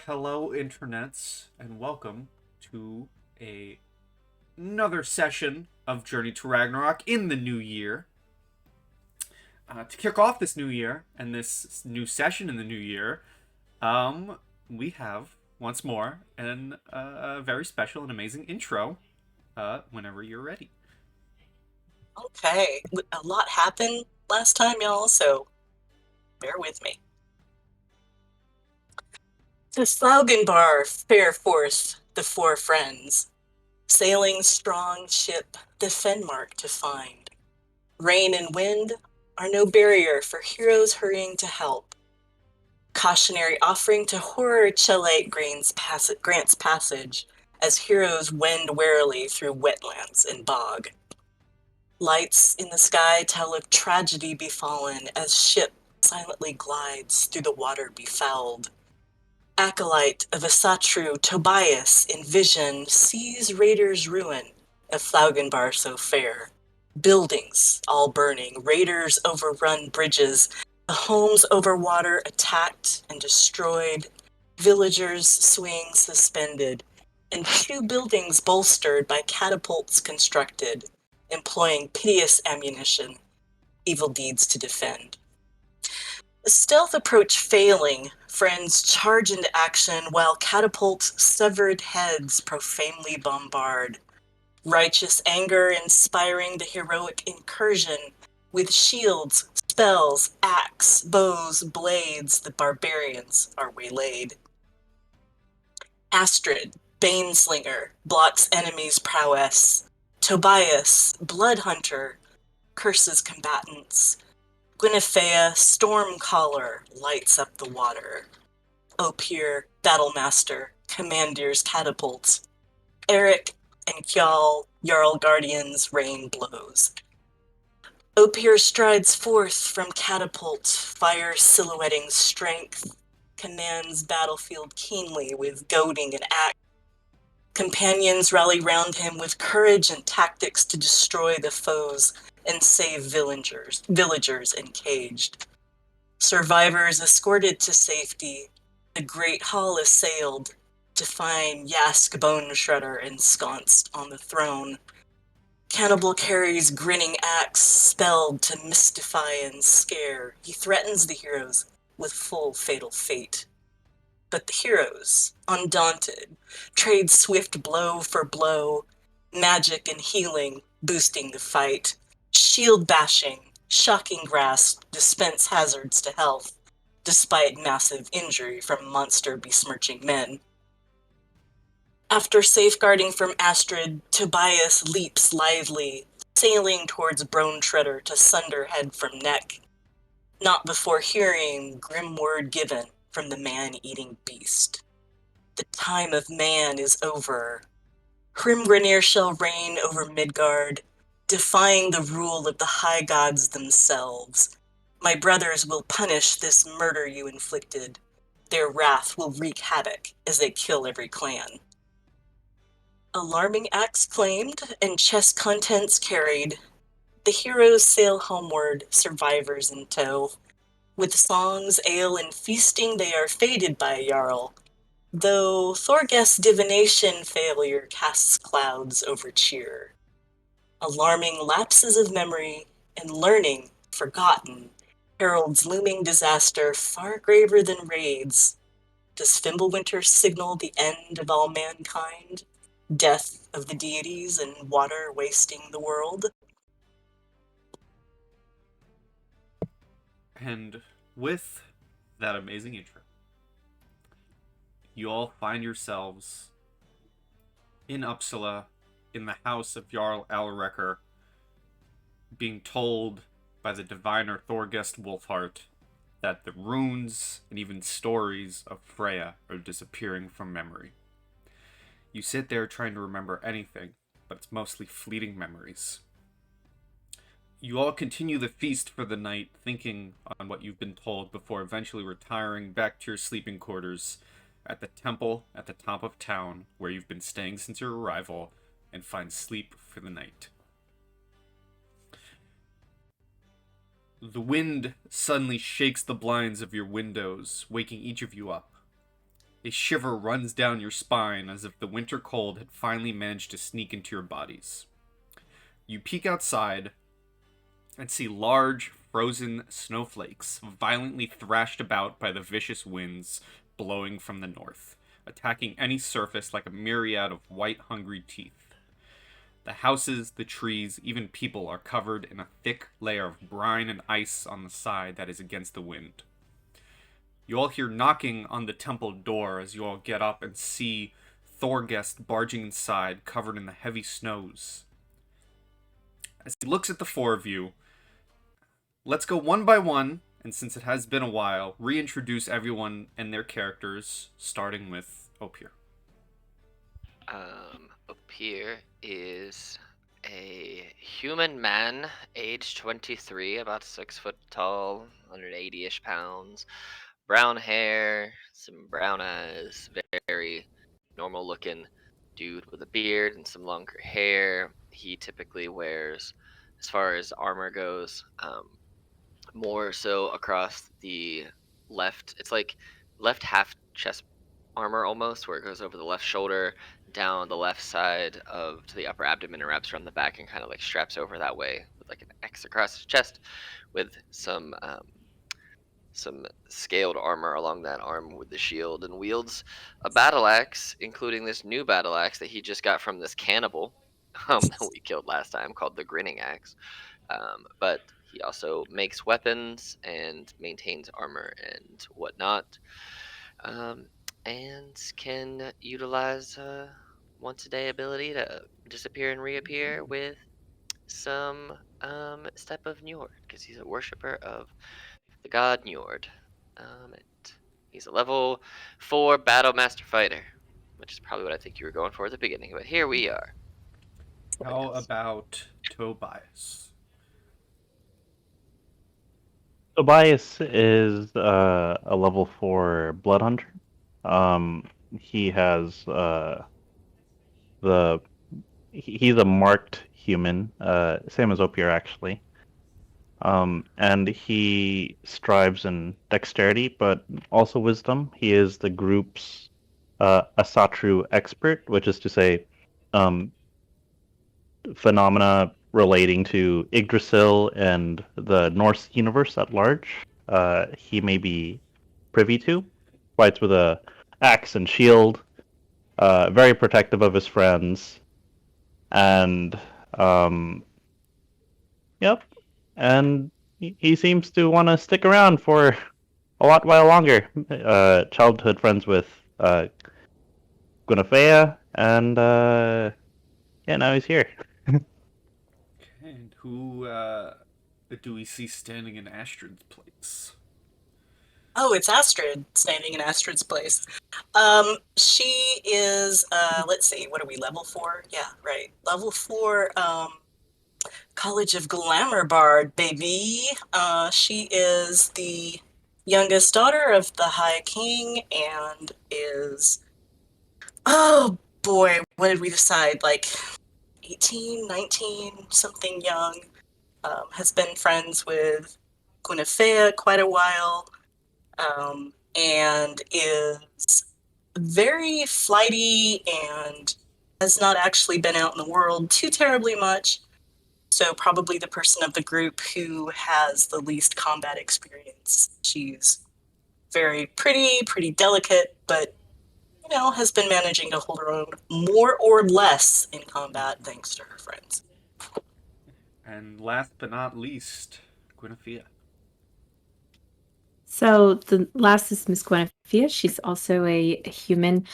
Hello, internets, and welcome to another session of Journey to Ragnarok in the new year. To kick off this new year and this new session in the new year, we have once more a very special and amazing intro. Whenever you're ready. Okay, a lot happened last time, y'all, so bear with me. To Slaugenbar fare forth the four friends, sailing strong ship the Fenmark to find. Rain and wind are no barrier for heroes hurrying to help. Cautionary offering to horror chelate grants passage as heroes wend warily through wetlands and bog. Lights in the sky tell of tragedy befallen as ship silently glides through the water befouled. Acolyte of Asatru, Tobias, in vision, sees raiders' ruin of Flaugenbar so fair. Buildings all burning, raiders overrun bridges, the homes over water attacked and destroyed, villagers swing suspended, and two buildings bolstered by catapults constructed, employing piteous ammunition, evil deeds to defend. The stealth approach failing, friends charge into action while catapults severed heads profanely bombard. Righteous anger inspiring the heroic incursion with shields, spells, axe, bows, blades, the barbarians are waylaid. Astrid, Baneslinger, blots enemies' prowess. Tobias, Bloodhunter, curses combatants. Guinevere, Stormcaller, lights up the water. Opier, Battlemaster, commandeers catapults. Eric and Kjall, Jarl Guardians, rain blows. Opier strides forth from catapult, fire silhouetting strength, commands battlefield keenly with goading and axe. Companions rally round him with courage and tactics to destroy the foes and save villagers encaged. Survivors escorted to safety, the great hall assailed to find Yask Bone Shredder ensconced on the throne. Cannibal carries grinning axe spelled to mystify and scare. He threatens the heroes with full fatal fate. But the heroes, undaunted, trade swift blow for blow, magic and healing boosting the fight, shield bashing, shocking grasp dispense hazards to health, despite massive injury from monster besmirching men. After safeguarding from Astrid, Tobias leaps lively, sailing towards Brone Shredder to sunder head from neck, not before hearing grim word given from the man-eating beast. The time of man is over. Hrimgrenir shall reign over Midgard, defying the rule of the high gods themselves. My brothers will punish this murder you inflicted. Their wrath will wreak havoc as they kill every clan. Alarming acts claimed and chest contents carried, the heroes sail homeward, survivors in tow. With songs, ale, and feasting they are fated by a Jarl, though Thorghest's divination failure casts clouds over cheer. Alarming lapses of memory and learning forgotten heralds looming disaster far graver than raids. Does Fimbulwinter signal the end of all mankind? Death of the deities and water wasting the world? And with that amazing intro, you all find yourselves in Uppsala, in the house of Jarl Alrecker, being told by the diviner Thorghest Wolfheart that the runes and even stories of Freya are disappearing from memory. You sit there trying to remember anything, but it's mostly fleeting memories. You all continue the feast for the night, thinking on what you've been told before eventually retiring back to your sleeping quarters at the temple at the top of town where you've been staying since your arrival and find sleep for the night. The wind suddenly shakes the blinds of your windows, waking each of you up. A shiver runs down your spine as if the winter cold had finally managed to sneak into your bodies. You peek outside and see large, frozen snowflakes violently thrashed about by the vicious winds blowing from the north, attacking any surface like a myriad of white, hungry teeth. The houses, the trees, even people are covered in a thick layer of brine and ice on the side that is against the wind. You all hear knocking on the temple door as you all get up and see Thorghest barging inside, covered in the heavy snows. As he looks at the four of you, let's go one by one, and since it has been a while, reintroduce everyone and their characters, starting with Opir. Opir is a human man, age 23, about 6 foot tall, 180-ish pounds, brown hair, some brown eyes, very normal looking dude with a beard and some longer hair. He typically wears, as far as armor goes, more so across the left. It's like left half chest armor almost, where it goes over the left shoulder, down the left side of to the upper abdomen and wraps around the back and kind of like straps over that way with like an X across his chest, with some scaled armor along that arm with the shield, and wields a battle axe, including this new battle axe that he just got from this cannibal that we killed last time, called the Grinning Axe. But he also makes weapons and maintains armor and whatnot, um, and can utilize once a day ability to disappear and reappear with some step of Njord, because he's a worshiper of the god Njord. He's a level 4 Battle Master Fighter, which is probably what I think you were going for at the beginning, but here we are. How about Tobias? Tobias is a level 4 Blood Hunter. He has he's a marked human, same as Opier actually. And he strives in dexterity, but also wisdom. He is the group's Asatru expert, which is to say, phenomena relating to Yggdrasil and the Norse universe at large. He may be privy to. Fights with a axe and shield. Very protective of his friends. And yep. And he seems to want to stick around for a lot while longer. Childhood friends with Guinevere, and yeah, now he's here. And who do we see standing in Astrid's place? Oh, it's Astrid standing in Astrid's place. She is, let's see, what are we, level 4? Yeah, right. Level 4, College of Glamour Bard, baby. She is the youngest daughter of the High King and is, oh boy, what did we decide? Like 18, 19, something young. Has been friends with Guinevere quite a while, and is very flighty and has not actually been out in the world too terribly much. So probably the person of the group who has the least combat experience. She's very pretty delicate, but has been managing to hold her own more or less in combat thanks to her friends. And last but not least, Guinevere. So the last is Miss Guinevere. She's also a human.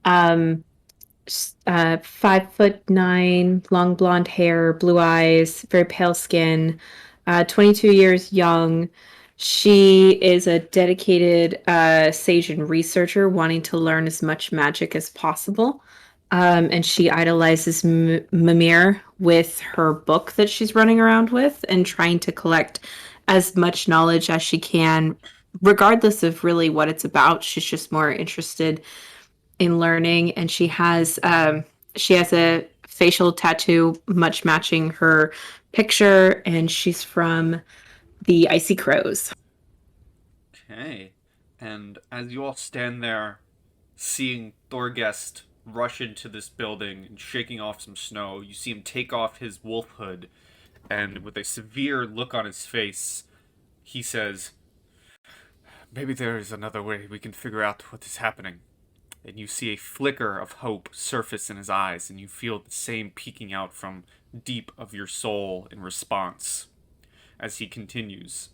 5'9", long blonde hair, blue eyes, very pale skin, 22 years young. She is a dedicated sage and researcher wanting to learn as much magic as possible. And she idolizes Mimir with her book that she's running around with and trying to collect as much knowledge as she can, regardless of really what it's about. She's just more interested in learning, and she has a facial tattoo much matching her picture, and she's from the Icy Crows. Okay. And as you all stand there seeing Thorghest rush into this building and shaking off some snow. You see him take off his wolf hood, and with a severe look on his face, he says, "Maybe there is another way we can figure out what is happening." And you see a flicker of hope surface in his eyes, and you feel the same peeking out from deep of your soul in response as he continues.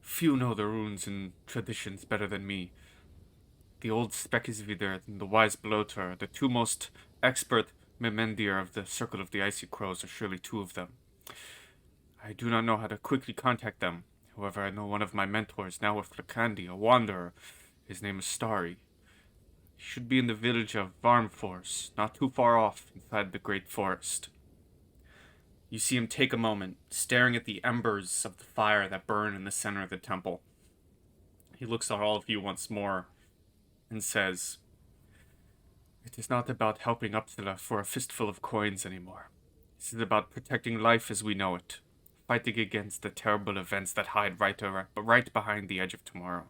"Few know the runes and traditions better than me. The old Spekisvider and the wise Bloater, the two most expert Memendir of the Circle of the Icy Crows, are surely two of them. I do not know how to quickly contact them. However, I know one of my mentors, now with Lakandi, a wanderer. His name is Starry. He should be in the village of Varmforce, not too far off inside the great forest." You see him take a moment, staring at the embers of the fire that burn in the center of the temple. He looks at all of you once more and says, "It is not about helping Uppsala for a fistful of coins anymore. This is about protecting life as we know it, fighting against the terrible events that hide right behind the edge of tomorrow.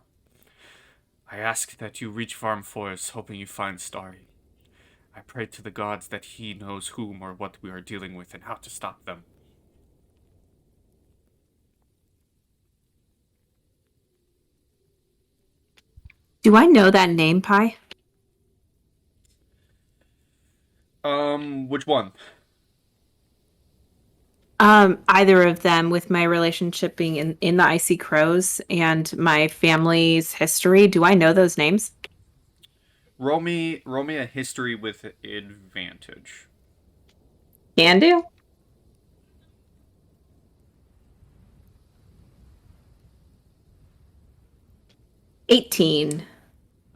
I ask that you reach Farm Forest, hoping you find Starry. I pray to the gods that he knows whom or what we are dealing with and how to stop them." Do I know that name, Pi? Which one? Either of them, with my relationship being in the Icy Crows and my family's history. Do I know those names? Roll me a history with advantage. Can do. $18.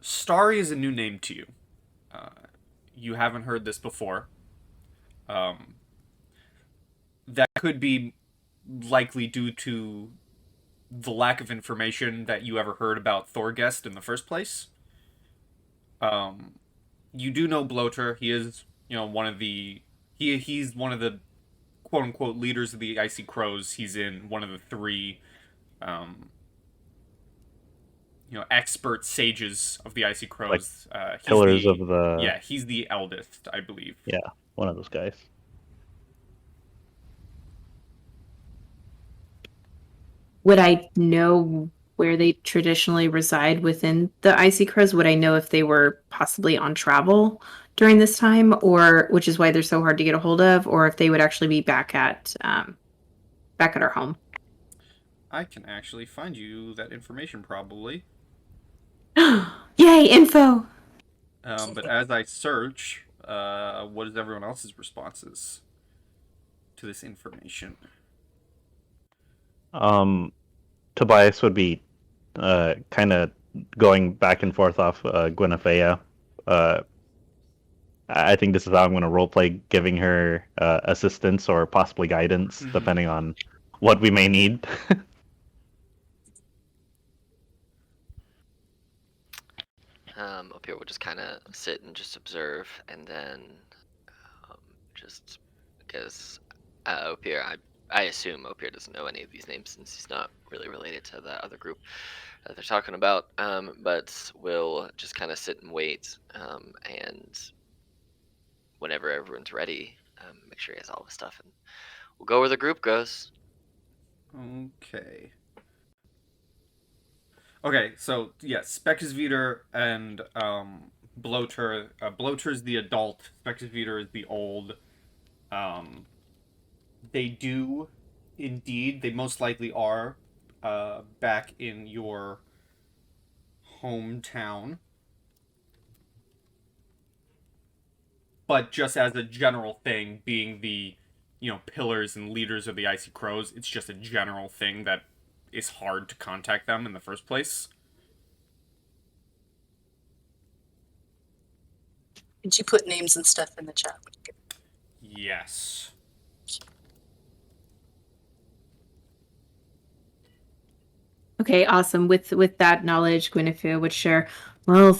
Starry is a new name to you. You haven't heard this before. That could be likely due to the lack of information that you ever heard about Thorghest in the first place. You do know Bloater. He is, one of the he's one of the quote unquote leaders of the Icy Crows. He's in one of the three, um, expert sages of the Icy Crows. Pillars of the... Yeah, he's the eldest, I believe. Yeah, one of those guys. Would I know where they traditionally reside within the Icy Crows? Would I know if they were possibly on travel during this time, or which is why they're so hard to get a hold of, or if they would actually be back at our home? I can actually find you that information probably. Yay, info! But as I search, what is everyone else's responses to this information? Tobias would be kind of going back and forth off Guinevere. I think this is how I'm going to roleplay, giving her assistance or possibly guidance, depending on what we may need. Up here, we'll just kind of sit and just observe, and then just because up here, I assume Opir doesn't know any of these names since he's not really related to the other group that they're talking about. But we'll just kind of sit and wait, and whenever everyone's ready, make sure he has all the stuff, and we'll go where the group goes. Okay. Okay, so yes, Spekisvider and Bloater. Bloater is the adult. Spekisvider is the old. They do, indeed, they most likely are back in your hometown. But just as a general thing, being the, pillars and leaders of the Icy Crows, it's just a general thing that is hard to contact them in the first place. Did you put names and stuff in the chat? Yes. Okay, awesome. With that knowledge, Guinevere would share. Well,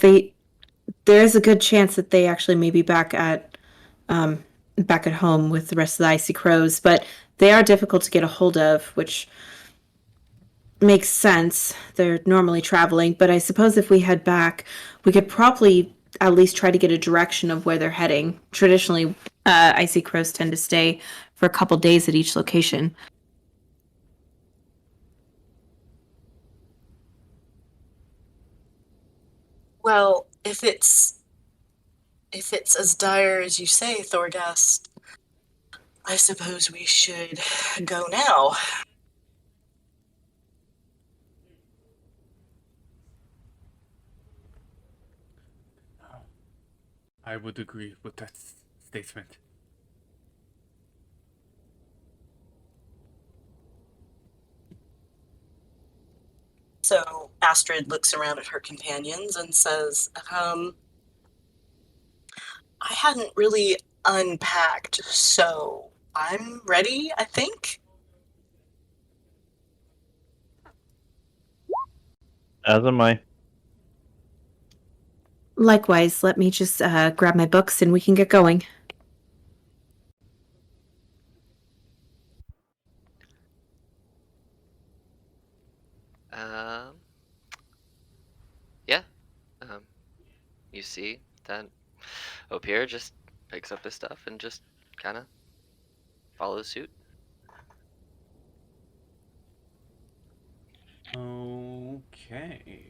there's a good chance that they actually may be back at home with the rest of the Icy Crows, but they are difficult to get a hold of, which makes sense. They're normally traveling, but I suppose if we head back, we could probably at least try to get a direction of where they're heading. Traditionally, icy crows tend to stay for a couple days at each location. Well, if it's as dire as you say, Thorghest, I suppose we should go now. I would agree with that statement. So Astrid looks around at her companions and says, I hadn't really unpacked, so I'm ready, I think. As am I. Likewise, let me just grab my books and we can get going. Um, yeah. Um, you see that Opier just picks up his stuff and just kind of follows suit. Okay.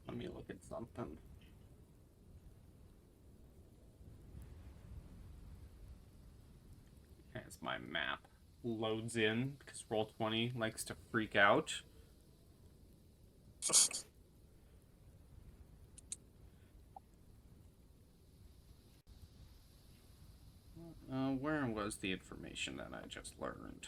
Let me look at something. As my map loads in, because Roll20 likes to freak out. Where was the information that I just learned?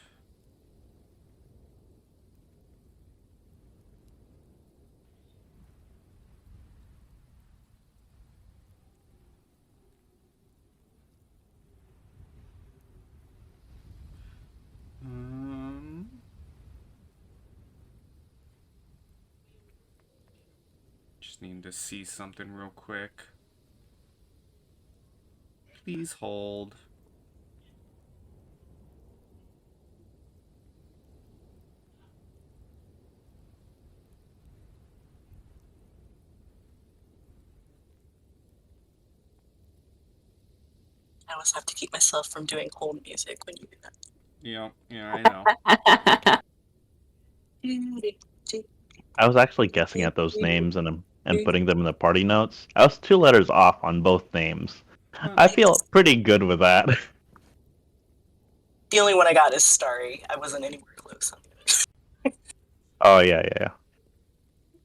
Just need to see something real quick. Please hold. I always have to keep myself from doing hold music when you do that. Yeah, I know. I was actually guessing at those names and putting them in the party notes. I was 2 letters off on both names. I feel pretty good with that. The only one I got is Starry. I wasn't anywhere close. Oh yeah.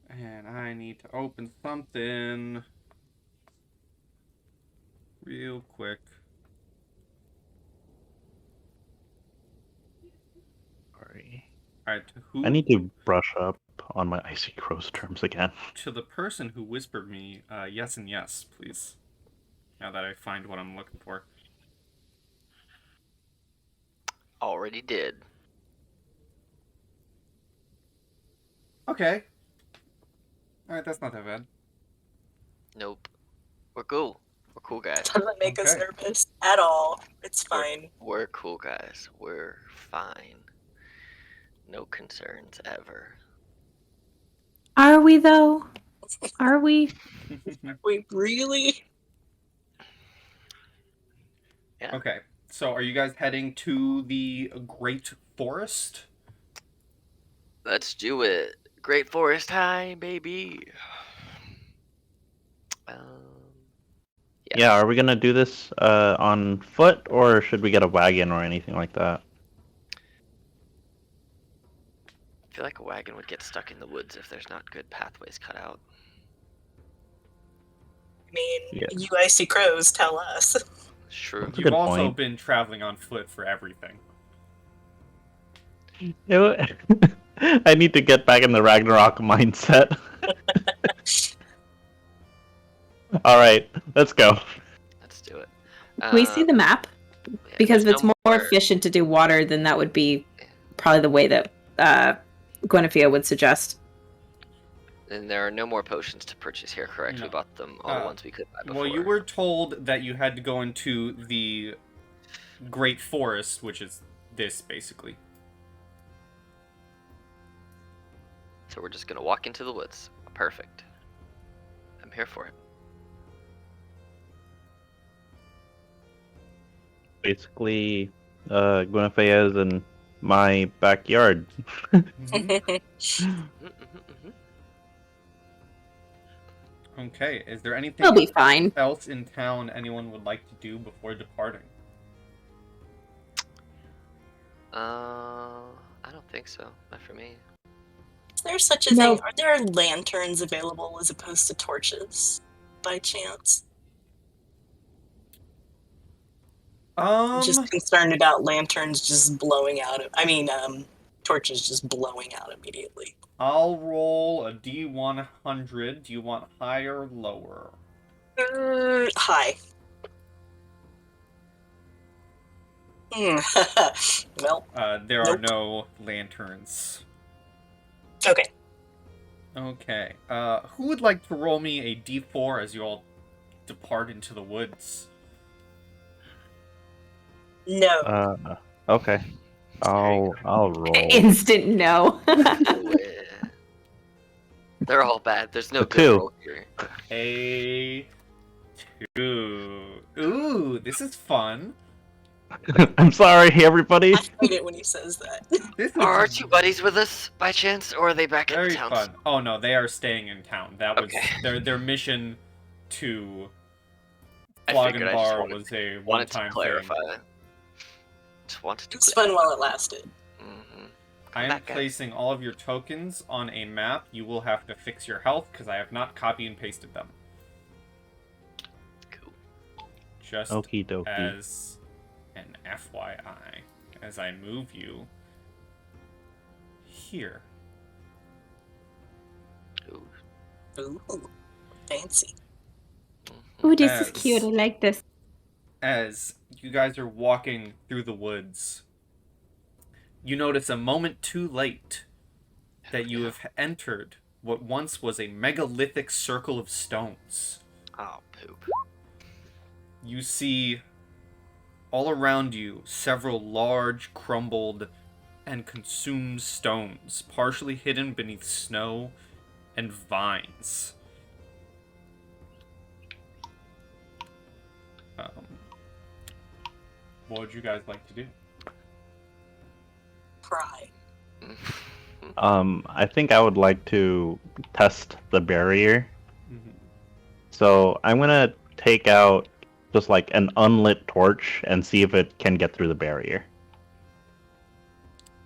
And I need to open something real quick. Sorry. Alright, who? I need to brush up on my icy crows terms again. To the person who whispered me, yes and yes, please. Now that I find what I'm looking for. Already did. Okay. Alright, that's not that bad. Nope. We're cool. We're cool guys. Doesn't make us Okay. nervous at all. It's fine. We're cool guys. We're fine. No concerns ever. Are we, though? Are we? We really? Yeah. Okay, so are you guys heading to the Great Forest? Let's do it. Great Forest High, baby. Yeah, are we gonna do this on foot, or should we get a wagon or anything like that? I feel like a wagon would get stuck in the woods if there's not good pathways cut out. I mean, Yeah. you icy crows tell us. True. That's a You've good also point. been traveling on foot for everything. I need to get back in the Ragnarok mindset. All right, let's go. Let's do it. Can we see the map? Yeah, Because if there's it's no more efficient to do water, then that would be probably the way that Guinevere would suggest. And there are no more potions to purchase here, correct? No. We bought them, all the ones we could buy before. Well, you were told that you had to go into the Great Forest, which is this, basically. So we're just gonna walk into the woods. Perfect. I'm here for it. Basically, Guinevere is in my backyard. Mhm. Okay, is there anything We'll be fine. else in town anyone would like to do before departing? I don't think so. Not for me. Is there such a No. thing? Are there lanterns available as opposed to torches, by chance? I'm just concerned about lanterns just blowing out. Torches just blowing out immediately. I'll roll a D100. Do you want higher or lower? Hi. Well, There are Nope. no lanterns. okay. Okay. Who would like to roll me a D4 as you all depart into the woods? No. Okay. There you I'll roll. Instant no. go. They're all bad. There's no A good two. roll here. A 2. Ooh, this is fun. I'm sorry, everybody. I hate it when he says that. This is Are our two buddies with us by chance, or are they back at very the town? fun. Oh no, they are staying in town. That was Okay. their mission to I Flog figured. and I just Bar wanted, was a wanted to one-time clarify. thing. Just wanted to It's fun while it lasted. Mm-hmm. I am back, guys. placing all of your tokens on a map. You will have to fix your health because I have not copy and pasted them. Cool. Just Okie dokie. as an FYI, as I move you here. Ooh. Ooh, fancy. Ooh, this is As- cute. I like this. As you guys are walking through the woods, you notice a moment too late that you have entered what once was a megalithic circle of stones. Oh, poop. You see all around you several large, crumbled, and consumed stones, partially hidden beneath snow and vines. What would you guys like to do? Cry. I think I would like to test the barrier. Mm-hmm. So I'm gonna take out just like an unlit torch and see if it can get through the barrier.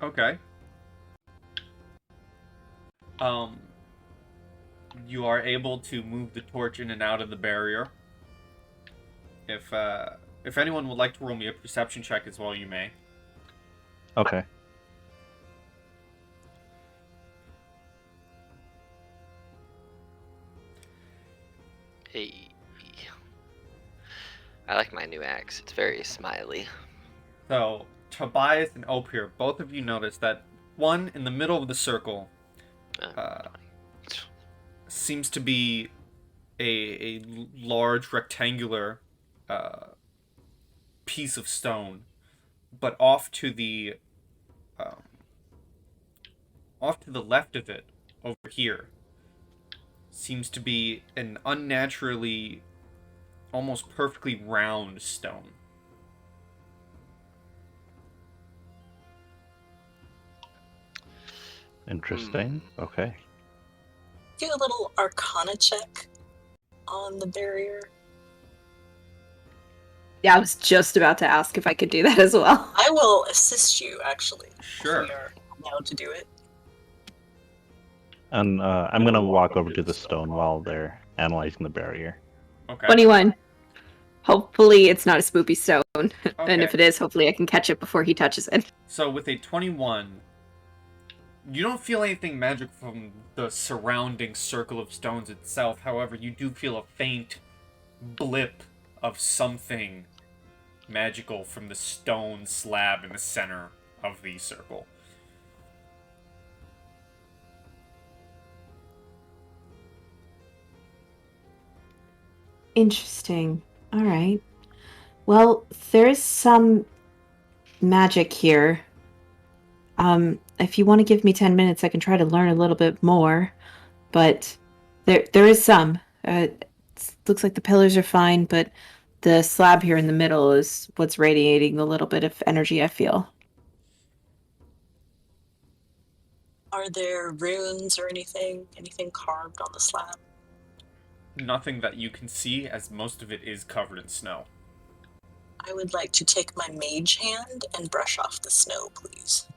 Okay. You are able to move the torch in and out of the barrier. If anyone would like to roll me a perception check as well, you may. Okay. Hey. I like my new axe. It's very smiley. So, Tobias and Opir, both of you notice that one in the middle of the circle seems to be a large rectangular piece of stone, but off to the left of it, over here, seems to be an unnaturally, almost perfectly round stone. Interesting. Okay. Do a little arcana check on the barrier. Yeah, I was just about to ask if I could do that as well. I will assist you, actually. Sure. If we are allowed to do it. And I'm gonna walk over to the stone while they're analyzing the barrier. Okay. 21. Hopefully it's not a spoopy stone. And Okay. if it is, hopefully I can catch it before he touches it. So with a 21, you don't feel anything magic from the surrounding circle of stones itself. However, you do feel a faint blip of something magical from the stone slab in the center of the circle. Interesting. All right. Well, there's some magic here. If you want to give me 10 minutes, I can try to learn a little bit more. But there is some. Looks like the pillars are fine, but the slab here in the middle is what's radiating the little bit of energy I feel. Are there runes or anything carved on the slab? Nothing that you can see, as most of it is covered in snow. I would like to take my mage hand and brush off the snow, please.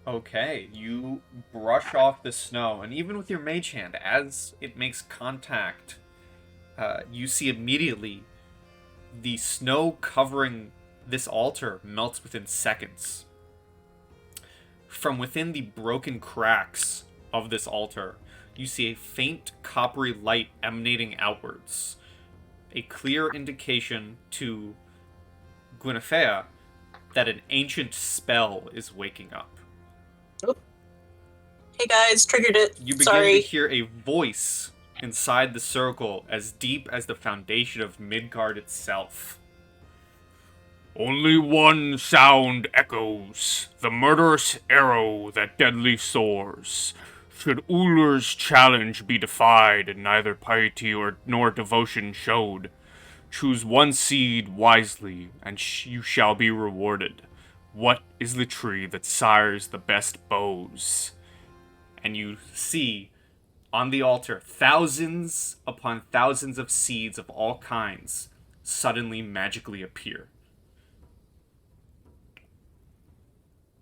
Okay, you brush off the snow, and even with your mage hand, as it makes contact, you see immediately the snow covering this altar melts within seconds. From within the broken cracks of this altar, you see a faint coppery light emanating outwards. A clear indication to Guinevere that an ancient spell is waking up. Oh. Hey guys, triggered it. You begin Sorry. to hear a voice inside the circle as deep as the foundation of Midgard itself. Only one sound echoes, the murderous arrow that deadly soars. Should Ullr's challenge be defied and neither piety nor devotion showed, choose one seed wisely, and you shall be rewarded. What is the tree that sires the best bows? And you see on the altar thousands upon thousands of seeds of all kinds suddenly magically appear.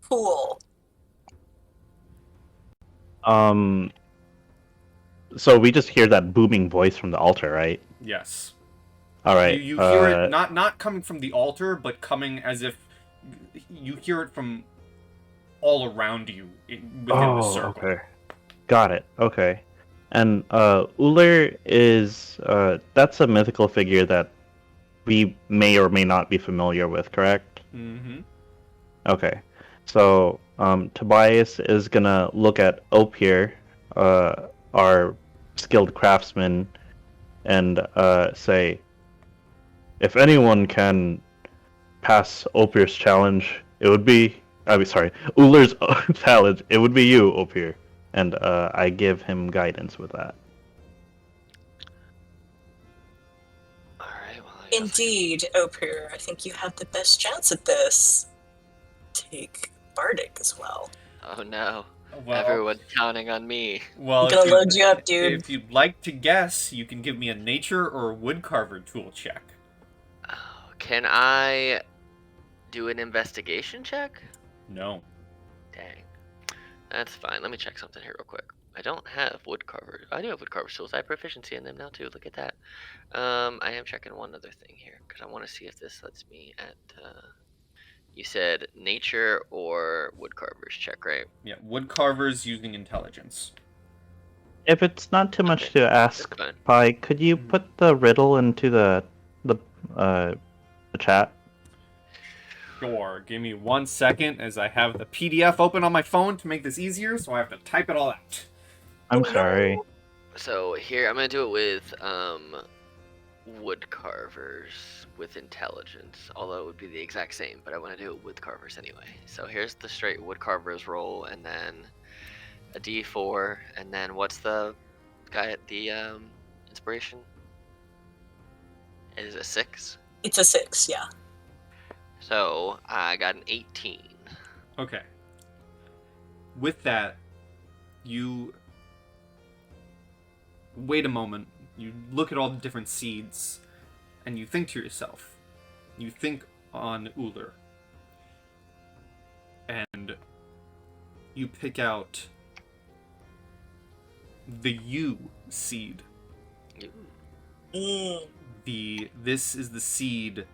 Cool. So we just hear that booming voice from the altar, right? Yes. All right. You hear it not coming from the altar, but coming as if you hear it from all around you within the circle. Okay. Got it. Okay. And Ullr is that's a mythical figure that we may or may not be familiar with, correct? Mm-hmm. Okay. So Tobias is gonna look at Opir, our skilled craftsman, and say, if anyone can pass Opir's challenge, it would be Ullr's challenge. It would be you, Opir. And I give him guidance with that. Alright, well, Indeed, Opir, I think you have the best chance at this. Take Bardic as well. Oh no. Well, Everyone's counting on me. well, I'm gonna load you up, dude. If you'd like to guess, you can give me a nature or a woodcarver tool check. Oh, can I do an investigation check? No. Dang. That's fine. Let me check something here real quick. I don't have woodcarver. I do have woodcarver tools. I have proficiency in them now too. Look at that. I am checking one other thing here because I want to see if this lets me at. You said nature or woodcarvers check, right? Yeah, woodcarvers using intelligence. If it's not too much Okay, to ask, that's fine. Pi, could you put the riddle into the chat? Sure. Give me 1 second as I have the PDF open on my phone to make this easier, so I have to type it all out. I'm sorry. So here I'm gonna do it with woodcarvers with intelligence, although it would be the exact same, but I want to do it with carvers anyway. So here's the straight woodcarvers roll, and then a D4, and then what's the guy at the inspiration? Is it a 6? It's a 6, yeah. So I got an 18. Okay. With that, you wait a moment. You look at all the different seeds, and you think to yourself. You think on Ullr. And you pick out the U seed. Mm. This is the seed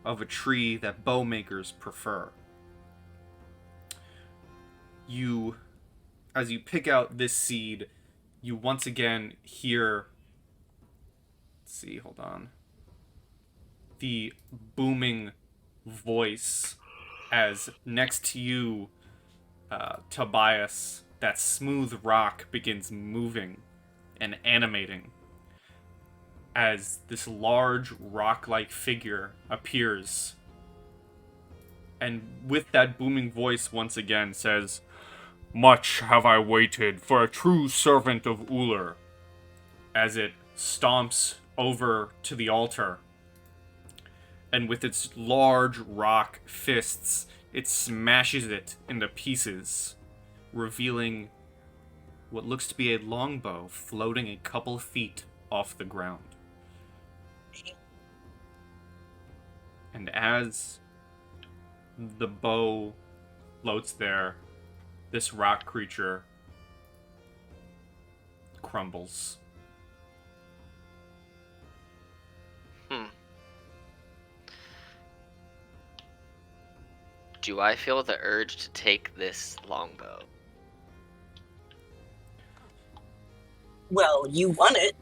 of a tree that bow makers prefer. As you pick out this seed, you once again hear, hold on, the booming voice as next to you, Tobias, that smooth rock begins moving and animating as this large rock-like figure appears and with that booming voice once again says, "Much have I waited for a true servant of Uller," as it stomps over to the altar, and with its large rock fists, it smashes it into pieces, revealing what looks to be a longbow floating a couple feet off the ground. And as the bow floats there, this rock creature crumbles. Do I feel the urge to take this longbow? Well, you won it.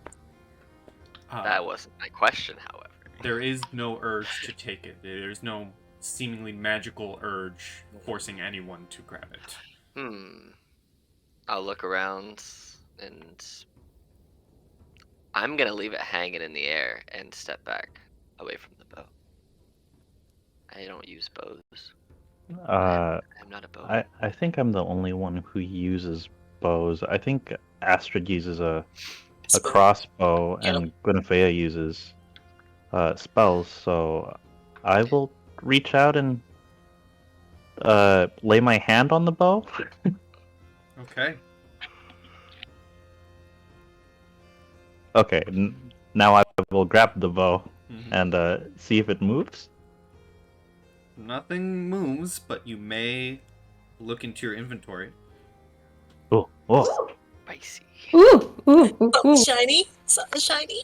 That wasn't my question, however. There is no urge to take it. There's no seemingly magical urge forcing anyone to grab it. I'll look around, and I'm gonna leave it hanging in the air and step back away from the bow. I don't use bows. I'm not a bow. I think I'm the only one who uses bows. I think Astrid uses a crossbow, and Guinevere uses spells. So I will reach out and lay my hand on the bow. Okay. Okay, now I will grab the bow and see if it moves. Nothing moves, but you may look into your inventory. Oh. Spicy. Ooh, ooh, ooh, ooh. Shiny. Something shiny.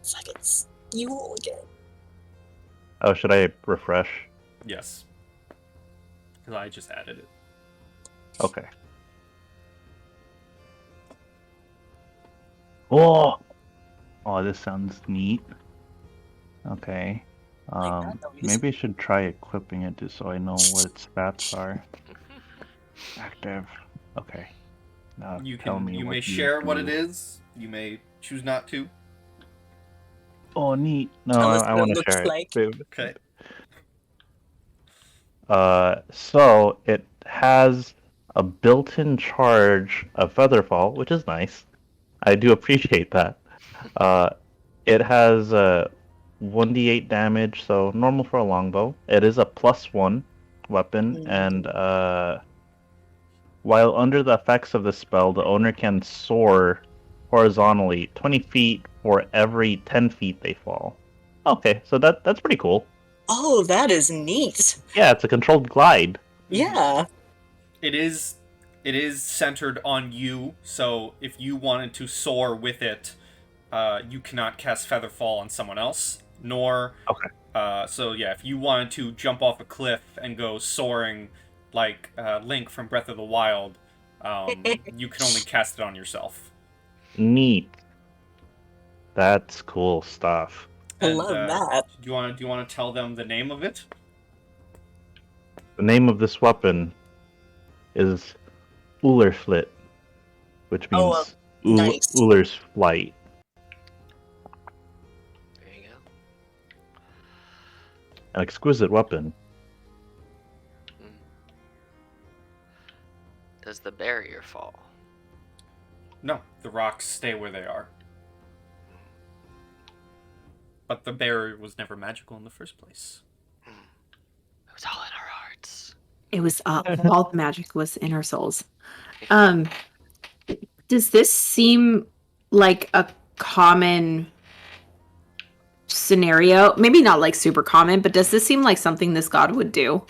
Seconds. You will again. Oh, should I refresh? Yes. Because I just added it. Okay. Oh, this sounds neat. Okay. Maybe I should try equipping it just so I know what its stats are. Active. Okay. Now tell me You what may you share what it do. is. You may choose not to. Oh, neat. No, Tell us I what it want to looks share like. it. Okay. So it has a built-in charge of Featherfall, which is nice. I do appreciate that. It has 1d8 damage, so normal for a longbow. It is a +1 weapon, and while under the effects of the spell, the owner can soar horizontally 20 feet for every 10 feet they fall. Okay, so that's pretty cool. Oh, that is neat. Yeah, it's a controlled glide. Yeah. It is centered on you, so if you wanted to soar with it, you cannot cast Featherfall on someone else, nor... Okay. So yeah, if you wanted to jump off a cliff and go soaring like Link from Breath of the Wild, you can only cast it on yourself. Neat. That's cool stuff. I And, love that. Do you want to tell them the name of it? The name of this weapon is Ullerflit, which means nice. Uller's flight. There you go. An exquisite weapon. Does the barrier fall? No, the rocks stay where they are. But the barrier was never magical in the first place. It was all in our hearts. It was all the magic was in our souls. Does this seem like a common scenario? Maybe not like super common, but does this seem like something this god would do?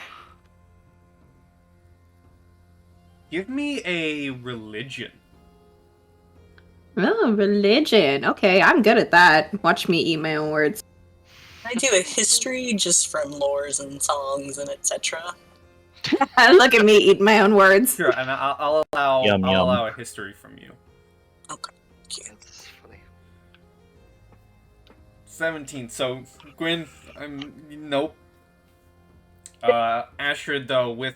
Give me a religion. Oh, religion. Okay, I'm good at that. Watch me eat my own words. I do a history just from lores and songs and etc. Look at me eat my own words. Sure, and I'll allow Yum, I'll yum. allow a history from you. Okay. Cute. That's funny. 17. So Gwyn, nope. Astrid, though, with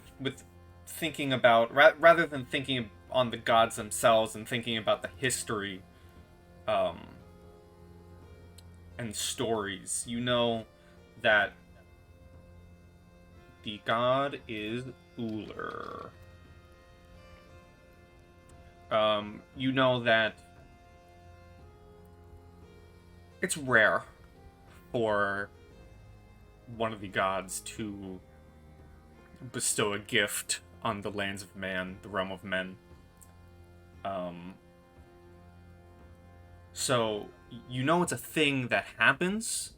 thinking about rather than thinking on the gods themselves and thinking about the history, and stories. You know that the god is Uller. You know that it's rare for one of the gods to bestow a gift on the lands of man, the realm of men. So you know it's a thing that happens.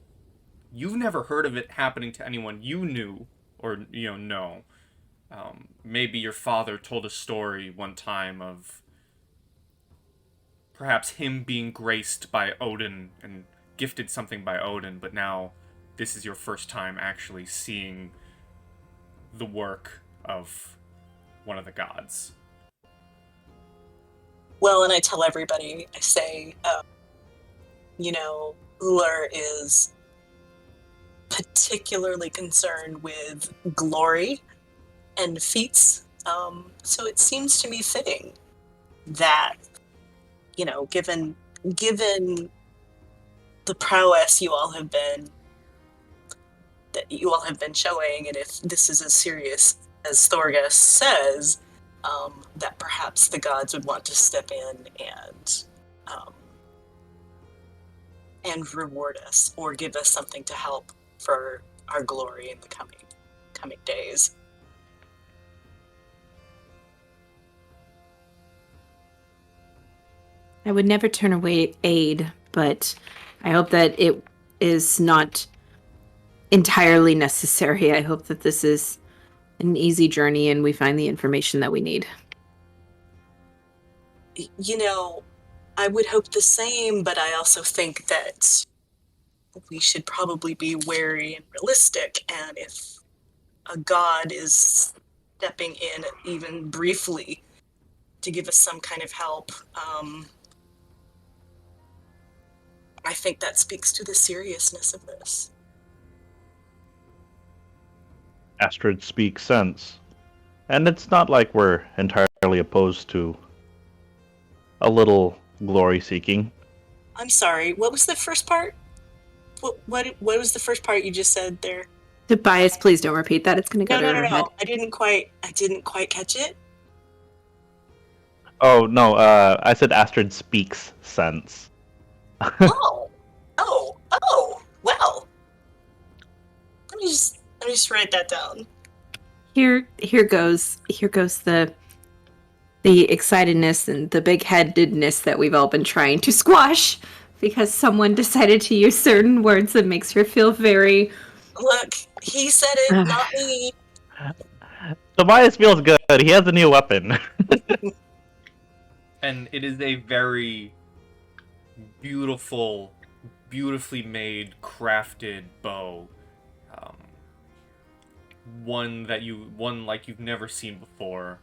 You've never heard of it happening to anyone you knew or know. Maybe your father told a story one time of perhaps him being graced by Odin and gifted something by Odin, but now this is your first time actually seeing the work of one of the gods. Well, and I tell everybody, I say, Uller is particularly concerned with glory and feats. So it seems to me fitting that, given the prowess you all have been showing, and if this is as serious as Thorghest says, that perhaps the gods would want to step in and reward us or give us something to help for our glory in the coming days. I would never turn away aid, but I hope that it is not entirely necessary. I hope that this is an easy journey and we find the information that we need. I would hope the same, but I also think that we should probably be wary and realistic, and if a god is stepping in even briefly to give us some kind of help, I think that speaks to the seriousness of this. Astrid speaks sense. And it's not like we're entirely opposed to a little glory seeking. I'm sorry, what was the first part? What was the first part you just said there? Tobias, please don't repeat that. It's going to go to her head. No. I didn't quite catch it. Oh, no, I said Astrid speaks sense. Oh, well. Let me just write that down. Here goes the excitedness and the big-headedness that we've all been trying to squash because someone decided to use certain words that makes her feel very... Look, he said it, not me. Tobias feels good. He has a new weapon. And it is a very beautifully made, crafted bow. One like you've never seen before.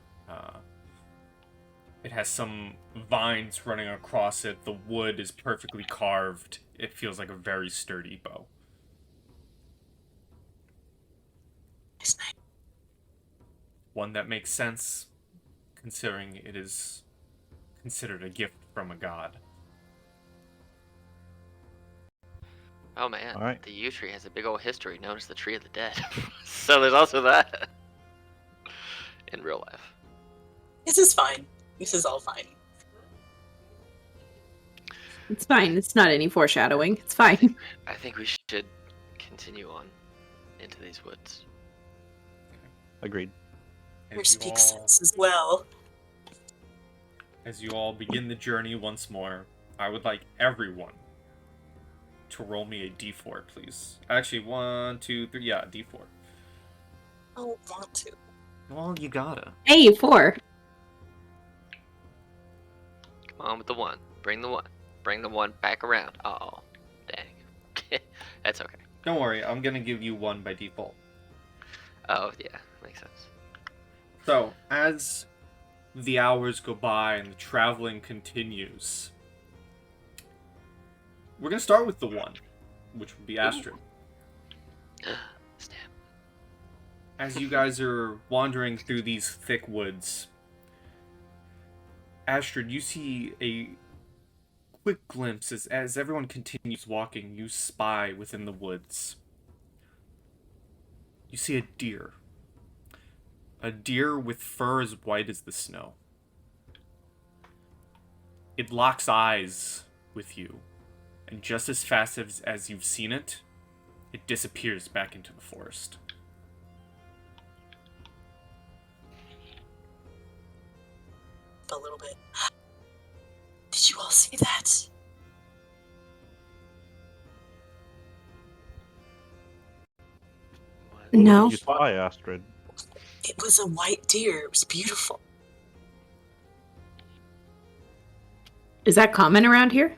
It has some vines running across it. The wood is perfectly carved. It feels like a very sturdy bow. It's nice. One that makes sense, considering it is considered a gift from a god. Oh man, All right. the yew tree has a big old history known as the Tree of the Dead. So there's also that in real life. This is fine. This is all fine. It's fine. It's not any foreshadowing. It's fine. I think we should continue on into these woods. Agreed. Your speak sense as well. As you all begin the journey once more, I would like everyone to roll me a d4, please. Actually, 1, 2, 3, yeah, d4. I don't want to. Well, you gotta. Hey, 4. Come on with the one. Bring the one. Bring the one back around. Oh, dang. That's okay. Don't worry, I'm gonna give you 1 by default. Oh, yeah. Makes sense. So, as the hours go by and the traveling continues, we're gonna start with the 1, which would be Astrid. Snap. As you guys are wandering through these thick woods, Astrid, you see a quick glimpse as everyone continues walking, you spy within the woods. You see a deer. A deer with fur as white as the snow. It locks eyes with you, and just as fast as you've seen it, it disappears back into the forest. A little bit. Did you all see that? What? What No. did you spy, Astrid? It was a white deer. It was beautiful. Is that common around here?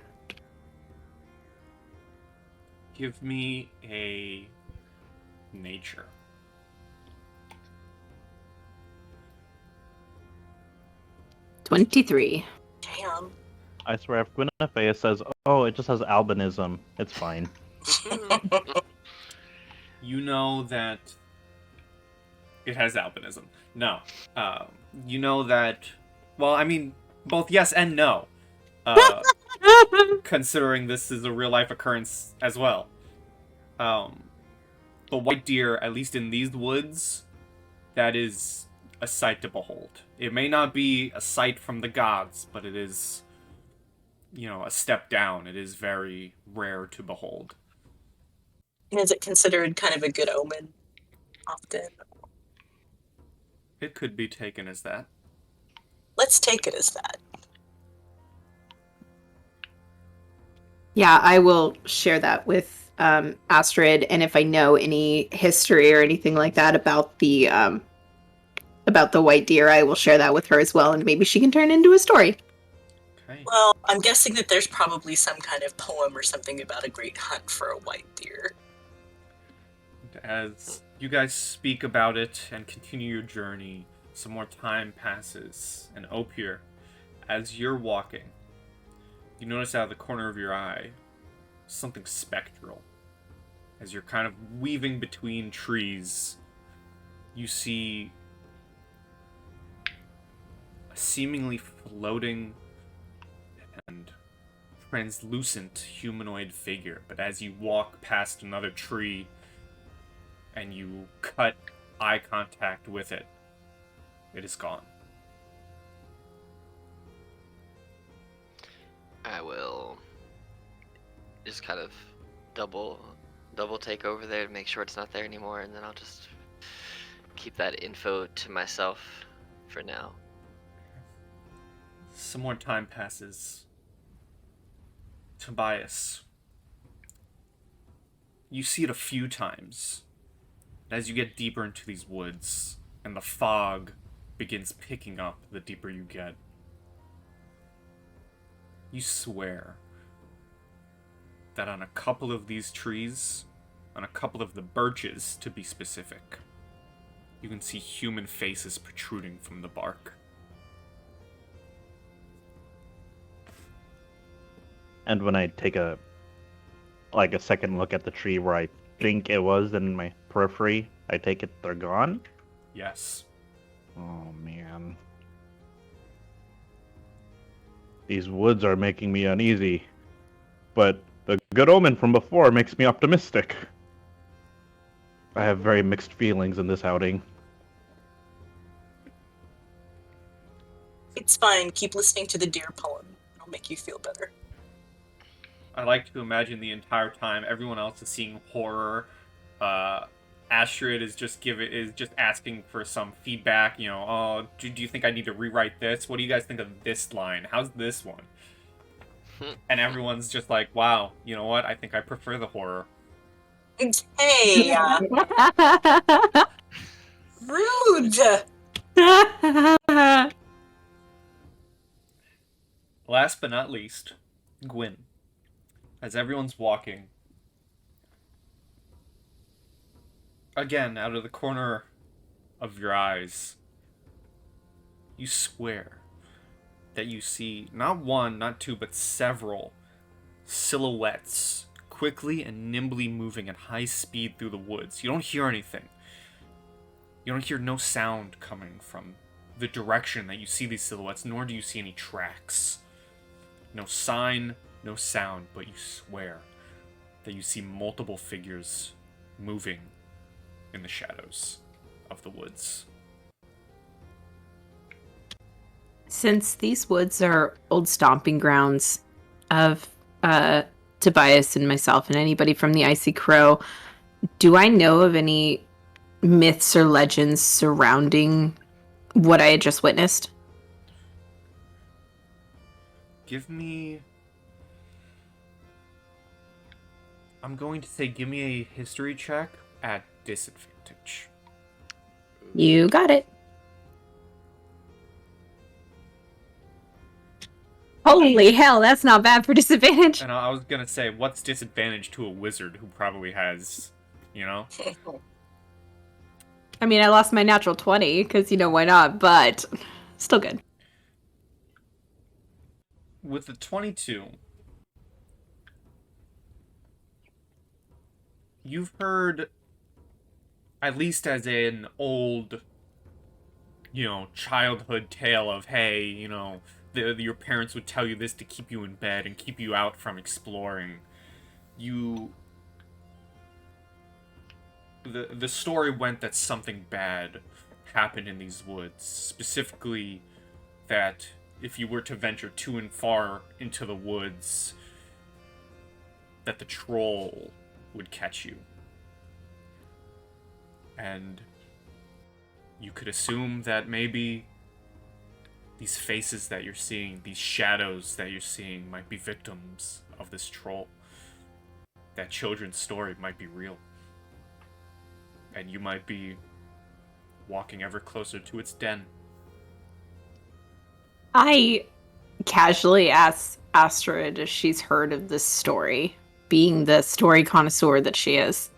Give me a nature. $23. Damn. I swear, if Guinevere says, "Oh, it just has albinism," it's fine. You know that it has albinism. No. You know that... Well, I mean, both yes and no. Considering this is a real-life occurrence as well. The white deer, at least in these woods, that is a sight to behold. It may not be a sight from the gods, but it is, a step down. It is very rare to behold. Is it considered kind of a good omen often? It could be taken as that. Let's take it as that. Yeah, I will share that with Astrid, and if I know any history or anything like that about the white deer, I will share that with her as well, and maybe she can turn it into a story. Okay. Well, I'm guessing that there's probably some kind of poem or something about a great hunt for a white deer. As you guys speak about it and continue your journey, some more time passes, and Opier, as you're walking, you notice out of the corner of your eye something spectral. As you're kind of weaving between trees, you see a seemingly floating and translucent humanoid figure. But as you walk past another tree and you cut eye contact with it, it is gone. I will just kind of double take over there to make sure it's not there anymore, and then I'll just keep that info to myself for now. Some more time passes. Tobias. You see it a few times. As you get deeper into these woods, and the fog begins picking up the deeper you get, you swear that on a couple of these trees, on a couple of the birches to be specific, you can see human faces protruding from the bark. And when I take a second look at the tree where I think it was in my periphery, I take it they're gone? Yes. Oh, man. These woods are making me uneasy. But the good omen from before makes me optimistic. I have very mixed feelings in this outing. It's fine. Keep listening to the deer poem. It'll make you feel better. I like to imagine the entire time everyone else is seeing horror. Astrid is just asking for some feedback. Oh, do you think I need to rewrite this? What do you guys think of this line? How's this one? And everyone's just like, wow, you know what? I think I prefer the horror. Hey, rude. Last but not least, Gwyn. As everyone's walking, again, out of the corner of your eyes, you swear that you see not one, not two, but several silhouettes quickly and nimbly moving at high speed through the woods. You don't hear anything. You don't hear no sound coming from the direction that you see these silhouettes, nor do you see any tracks. No sign no sound, but you swear that you see multiple figures moving in the shadows of the woods. Since these woods are old stomping grounds of Tobias and myself and anybody from the Icy Crow, do I know of any myths or legends surrounding what I had just witnessed? Give me... I'm going to say give me a history check at disadvantage. You got it. Holy hell, that's not bad for disadvantage. And I was gonna say, what's disadvantage to a wizard who probably has, you know? I mean, I lost my natural 20, because, why not, but still good. With the 22, you've heard, at least as an old, childhood tale of, hey, your parents would tell you this to keep you in bed and keep you out from exploring. The story went that something bad happened in these woods. Specifically, that if you were to venture too and far into the woods, that the troll would catch you. And you could assume that maybe these faces that you're seeing, these shadows that you're seeing, might be victims of this troll. That children's story might be real. And you might be walking ever closer to its den. I casually ask Astrid if she's heard of this story, being the story connoisseur that she is.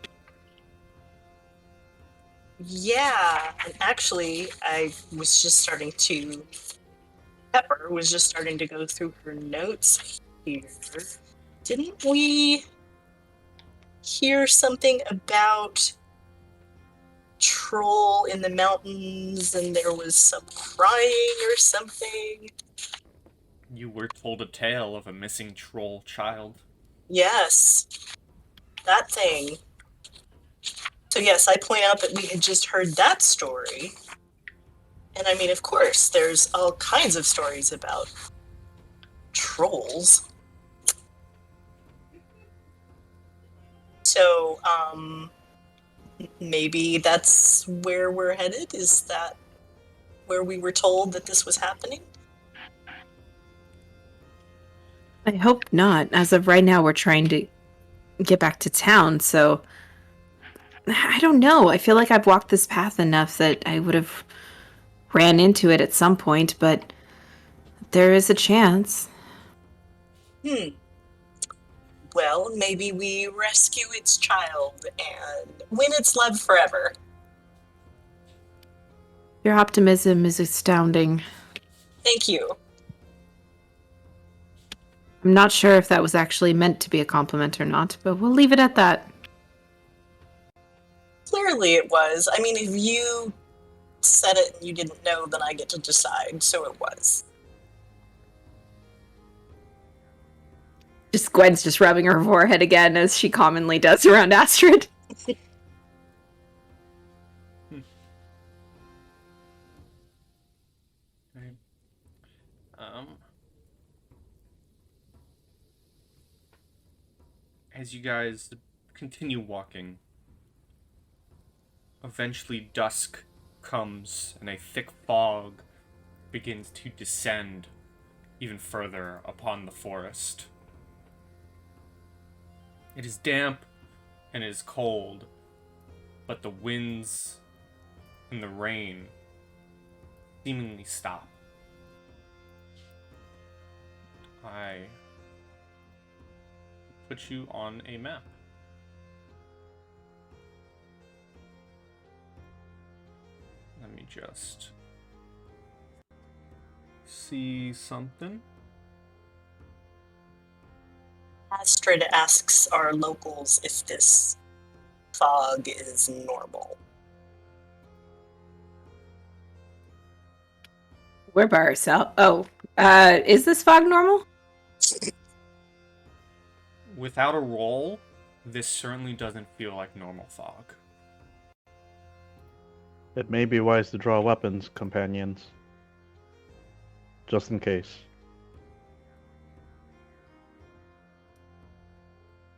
Yeah, and actually, Pepper was just starting to go through her notes here. Didn't we hear something about troll in the mountains and there was some crying or something? You were told a tale of a missing troll child. Yes, that thing. So yes, I point out that we had just heard that story. And I mean, of course, there's all kinds of stories about trolls. So, maybe that's where we're headed? Is that where we were told that this was happening? I hope not. As of right now, we're trying to get back to town, so I don't know. I feel like I've walked this path enough that I would have ran into it at some point, but there is a chance. Well, maybe we rescue its child and win its love forever. Your optimism is astounding. Thank you. I'm not sure if that was actually meant to be a compliment or not, but we'll leave it at that. Clearly it was. I mean, if you said it and you didn't know, then I get to decide, so it was. Gwen's just rubbing her forehead again, as she commonly does around Astrid. As you guys continue walking, eventually dusk comes and a thick fog begins to descend even further upon the forest. It is damp and it is cold, but the winds and the rain seemingly stop. I put you on a map. Let me just see something. Astrid asks our locals if this fog is normal. We're by ourselves. Oh, is this fog normal? without a roll, this certainly doesn't feel like normal fog. It may be wise to draw weapons, companions. Just in case.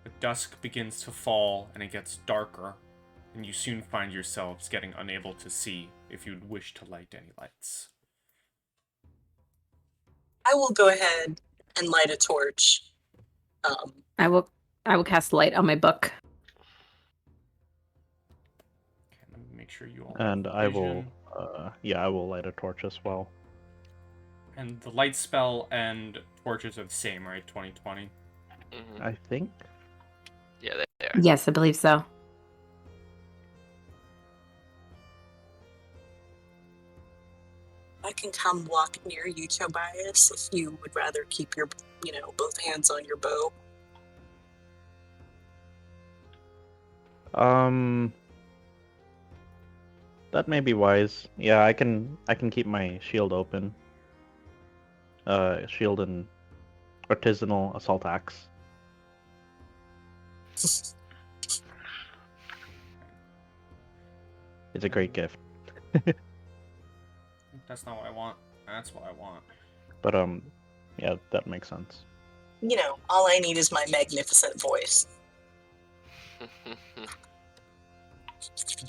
The dusk begins to fall and it gets darker, and you soon find yourselves getting unable to see if you'd wish to light any lights. I will go ahead and light a torch. I will cast light on my book. Okay, let me make sure you all And have I will, vision. I will light a torch as well. And the light spell and torches are the same, right? 2020. Mhm. I think. Yeah, they are. Yes, I believe so. I can come walk near you, Tobias, if you would rather keep your, both hands on your bow. That may be wise. Yeah, I can keep my shield open. Shield and artisanal assault axe. It's a great gift. That's not what I want. That's what I want. But yeah, that makes sense. All I need is my magnificent voice.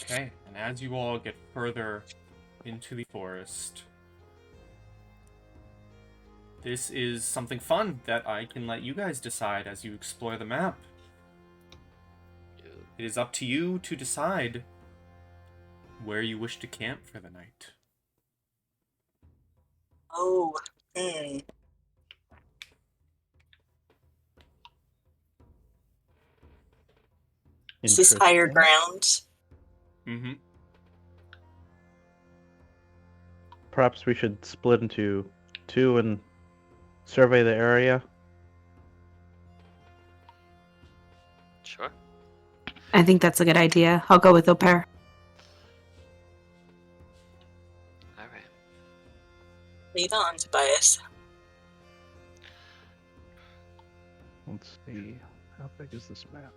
Okay, and as you all get further into the forest, this is something fun that I can let you guys decide as you explore the map. It is up to you to decide where you wish to camp for the night. Oh, Is this higher Interesting. ground? Mm-hmm. Perhaps we should split into two and survey the area. Sure. I think that's a good idea. I'll go with au pair. All right. Lead on, Tobias. Let's see. How big is this map?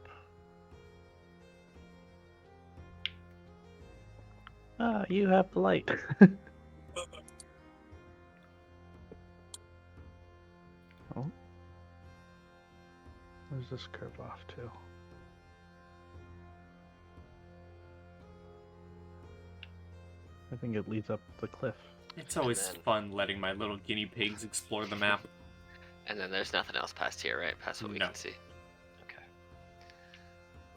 Ah, you have the light. Oh. Where's this curve off to? I think it leads up the cliff. It's always then- fun letting my little guinea pigs explore the map. And then there's nothing else past here, right? Past what we No. can see. Okay.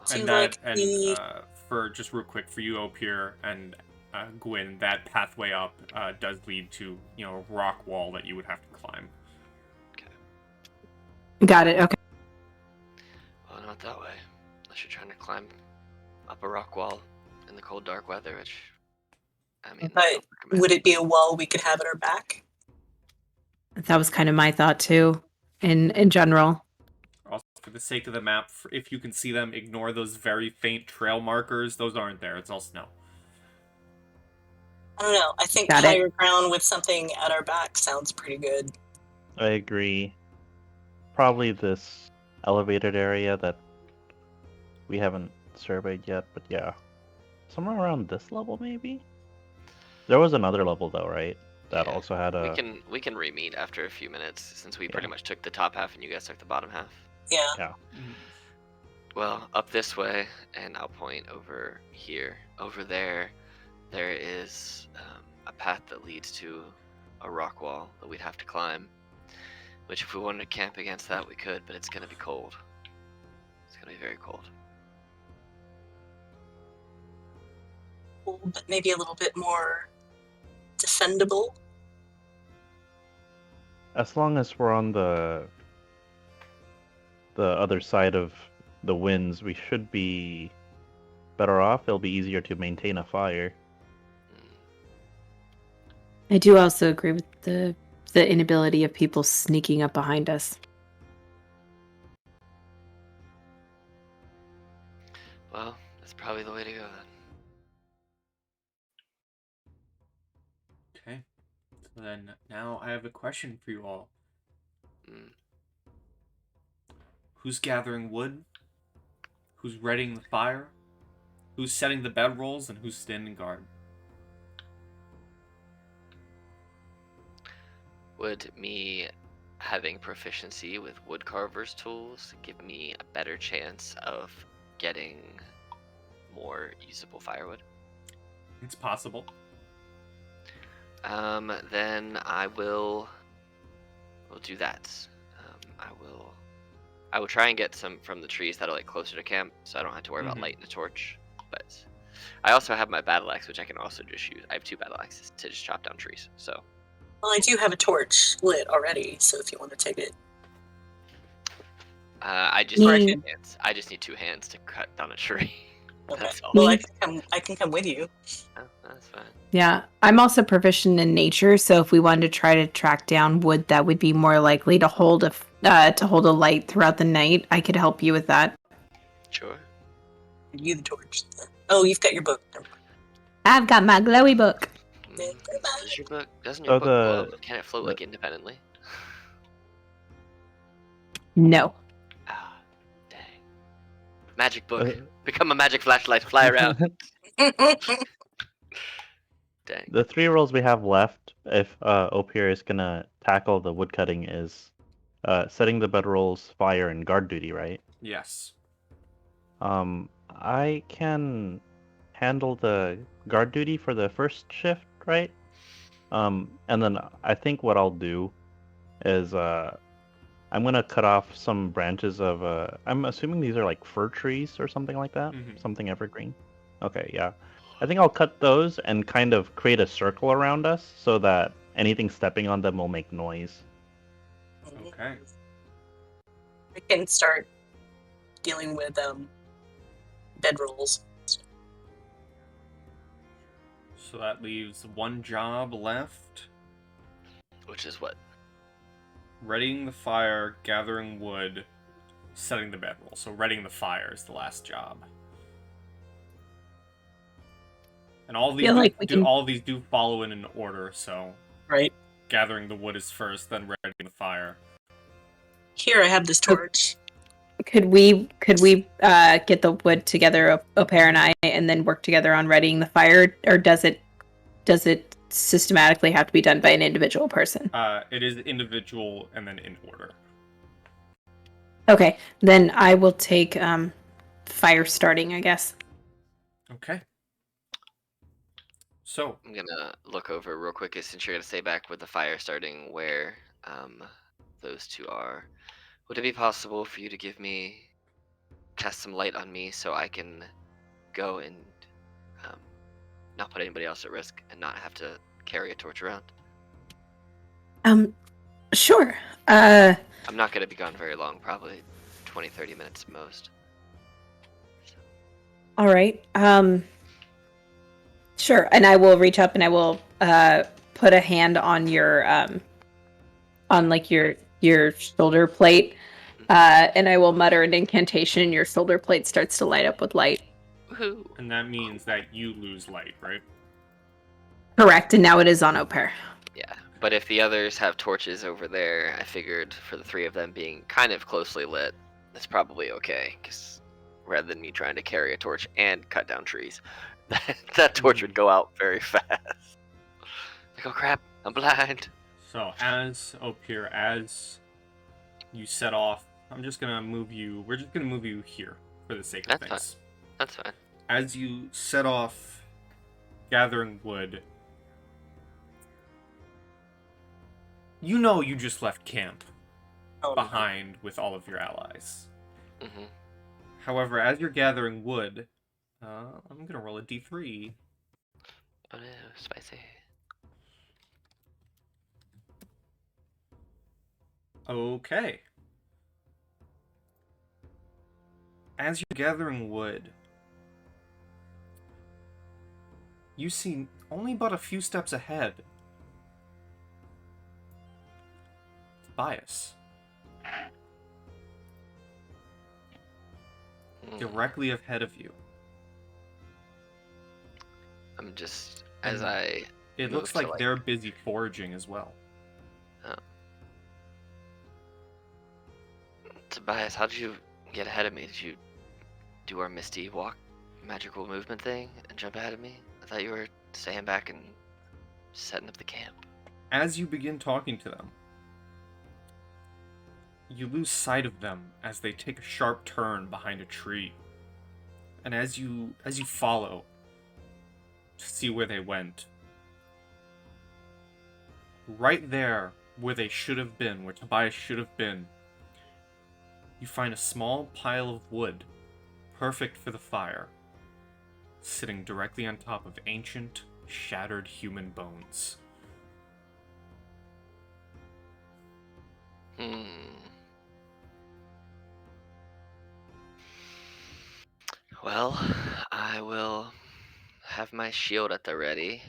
Seems And that, like and the- for just real quick for you, Opier and Gwyn, that pathway up does lead to a rock wall that you would have to climb. Got it. Okay. Well, not that way. Unless you're trying to climb up a rock wall in the cold, dark weather, which, I mean, But don't recommend. would it be a wall we could have at our back? That was kind of my thought too. In general. Also, for the sake of the map, if you can see them, ignore those very faint trail markers. Those aren't there. It's all snow. I don't know. I think Got it. higher ground with something at our back sounds pretty good. I agree. Probably this elevated area that we haven't surveyed yet, but yeah. Somewhere around this level, maybe? There was another level, though, right? That Yeah. also had a... We can re-meet after a few minutes since we pretty Yeah. much took the top half and you guys took the bottom half. Yeah. Well, up this way, and I'll point over here. Over there, there is a path that leads to a rock wall that we'd have to climb. Which, if we wanted to camp against that, we could, but it's going to be cold. It's going to be very cold. Cool, but maybe a little bit more defendable. As long as we're on the other side of the winds, we should be better off. It'll be easier to maintain a fire. I do also agree with the inability of people sneaking up behind us. Well, that's probably the way to go then. Okay. So then, now I have a question for you all. Mm. Who's gathering wood? Who's readying the fire? Who's setting the bedrolls? And who's standing guard? Would me having proficiency with woodcarver's tools give me a better chance of getting more usable firewood? It's possible. Then I will do that. I will try and get some from the trees that are like closer to camp, so I don't have to worry about lighting a torch. But I also have my battle axe, which I can also just use. I have 2 battle axes to just chop down trees. So. Well, I do have a torch lit already, so if you want to take it. I just Me- need 2 hands. I just need 2 hands to cut down a tree. Okay. That's all. Well, I can come with you. Oh, that's fine. Yeah, I'm also proficient in nature, so if we wanted to try to track down wood that would be more likely to hold a light throughout the night, I could help you with that. Sure. You the torch. Oh, you've got your book. Never mind. I've got my glowy book. Does your book? Doesn't So your book glow? Can it float like independently? No. Ah, dang. Magic book. Become a magic flashlight. Fly around. Dang. The 3 roles we have left, if Opir is gonna tackle the woodcutting, is setting the bedrolls, fire, and guard duty, right? Yes. I can handle the guard duty for the first shift, right? And then I think what I'll do is I'm gonna cut off some branches of I'm assuming these are like fir trees or something like that, something evergreen. Okay, yeah. I think I'll cut those and kind of create a circle around us so that anything stepping on them will make noise. Okay. I can start dealing with bedrolls. So that leaves 1 job left. Which is what? Readying the fire, gathering wood, setting the bedroll. So readying the fire is the last job. And all these all these do follow in an order, so Right. gathering the wood is first, then readying the fire. Here, I have this torch. Could we get the wood together, Au Pair and I, and then work together on readying the fire, or does it systematically have to be done by an individual person? It is individual and then in order. Okay, then I will take fire starting, I guess. Okay. So I'm gonna look over real quick since you're gonna stay back with the fire starting where those 2 are. Would it be possible for you to cast some light on me so I can go and not put anybody else at risk and not have to carry a torch around? Sure. I'm not gonna be gone very long, probably 20-30 minutes at most. All right. Sure, and I will reach up and I will put a hand on your on like your shoulder plate, and I will mutter an incantation, and your shoulder plate starts to light up with light. Woohoo! And that means that you lose light, right? Correct, and now it is on Au Pair. Yeah, but if the others have torches over there, I figured for the 3 of them being kind of closely lit, that's probably okay, because rather than me trying to carry a torch and cut down trees, that torch would go out very fast. Like, oh crap, I'm blind. So as Opir, as you set off, we're just gonna move you here for the sake of That's things. That's fine. As you set off gathering wood, you know you just left camp behind with all of your allies. Mm-hmm. However, as you're gathering wood, I'm gonna roll a d3. Oh no, spicy. Okay. As you're gathering wood, you see only but a few steps ahead Tobias. Directly ahead of you. I'm just It looks like they're busy foraging as well. Tobias, how did you get ahead of me? Did you do our Misty Walk magical movement thing and jump ahead of me? I thought you were staying back and setting up the camp. As you begin talking to them, you lose sight of them as they take a sharp turn behind a tree. And as you follow to see where they went, right there where they should have been, where Tobias should have been, you find a small pile of wood, perfect for the fire, sitting directly on top of ancient, shattered human bones. Well, I will have my shield at the ready,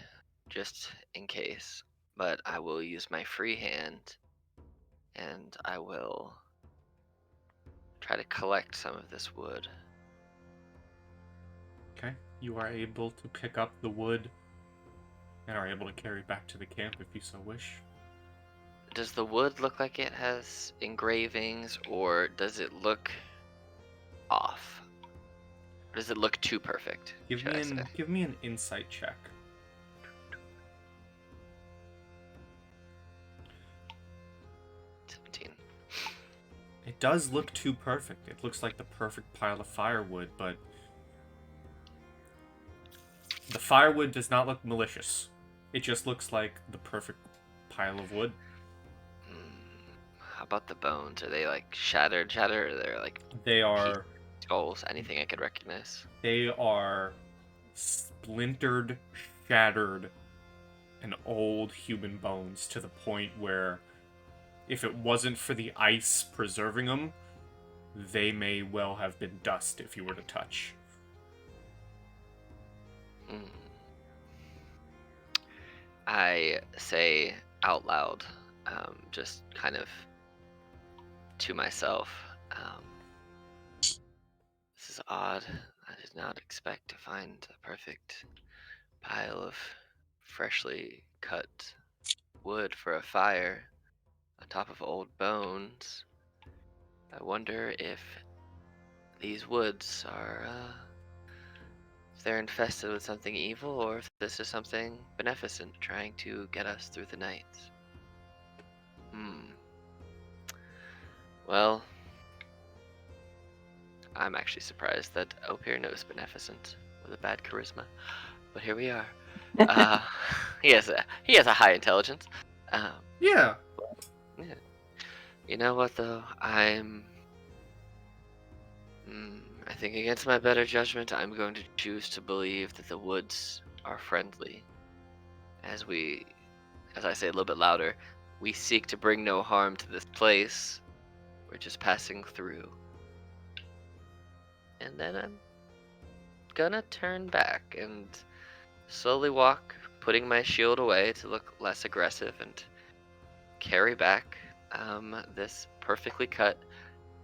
just in case. But I will use my free hand, and I will try to collect some of this wood. Okay, you are able to pick up the wood and are able to carry it back to the camp if you so wish. Does the wood look like it has engravings, or does it look off? Or does it look too perfect? Give me an insight check. It does look too perfect. It looks like the perfect pile of firewood, but the firewood does not look malicious. It just looks like the perfect pile of wood. How about the bones? Are they like shattered, or they're like They are skulls? Anything I could recognize? They are splintered, shattered, and old human bones to the point where if it wasn't for the ice preserving them, they may well have been dust if you were to touch. I say out loud, just kind of to myself, this is odd. I did not expect to find a perfect pile of freshly cut wood for a fire on top of old bones. I wonder if these woods are, if they're infested with something evil, or if this is something beneficent trying to get us through the night. Well, I'm actually surprised that Opir knows beneficent with a bad charisma, but here we are. He has a high intelligence. Yeah. Yeah. You know what though? I think against my better judgment, I'm going to choose to believe that the woods are friendly. As I say a little bit louder, we seek to bring no harm to this place. We're just passing through. And then I'm gonna turn back and slowly walk, putting my shield away to look less aggressive, and carry back this perfectly cut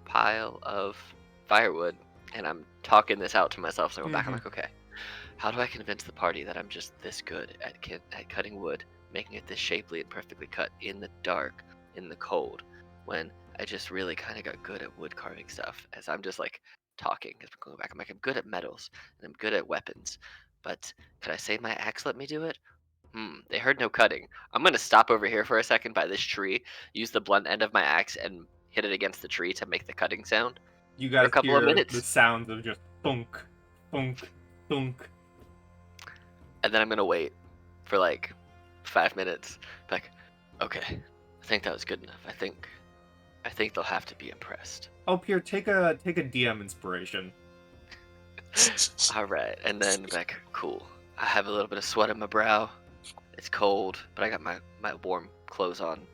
pile of firewood. And I'm talking this out to myself, so I go back, I'm like, okay, how do I convince the party that I'm just this good at cutting wood, making it this shapely and perfectly cut in the dark, in the cold, when I just really kind of got good at wood carving stuff? As I'm just like talking, as I'm going back, I'm like, I'm good at metals and I'm good at weapons, but could I say my axe let me do it? They heard no cutting. I'm gonna stop over here for a second by this tree, use the blunt end of my axe and hit it against the tree to make the cutting sound. You For a guys couple of hear minutes. the sounds of just thunk, thunk, thunk. And then I'm gonna wait for like 5 minutes. Like, okay, I think that was good enough. I think they'll have to be impressed. Oh, Pierre, take a DM inspiration. All right, and then like, cool. I have a little bit of sweat on my brow. It's cold, but I got my warm clothes on.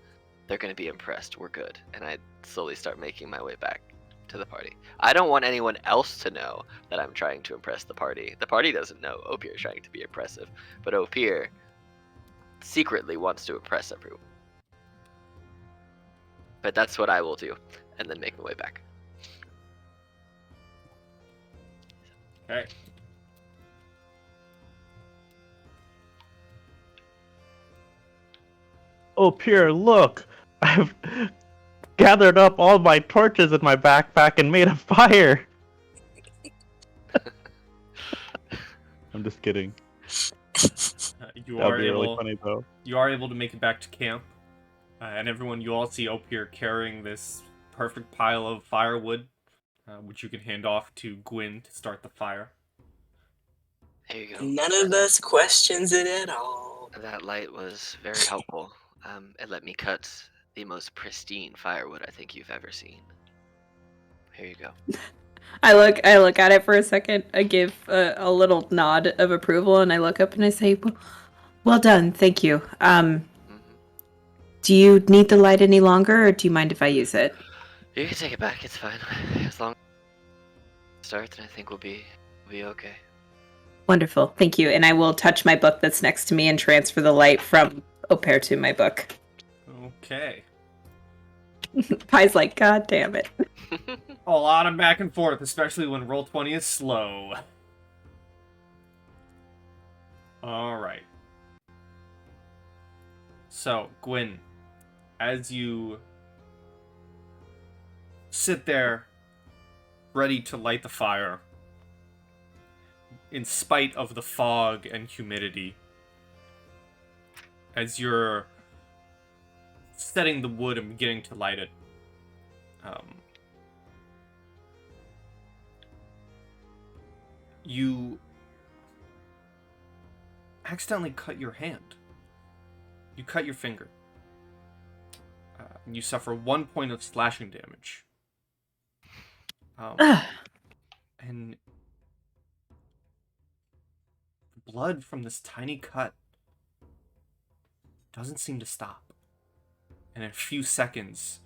They're gonna be impressed. We're good. And I slowly start making my way back to the party. I don't want anyone else to know that I'm trying to impress the party. The party doesn't know Opir is trying to be impressive, but Opir secretly wants to impress everyone. But that's what I will do, and then make my way back. Okay. Oh, Pierre, look! I've gathered up all my torches in my backpack and made a fire. I'm just kidding. You That'd are be really able. funny though. You are able to make it back to camp, and everyone, you all see Opier carrying this perfect pile of firewood, which you can hand off to Gwyn to start the fire. There you go. None of us questions it at all. That light was very helpful. It let me cut the most pristine firewood I think you've ever seen. Here you go. I look at it for a second. I give a little nod of approval, and I look up and I say, "Well done, thank you." Mhm. Do you need the light any longer, or do you mind if I use it? You can take it back. It's fine. As long as it starts, I think we'll be okay. Wonderful, thank you. And I will touch my book that's next to me and transfer the light from Au-pair to my book. Okay. Pie's like, God damn it. A lot of back and forth, especially when Roll20 is slow. Alright. So, Gwyn, as you sit there, ready to light the fire, in spite of the fog and humidity, as you're setting the wood and beginning to light it, you accidentally cut your hand. You cut your finger. And you suffer 1 point of slashing damage. And blood from this tiny cut doesn't seem to stop. And in a few seconds,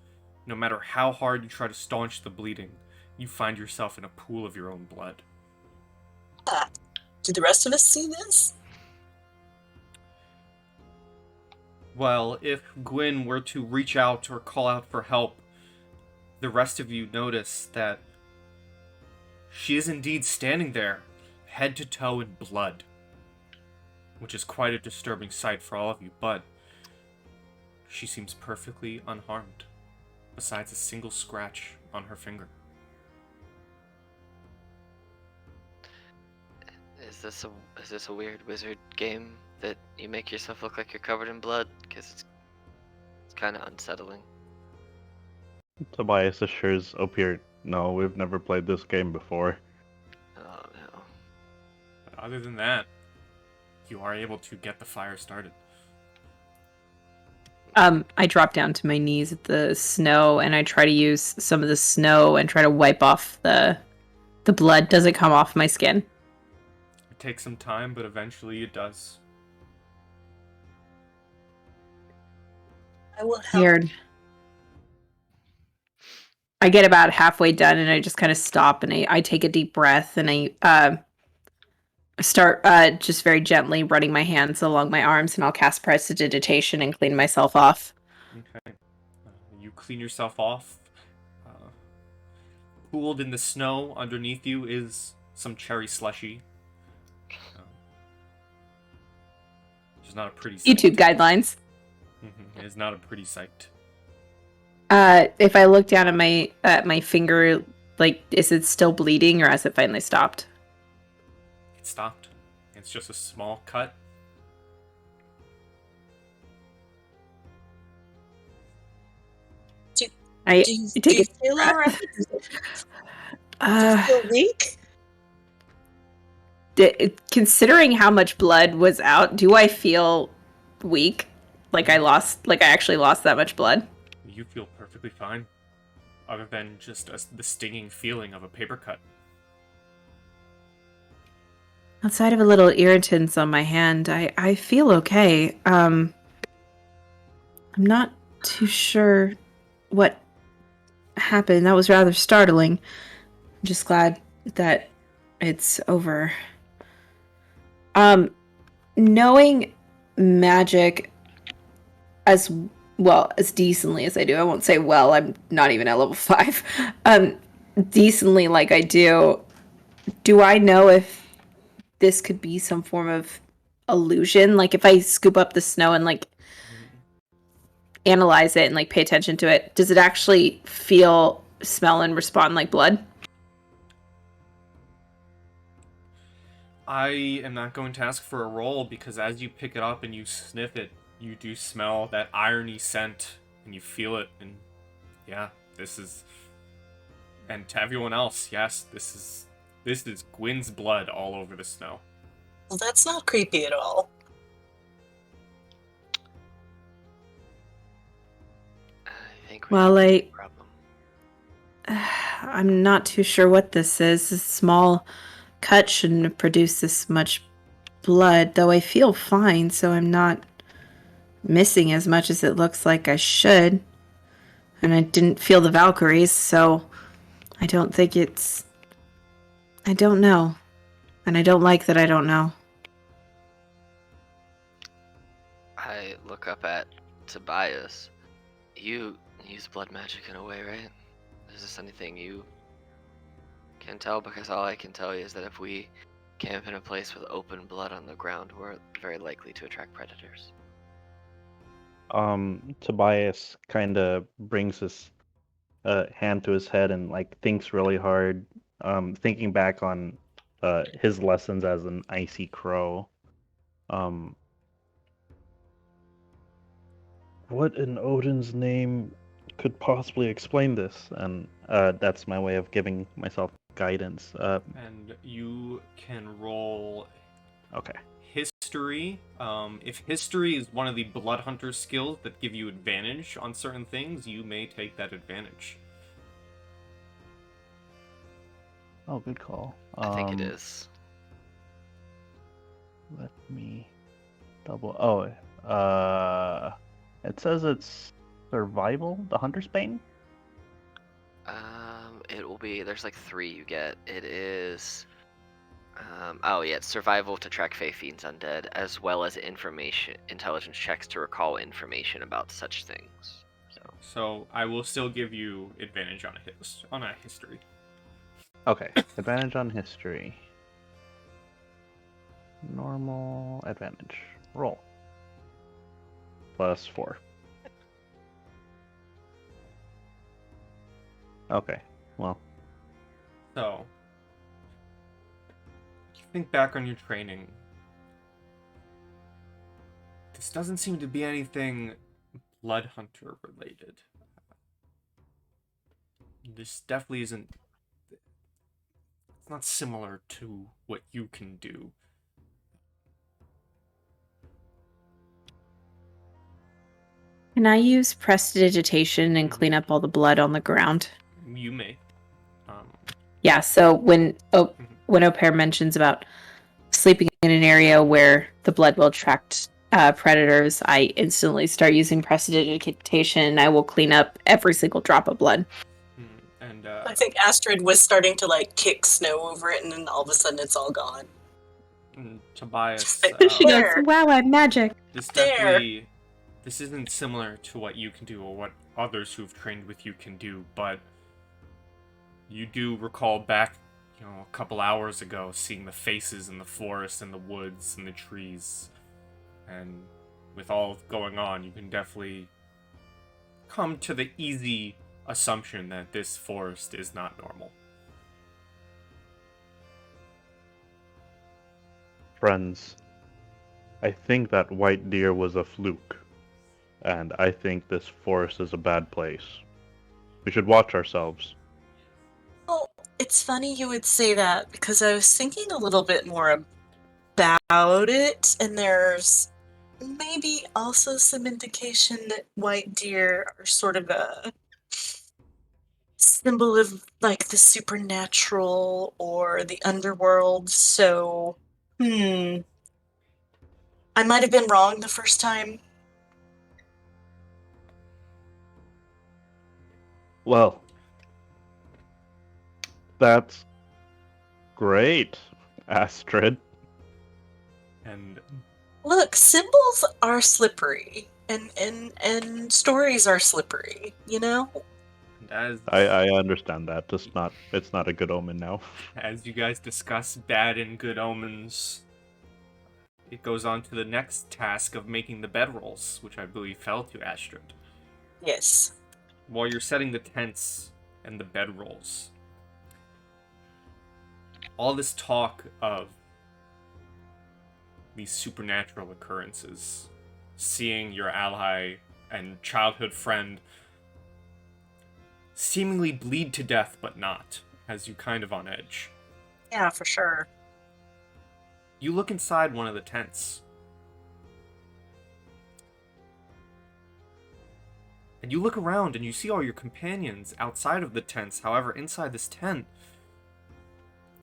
no matter how hard you try to staunch the bleeding, you find yourself in a pool of your own blood. Did the rest of us see this? Well, if Gwyn were to reach out or call out for help, the rest of you notice that she is indeed standing there, head to toe in blood, which is quite a disturbing sight for all of you, but she seems perfectly unharmed, besides a single scratch on her finger. Is this a weird wizard game that you make yourself look like you're covered in blood? Because it's kind of unsettling. Tobias assures Opier, no, we've never played this game before. Oh no. But other than that, you are able to get the fire started. I drop down to my knees at the snow, and I try to use some of the snow and try to wipe off the blood. Does it come off my skin? It takes some time, but eventually it does. I will help. Weird. I get about halfway done, and I just kind of stop, and I take a deep breath, and I start just very gently running my hands along my arms, and I'll cast Prestidigitation and clean myself off. Okay. You clean yourself off. Pooled in the snow underneath you is some cherry slushy. It's not a pretty sight. YouTube guidelines. It is not a pretty sight. If I look down at my finger, like, is it still bleeding, or has it finally stopped? It stopped. It's just a small cut. I Do you take it. feel alright? Do you feel weak? Considering how much blood was out, do I feel weak? Like I actually lost that much blood? You feel perfectly fine. Other than just the stinging feeling of a paper cut. Outside of a little irritants on my hand, I feel okay. I'm not too sure what happened. That was rather startling. I'm just glad that it's over. Knowing magic as well, as decently as I do, I won't say well, I'm not even at level 5. Decently like I do I know if this could be some form of illusion? Like if I scoop up the snow and like analyze it and like pay attention to it, does it actually feel, smell, and respond like blood? I am not going to ask for a roll because as you pick it up and you sniff it, you do smell that irony scent and you feel it, and yeah, this is. And to everyone else, yes, this is Gwyn's blood all over the snow. Well, that's not creepy at all. I think Well, have a like, problem. I'm not too sure what this is. This small cut shouldn't have produced this much blood, though I feel fine, so I'm not missing as much as it looks like I should. And I didn't feel the Valkyries, so I don't think it's... I don't know. And I don't like that I don't know. I look up at Tobias. You use blood magic in a way, right? Is this anything you can tell? Because all I can tell you is that if we camp in a place with open blood on the ground, we're very likely to attract predators. Tobias kind of brings his hand to his head and like thinks really hard, thinking back on his lessons as an icy crow. What in Odin's name could possibly explain this? And that's my way of giving myself guidance. And you can roll Okay. history. If history is one of the blood hunter skills that give you advantage on certain things, you may take that advantage. Oh, good call. I think it is. Let me double. Oh, it says it's survival, the Hunter's Bane. It will be. There's like 3 you get. It is. Oh yeah, it's survival to track Fey Fiends undead, as well as intelligence checks to recall information about such things. So I will still give you advantage on a history. Okay, advantage on history. Normal advantage. Roll. +4. Okay, well. So, you think back on your training. This doesn't seem to be anything blood hunter related. This definitely isn't. It's not similar to what you can do. Can I use prestidigitation and clean up all the blood on the ground? You may. Yeah, so when Au Pair mentions about sleeping in an area where the blood will attract predators, I instantly start using prestidigitation, and I will clean up every single drop of blood. And I think Astrid was starting to like kick snow over it, and then all of a sudden it's all gone. Tobias, She goes, "Wow, I'm magic." This isn't similar to what you can do or what others who've trained with you can do, but you do recall back, a couple hours ago, seeing the faces in the forest and the woods and the trees. And with all going on, you can definitely come to the easy assumption that this forest is not normal. Friends, I think that white deer was a fluke, and I think this forest is a bad place. We should watch ourselves. Well, it's funny you would say that because I was thinking a little bit more about it, and there's maybe also some indication that white deer are sort of a symbol of like the supernatural or the underworld. So, I might have been wrong the first time. Well, that's great, Astrid. And Look, symbols are slippery, and stories are slippery, you know? as I understand that. It's not a good omen now. as you guys discuss bad and good omens, it goes on to the next task of making the bedrolls, which I believe fell to Astrid. Yes. While you're setting the tents and the bedrolls, all this talk of these supernatural occurrences, seeing your ally and childhood friend seemingly bleed to death but not, has you kind of on edge. Yeah, for sure. You look inside one of the tents, and you look around and you see all your companions outside of the tents. However, inside this tent,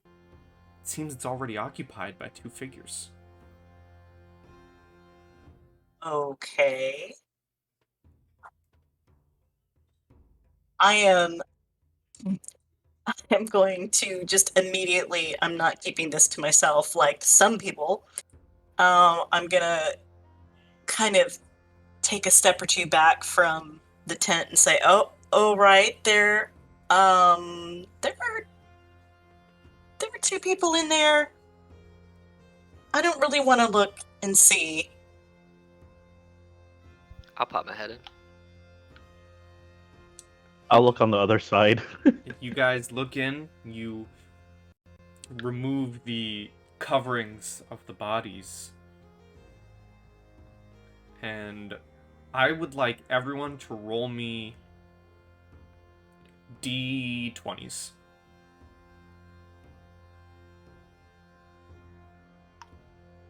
it seems it's already occupied by two figures. Okay. I'm going to just immediately, I'm not keeping this to myself like some people. I'm gonna kind of take a step or two back from the tent and say, oh right, there were two people in there. I don't really want to look and see. I'll pop my head in. I'll look on the other side. If you guys look in, you remove the coverings of the bodies. And I would like everyone to roll me D20s.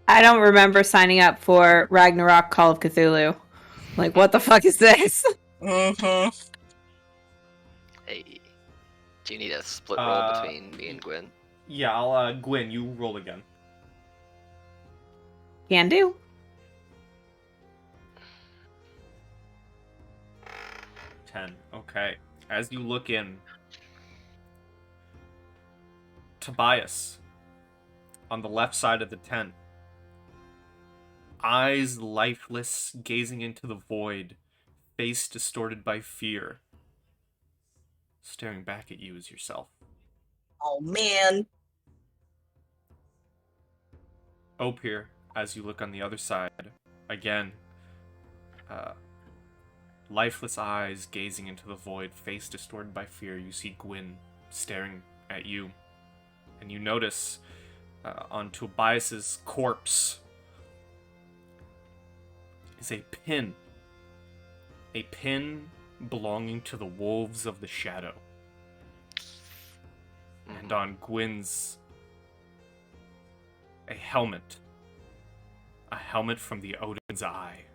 I don't remember signing up for Ragnarok Call of Cthulhu. Like, what the fuck is this? Mm-hmm. Hey, do you need a split roll between me and Gwen? Yeah, I'll, Gwen, you roll again. Can do. 10. Okay. As you look in, Tobias, on the left side of the tent, eyes lifeless, gazing into the void, face distorted by fear, staring back at you as yourself. Oh man. Opir, as you look on the other side, again, lifeless eyes gazing into the void, face distorted by fear, you see Gwyn staring at you. And you notice on Tobias's corpse is a pin. A pin belonging to the Wolves of the Shadow. And on Gwyn's, a helmet. A helmet from the Odin's Eye.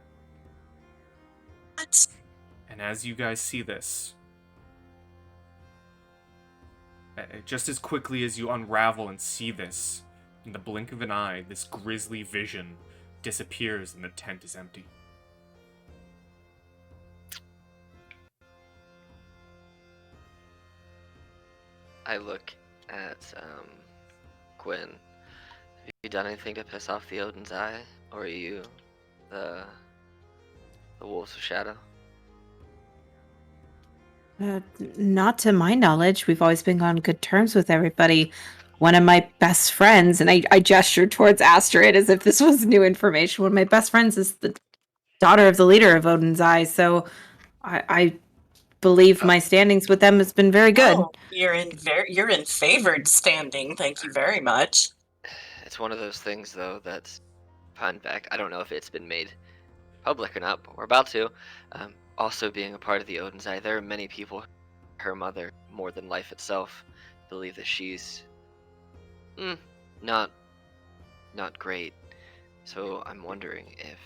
What? And as you guys see this, just as quickly as you unravel and see this, in the blink of an eye, this grisly vision disappears and the tent is empty. I look at Gwen. Have you done anything to piss off the Odin's Eye, or are you the Wolves of Shadow? Not to my knowledge. We've always been on good terms with everybody. One of my best friends, and I gestured towards Astrid as if this was new information. One of my best friends is the daughter of the leader of Odin's Eye, so I believe my standings with them has been very good. Oh, you're in favored standing. Thank you very much. It's one of those things, though, that's fun fact. I don't know if it's been made public or not, but we're about to. Also, being a part of the Odin's Eye, there are many people, her mother, more than life itself, believe that she's not great. So I'm wondering if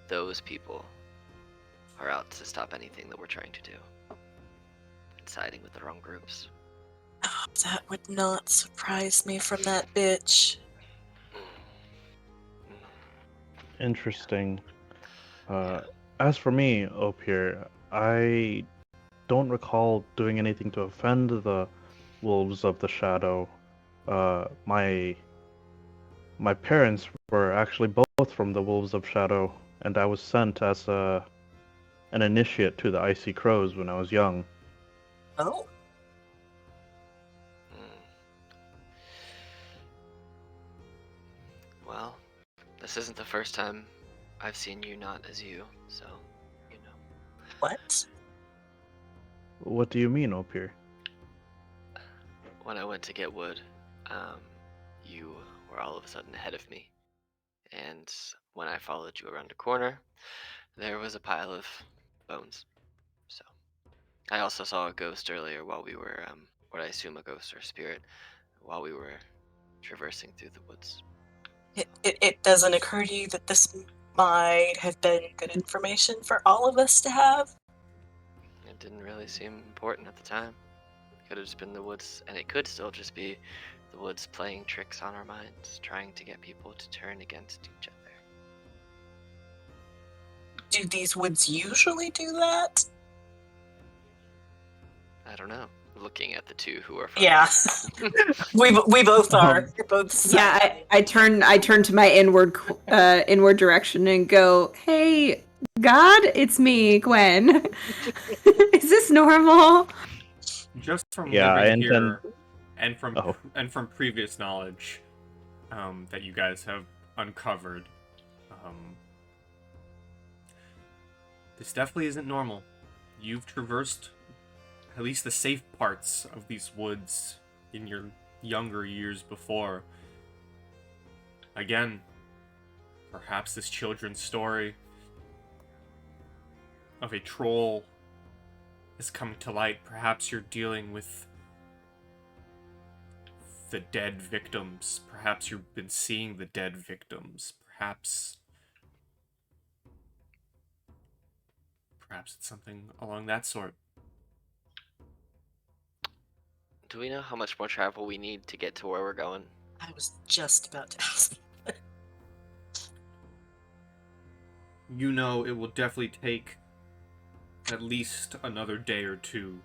those people are out to stop anything that we're trying to do, and siding with the wrong groups. Oh, that would not surprise me from that bitch. Interesting. As for me, Opir, I don't recall doing anything to offend the Wolves of the Shadow. My parents were actually both from the Wolves of Shadow, and I was sent as an initiate to the Icy Crows when I was young. Oh, Well, this isn't the first time I've seen you not as you, so, you know. What? What do you mean, Opir? When I went to get wood, you were all of a sudden ahead of me. And when I followed you around a corner, there was a pile of bones. So I also saw a ghost earlier while we were, what I assume a ghost or a spirit, while we were traversing through the woods. It doesn't occur to you that this might have been good information for all of us to have? It didn't really seem important at the time. It could have just been the woods, and it could still just be the woods playing tricks on our minds, trying to get people to turn against each other. Do these woods usually do that? I don't know. Looking at the two who are Yeah. we both are. We're both Yeah, I turn to my inward direction and go, "Hey, God, it's me, Gwen. Is this normal?" Just from Yeah, I living intend- here and from previous knowledge that you guys have uncovered, this definitely isn't normal. You've traversed at least the safe parts of these woods in your younger years before. Again, perhaps this children's story of a troll is coming to light. Perhaps you're dealing with the dead victims. Perhaps you've been seeing the dead victims. Perhaps it's something along that sort. Do we know how much more travel we need to get to where we're going? I was just about to ask. You know it will definitely take at least another day or two.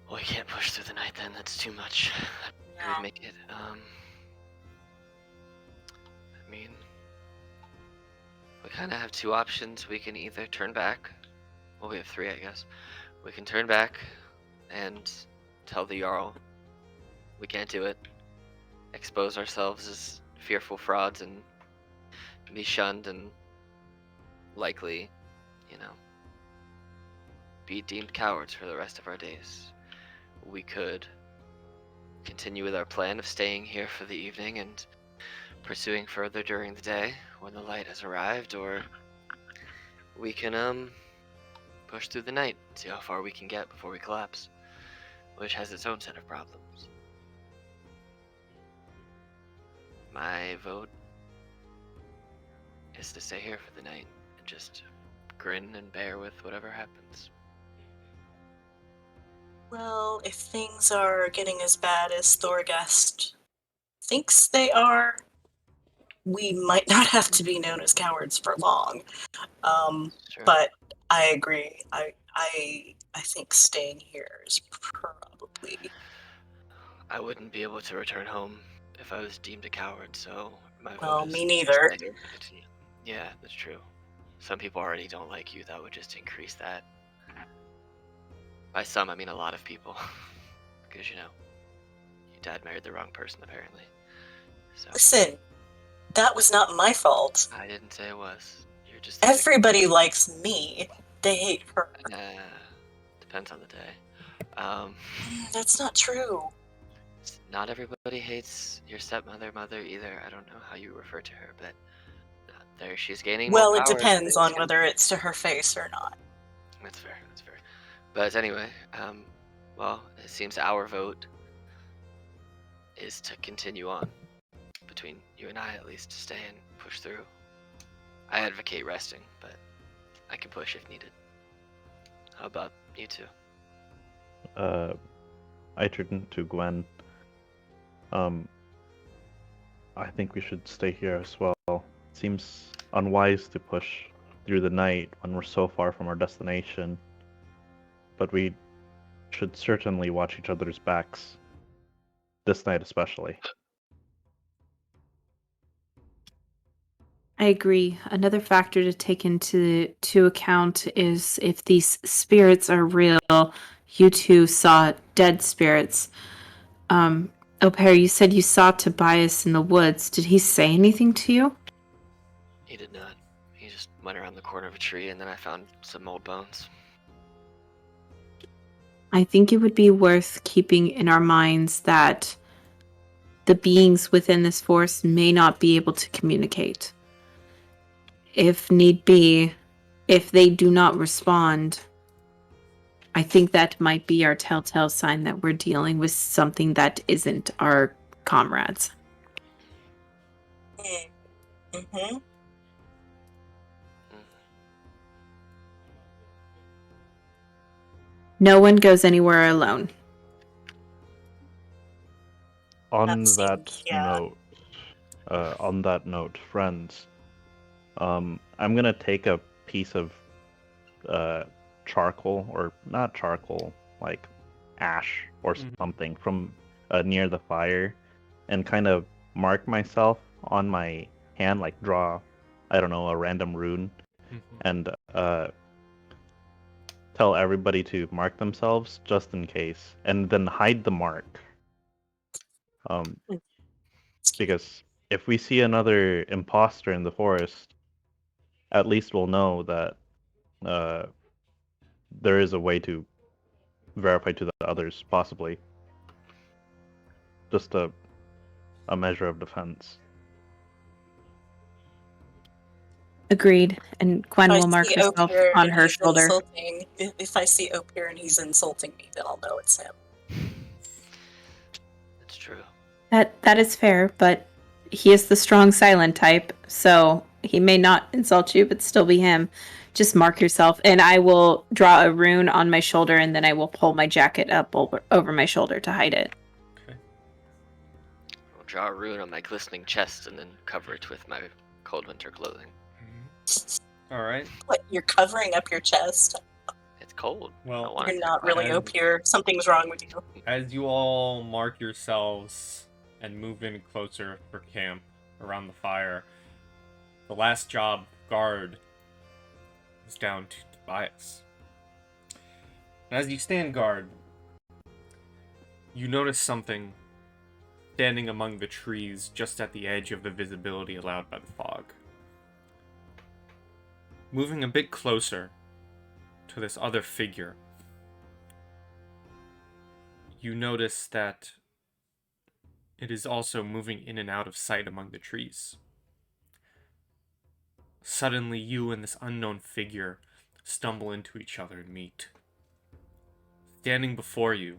Well, we can't push through the night then. That's too much. I would make it, I mean, we kind of have two options. We can either turn back. Well, we have three, I guess. We can turn back and tell the Jarl we can't do it. Expose ourselves as fearful frauds and be shunned and likely, be deemed cowards for the rest of our days. We could continue with our plan of staying here for the evening and pursuing further during the day when the light has arrived, or we can push through the night, see how far we can get before we collapse, which has its own set of problems. My vote is to stay here for the night and just grin and bear with whatever happens. Well, if things are getting as bad as Thorghest thinks they are, we might not have to be known as cowards for long. Sure. But I agree. I think staying here is probably. I wouldn't be able to return home if I was deemed a coward, so my vote Well, is me to neither. stay here and continue. Yeah, that's true. Some people already don't like you. That would just increase that. By some, I mean a lot of people. Because, your dad married the wrong person, apparently. So Listen, that was not my fault. I didn't say it was. You're just... Everybody likes me. They hate her. Depends on the day. That's not true. Not everybody hates your stepmother, mother either. I don't know how you refer to her, but there she's gaining Well, more it power. depends on whether it's to her face or not. That's fair. But anyway, well, it seems our vote is to continue on. Between you and I, at least, to stay and push through. I advocate resting, but I can push if needed. How about you two? I turned to Gwen. I think we should stay here as well. It seems unwise to push through the night when we're so far from our destination. But we should certainly watch each other's backs. This night especially. I agree. Another factor to take into account is if these spirits are real. You two saw dead spirits. Au pair, you said you saw Tobias in the woods. Did he say anything to you? He did not. He just went around the corner of a tree, and then I found some old bones. I think it would be worth keeping in our minds that the beings within this forest may not be able to communicate. If need be, if they do not respond, I think that might be our telltale sign that we're dealing with something that isn't our comrades. Mm-hmm. No one goes anywhere alone. On That that seems, yeah. note, friends, I'm gonna take a piece of charcoal, or not charcoal, like ash or Mhm. something from near the fire, and kind of mark myself on my hand, like draw, I don't know, a random rune, Mhm. and tell everybody to mark themselves just in case, and then hide the mark. Because if we see another imposter in the forest, at least we'll know that uh, there is a way to verify to the others, possibly. Just a measure of defense. Agreed. And If Gwen I will mark see herself Opir on and her he's shoulder. insulting, if I see Opir and he's insulting me, then I'll know it's him. That's true. That is fair, but he is the strong silent type, so he may not insult you, but still be him. Just mark yourself, and I will draw a rune on my shoulder, and then I will pull my jacket up over my shoulder to hide it. Okay. I'll draw a rune on my glistening chest and then cover it with my cold winter clothing. All right. What, you're covering up your chest? It's cold. Well, I want You're it not really as- Opir. Something's wrong with you. As you all mark yourselves and move in closer for camp around the fire, the last job guard is down to Tobias. And as you stand guard, you notice something standing among the trees just at the edge of the visibility allowed by the fog. Moving a bit closer to this other figure, you notice that it is also moving in and out of sight among the trees. Suddenly, you and this unknown figure stumble into each other and meet. Standing before you,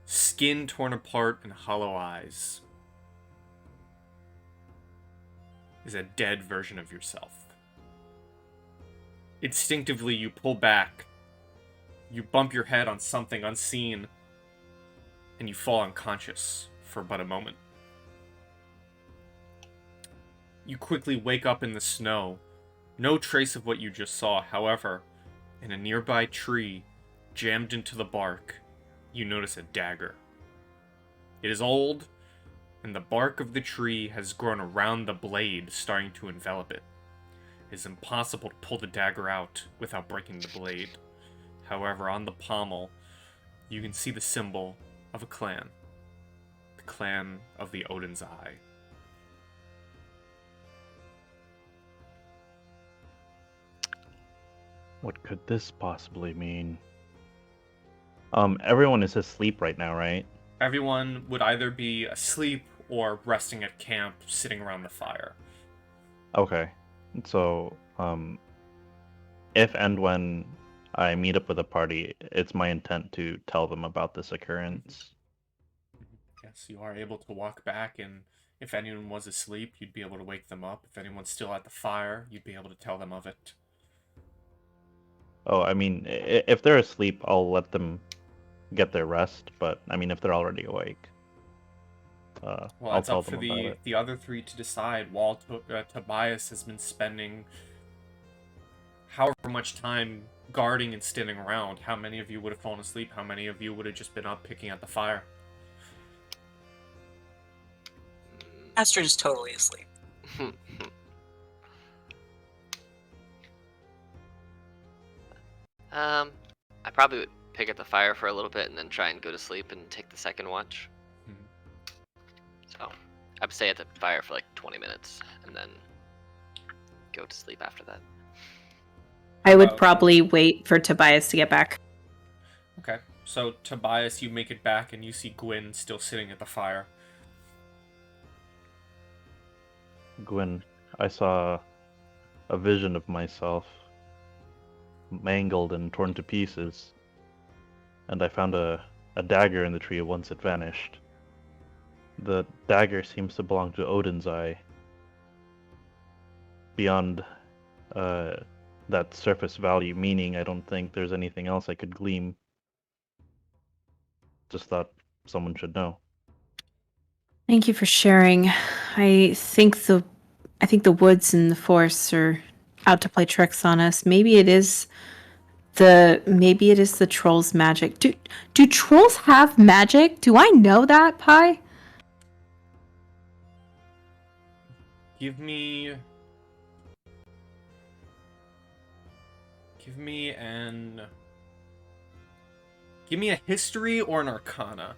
skin torn apart and hollow eyes, is a dead version of yourself. Instinctively, you pull back, you bump your head on something unseen, and you fall unconscious for but a moment. You quickly wake up in the snow. No trace of what you just saw. However, in a nearby tree, jammed into the bark, you notice a dagger. It is old, and the bark of the tree has grown around the blade, starting to envelop it. It is impossible to pull the dagger out without breaking the blade. However, on the pommel, you can see the symbol of a clan. The clan of the Odin's Eye. What could this possibly mean? Everyone is asleep right now, right? Everyone would either be asleep or resting at camp, sitting around the fire. Okay. So, if and when I meet up with a party, it's my intent to tell them about this occurrence. Yes, you are able to walk back, and if anyone was asleep, you'd be able to wake them up. If anyone's still at the fire, you'd be able to tell them of it. Oh, I mean, if they're asleep, I'll let them get their rest, but I mean, if they're already awake, Well, I'll it's tell up for them about it. the other three to decide. While Tobias has been spending however much time guarding and standing around, how many of you would have fallen asleep? How many of you would have just been up picking at the fire? Astrid is totally asleep. I probably would pick at the fire for a little bit and then try and go to sleep and take the second watch. Mhm. So I'd stay at the fire for like 20 minutes and then go to sleep after that. I would About- probably wait for Tobias to get back. Okay, so Tobias, you make it back and you see Gwyn still sitting at the fire. Gwyn, I saw a vision of myself mangled and torn to pieces, and I found a dagger in the tree once it vanished. The dagger seems to belong to Odin's Eye. Beyond that surface value meaning, I don't think there's anything else I could glean. Just thought someone should know. Thank you for sharing. I think the woods and the forests are out to play tricks on us. Maybe it is the troll's magic. Do trolls have magic? Do I know that, Pi? Give me a history or an arcana.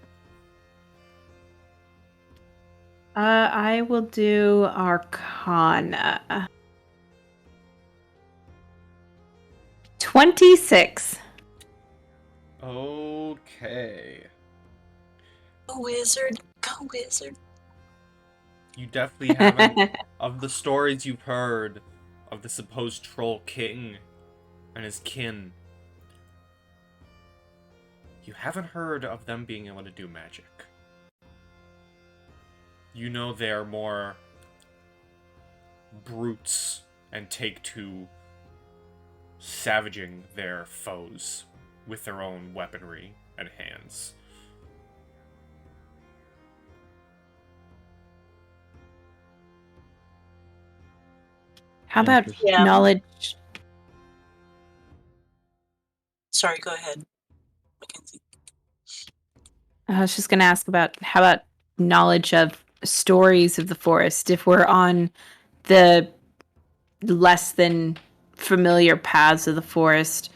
I will do Arcana. 26. Okay. Go wizard, go wizard. You definitely haven't, of the stories you've heard of the supposed troll king and his kin, you haven't heard of them being able to do magic. You know they're more brutes and take to savaging their foes with their own weaponry at hands. How about Yeah. knowledge? Sorry, go ahead, Mackenzie. I was just going to ask about how about knowledge of stories of the forest if we're on the less than familiar paths of the forest.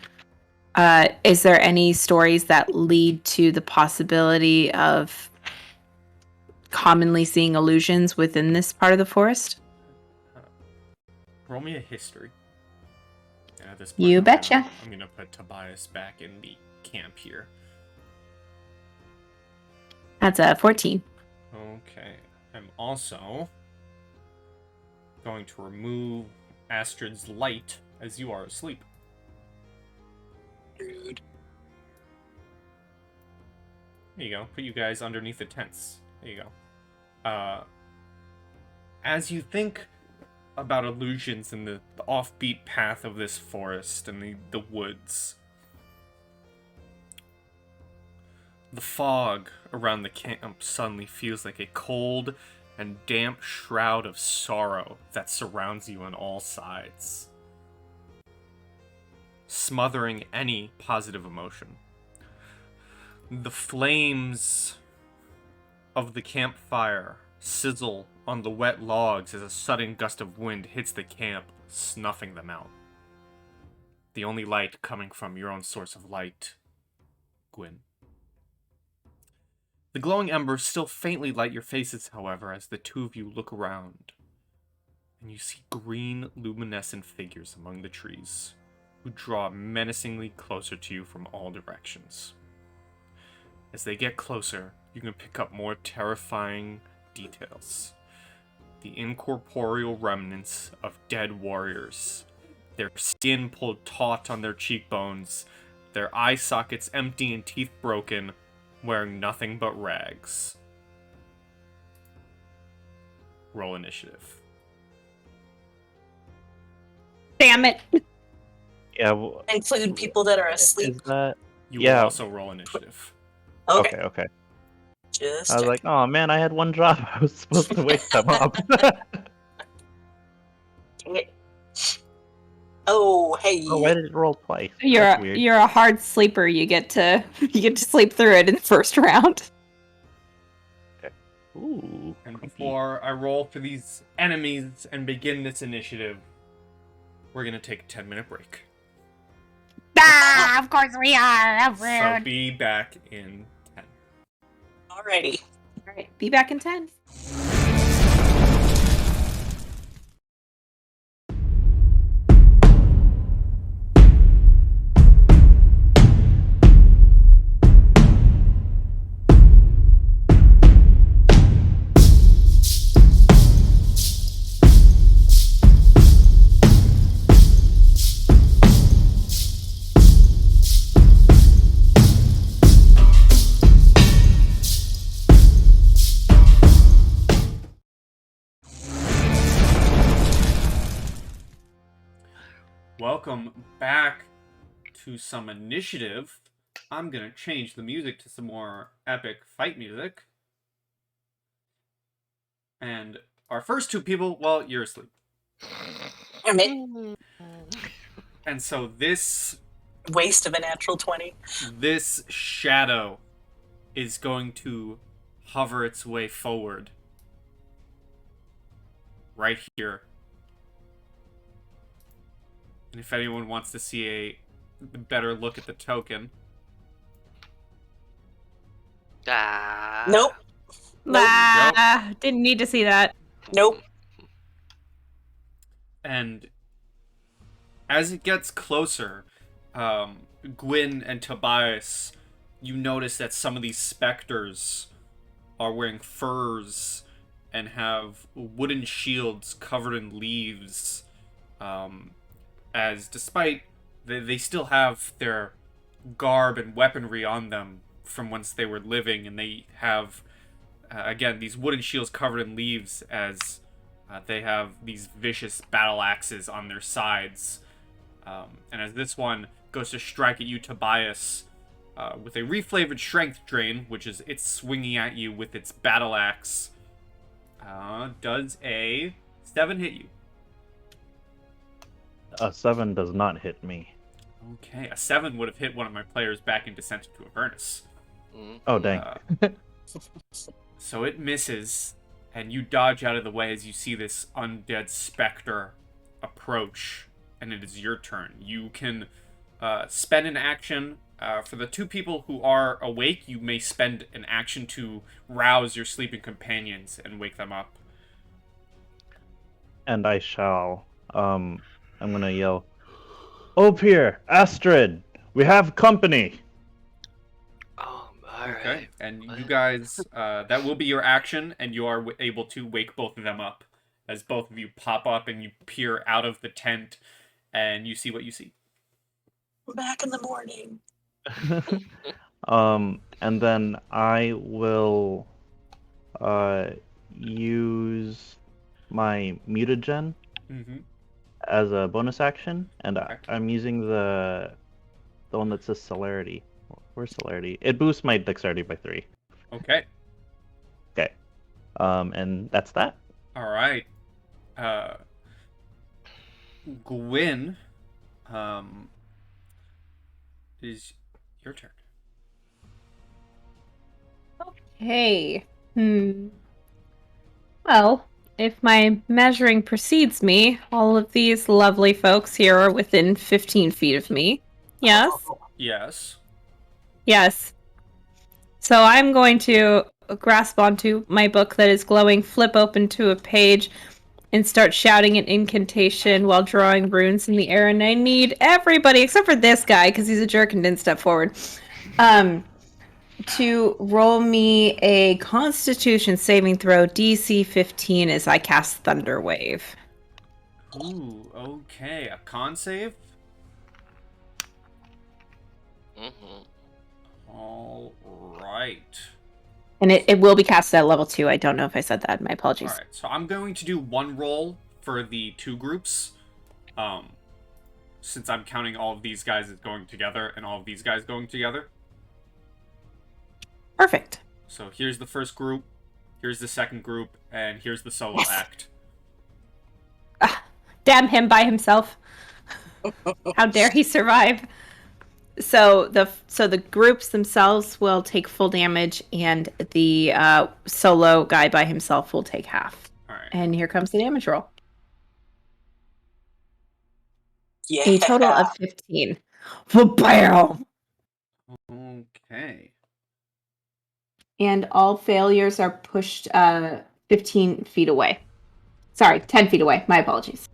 Is there any stories that lead to the possibility of commonly seeing illusions within this part of the forest? Roll me a history. And at this You I'm betcha. I'm gonna put Tobias back in the camp here. That's a 14. Okay. I'm also going to remove Astrid's light as you are asleep. Rude. There you go. Put you guys underneath the tents. There you go. As you think about illusions in the offbeat path of this forest and the woods, the fog around the camp suddenly feels like a cold and damp shroud of sorrow that surrounds you on all sides, smothering any positive emotion. The flames of the campfire sizzle on the wet logs as a sudden gust of wind hits the camp, snuffing them out. The only light coming from your own source of light, Gwyn. The glowing embers still faintly light your faces, however, as the two of you look around, and you see green, luminescent figures among the trees, who draw menacingly closer to you from all directions. As they get closer, you can pick up more terrifying details. The incorporeal remnants of dead warriors, their skin pulled taut on their cheekbones, their eye sockets empty and teeth broken, wearing nothing but rags. Roll initiative. Damn it. Yeah. Include people that are asleep. Is that? You Yeah. will also roll initiative. Okay, Okay. just I was check. like, oh man, I had one job. I was supposed to wake them up. Dang it. Oh, hey. Oh, why did it roll twice? You're That's weird. you're a hard sleeper. You get to sleep through it in the first round. Ooh. And creepy. before I roll for these enemies and begin this initiative, we're gonna take a 10-minute break. Ah, of course we are. So be back in 10. Alrighty. All right, be back in 10. welcome back to some initiative. I'm gonna change the music to some more epic fight music. And our first two people, well, you're asleep. Damn it. And so this Waste of a natural 20. shadow is going to hover its way forward. Right here. And if anyone wants to see a better look at the token. Nope. Didn't need to see that. Nope. And as it gets closer, Gwyn and Tobias, you notice that some of these specters are wearing furs and have wooden shields covered in leaves. As despite they still have their garb and weaponry on them from whence they were living, and they have again these wooden shields covered in leaves, as they have these vicious battle axes on their sides. And as this one goes to strike at you, Tobias, with a reflavored strength drain, which is it's swinging at you with its battle axe, does a 7 hit you? A 7 does not hit me. Okay, a 7 would have hit one of my players back in Descent into Avernus. Oh, dang. So it misses, and you dodge out of the way as you see this undead specter approach, and it is your turn. You can spend an action. For the two people who are awake, you may spend an action to rouse your sleeping companions and wake them up. And I shall. I'm gonna yell, Opir, Astrid, we have company! Alright. Okay, and you guys, that will be your action, and you are able to wake both of them up as both of you pop up and you peer out of the tent and you see what you see. Back in the morning. And then I will use my mutagen Mm-hmm. as a bonus action, and Okay. I'm using the one that says celerity. Where's celerity? It boosts my dexterity by 3. Okay. Okay. And that's that. All right. Gwyn, is your turn. Okay. Well, if my measuring precedes me, all of these lovely folks here are within 15 feet of me. Yes? Oh, Yes. Yes. So I'm going to grasp onto my book that is glowing, flip open to a page, and start shouting an incantation while drawing runes in the air. And I need everybody, except for this guy, because he's a jerk and didn't step forward, to roll me a Constitution saving throw DC 15 as I cast Thunder Wave. Ooh, okay. A con save? All right. And it will be cast at level 2. I don't know if I said that. My apologies. All right. So I'm going to do one roll for the two groups. Since I'm counting all of these guys as going together and all of these guys going together. Perfect. So here's the first group, here's the second group, and here's the solo act. Damn him by himself. How dare he survive? So the groups themselves will take full damage, and the solo guy by himself will take half. All right. And here comes the damage roll. yeah. A total of 15. Bam! Okay. And all failures are pushed 15 feet away. Sorry, 10 feet away. My apologies.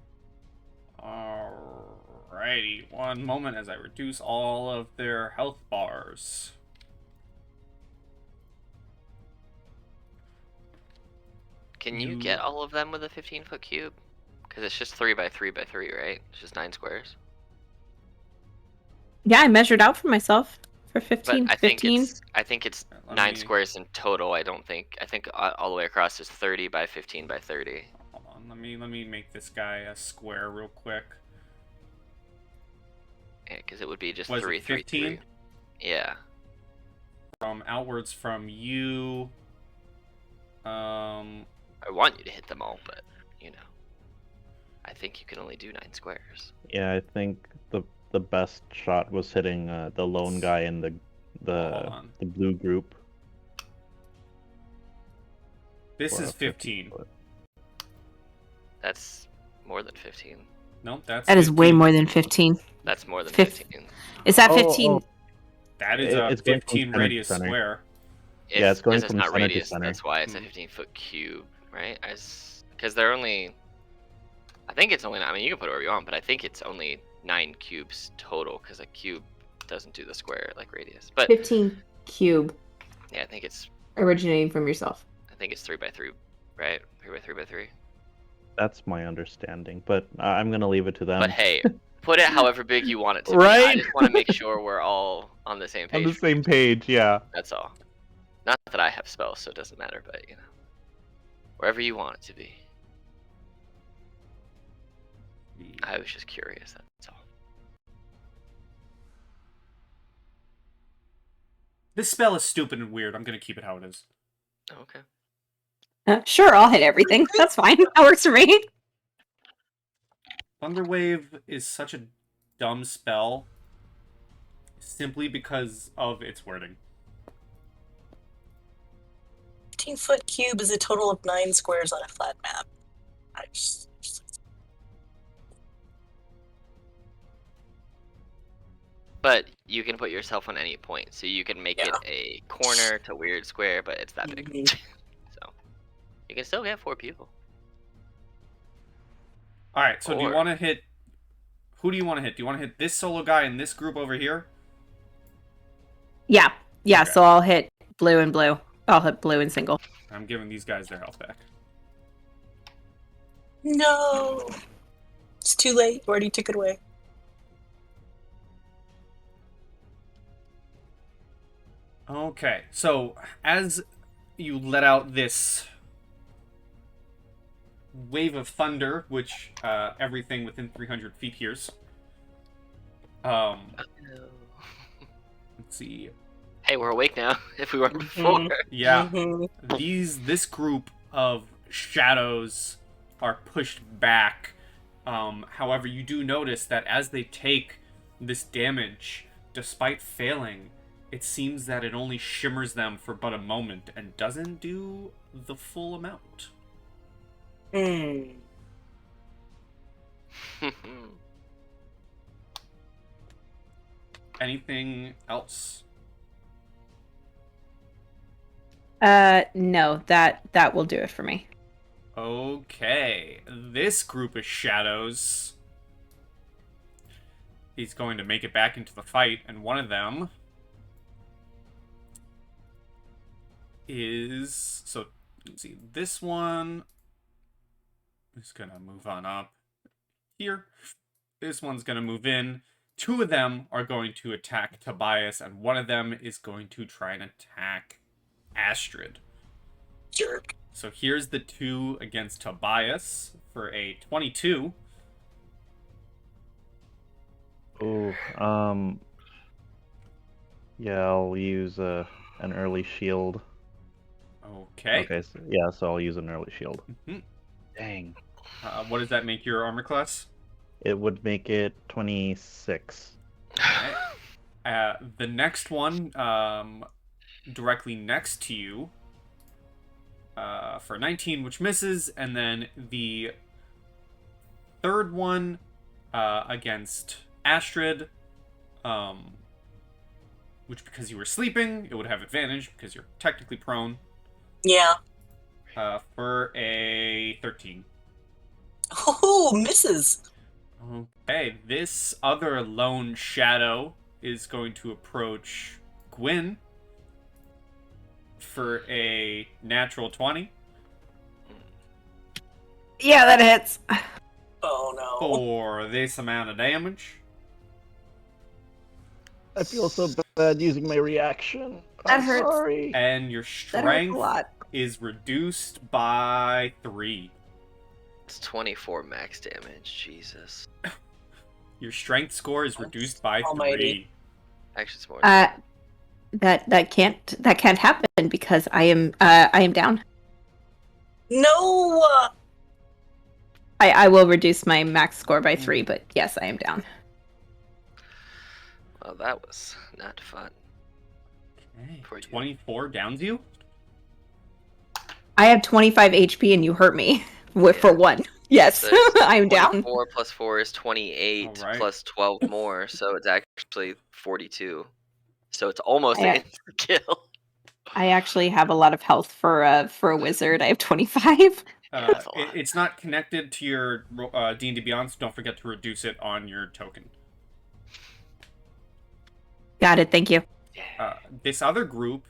Alrighty. One moment as I reduce all of their health bars. Can you get all of them with a 15-foot cube? Because it's just 3 by 3 by 3, right? It's just 9 squares. Yeah, I measured out for myself for 15. But I think it's Let 9 me- squares in total. I think all the way across is 30 by 15 by 30. Hold on. Let me make this guy a square real quick. Yeah, because it would be just Was it 3, 3, 15? 3. Yeah. From outwards from you. I want you to hit them all, but, you know. I think you can only do 9 squares. Yeah, I think the best shot was hitting the lone guy in hold on. the blue group. This for is a 50 15. foot. That's more than 15. Nope, that's That is 15. way more than 15. That's more than Fif- 15. Is that Oh, 15? That is a It's going from 15 center to radius center. square. Yeah, it's going because from not center to radius. center. That's why it's a 15-foot cube, right? Because they're only. I think it's only. I mean, you can put it wherever you want, but I think it's only 9 cubes total because a cube doesn't do the square like radius. But 15 cube yeah, I think it's originating from yourself. 3 by 3, right? 3 by 3 by 3. That's my understanding, but I'm gonna leave it to them. But hey, put it however big you want it to be. I Right? just want to make sure we're all on the same On page. the same page, yeah. That's all. Not that I have spells, so it doesn't matter, but you know, wherever you want it to be. I was just curious. That's all. This spell is stupid and weird. I'm gonna keep it how it is. Oh, okay. Sure, I'll hit everything. That's fine. That works for me. Thunderwave is such a dumb spell simply because of its wording. 15-foot cube is a total of 9 squares on a flat map. But you can put yourself on any point, so you can make Yeah. it a corner to weird square, but it's that big. Mhm. So you can still get 4 people. All right, so do you Or- want to hit? Who do you want to hit? Do you want to hit this solo guy in this group over here? Yeah. Okay. So I'll hit blue and blue. I'll hit blue and single. I'm giving these guys their health back. No! It's too late. You already took it away. Okay, so as you let out this wave of thunder, which everything within 300 feet hears. Let's see. Hey, we're awake now. If we weren't before. Yeah, Mhm. this group of shadows are pushed back. However, you do notice that as they take this damage, despite failing, it seems that it only shimmers them for but a moment and doesn't do the full amount. Mm. Anything else? No, that will do it for me. Okay, this group of shadows is going to make it back into the fight, and one of them is... So, let's see, this one is going to move on up here. This one's going to move in. 2 of them are going to attack Tobias, and one of them is going to try and attack Astrid. Jerk. So here's the 2 against Tobias for a 22. Ooh, yeah, I'll use an early shield. Okay. Okay, so I'll use an early shield. Mhm. Dang. What does that make your armor class? It would make it 26. The next one, directly next to you, for 19, which misses, and then the third one against Astrid, which because you were sleeping, it would have advantage because you're technically prone, Yeah. for a 13. Oh, misses. Okay, this other lone shadow is going to approach Gwyn for a natural 20 Yeah, that hits. Oh no. for this amount of damage. I feel so bad using my reaction. That I'm hurts. sorry. And your That hurts a strength lot. is reduced by 3. It's 24 max damage. Jesus. Your strength score is reduced by Almighty. 3. Actually, it's more. That can't happen because I am down. No! I will reduce my max score by 3, but yes, I am down. Well, that was not fun. Okay. For you. 24 downs you? I have 25 HP and you hurt me for 1. Yes, So it's I'm down. 24 plus 4 is 28 Alright. plus 12 more, so it's actually 42. So it's almost I- an instant kill. I actually have a lot of health for a wizard. I have 25. That's a lot. It's not connected to your D&D Beyond, so don't forget to reduce it on your token. Got it. Thank you. This other group,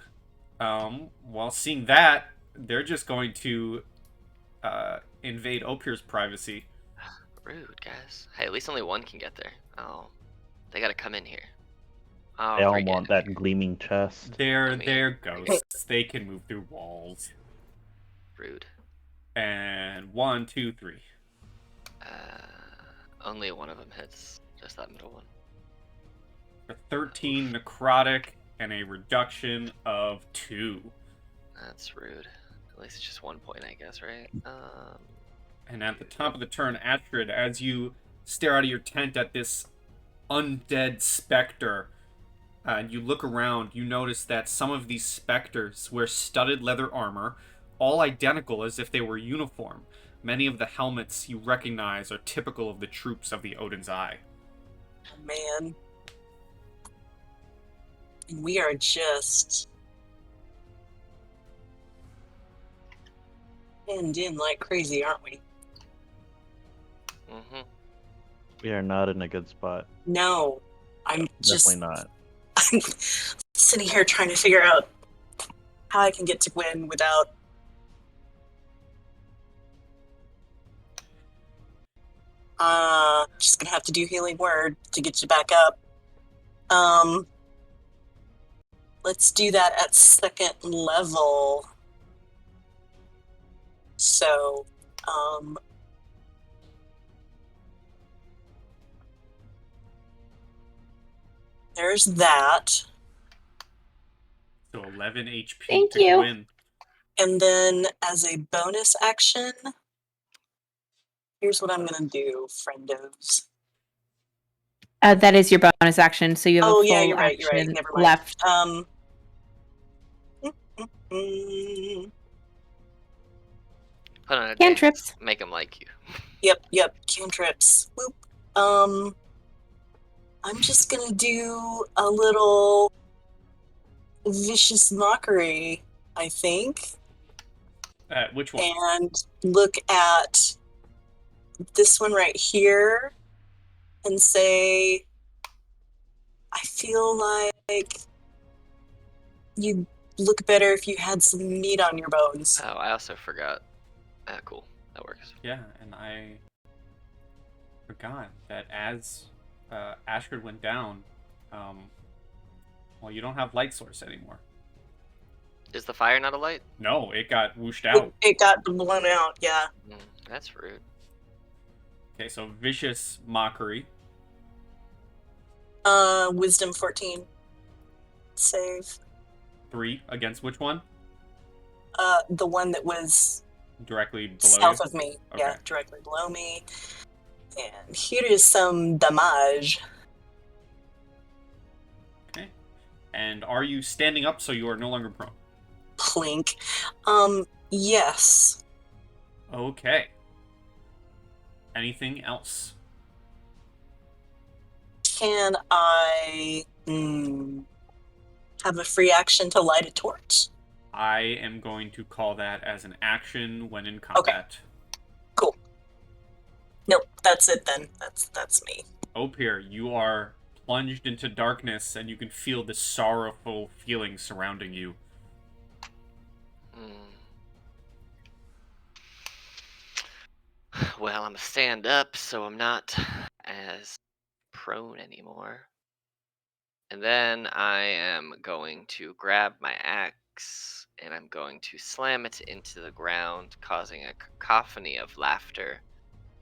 while seeing that, they're just going to invade Opir's privacy. Rude, guys. Hey, at least only one can get there. Oh, they gotta come in here. Oh, They all forget want it. that gleaming chest. They're ghosts. They can move through walls. Rude. And 1, 2, 3. Only one of them hits. Just that middle one. For 13 necrotic and a reduction of 2. That's rude. At least it's just 1 point, I guess, right? And at the top of the turn, Astrid, as you stare out of your tent at this undead specter, and you look around, you notice that some of these specters wear studded leather armor, all identical as if they were uniform. Many of the helmets you recognize are typical of the troops of the Odin's Eye. Man. And we are just pinned in like crazy, aren't we? Mm-hmm. We are not in a good spot. No. I'm just Definitely not. I'm sitting here trying to figure out how I can get to Gwen without just gonna have to do healing word to get you back up. Let's do that at 2nd level. So, there's that. So 11 HP Thank to you. Gwyn. And then as a bonus action, here's what I'm gonna do, friendos. That is your bonus action, so you have a full You're right, action never mind. left. Put on a Cantrips. dance. Make them like you. Yep, cantrips. Whoop. I'm just gonna do a little vicious mockery, I think, Which one? and look at this one right here and say, I feel like you'd look better if you had some meat on your bones. Oh, I also forgot. Cool. That works. Yeah, and I forgot that as Ashford went down, well, you don't have light source anymore. Is the fire not a light? No, it got whooshed out. It got blown out, yeah. That's rude. Okay, so vicious mockery. Wisdom 14. Save. 3 against which one? The one that was Directly below south you? of me. Okay. Yeah, directly below me. And here is some damage. Okay. And are you standing up so you are no longer prone? Plink. Yes. Okay. Anything else? Can I have a free action to light a torch? I am going to call that as an action when in combat. Cool. Nope, that's it then. That's me. Opir, you are plunged into darkness and you can feel the sorrowful feeling surrounding you. Well, I'm gonna stand up so I'm not as prone anymore. And then I am going to grab my axe and I'm going to slam it into the ground, causing a cacophony of laughter.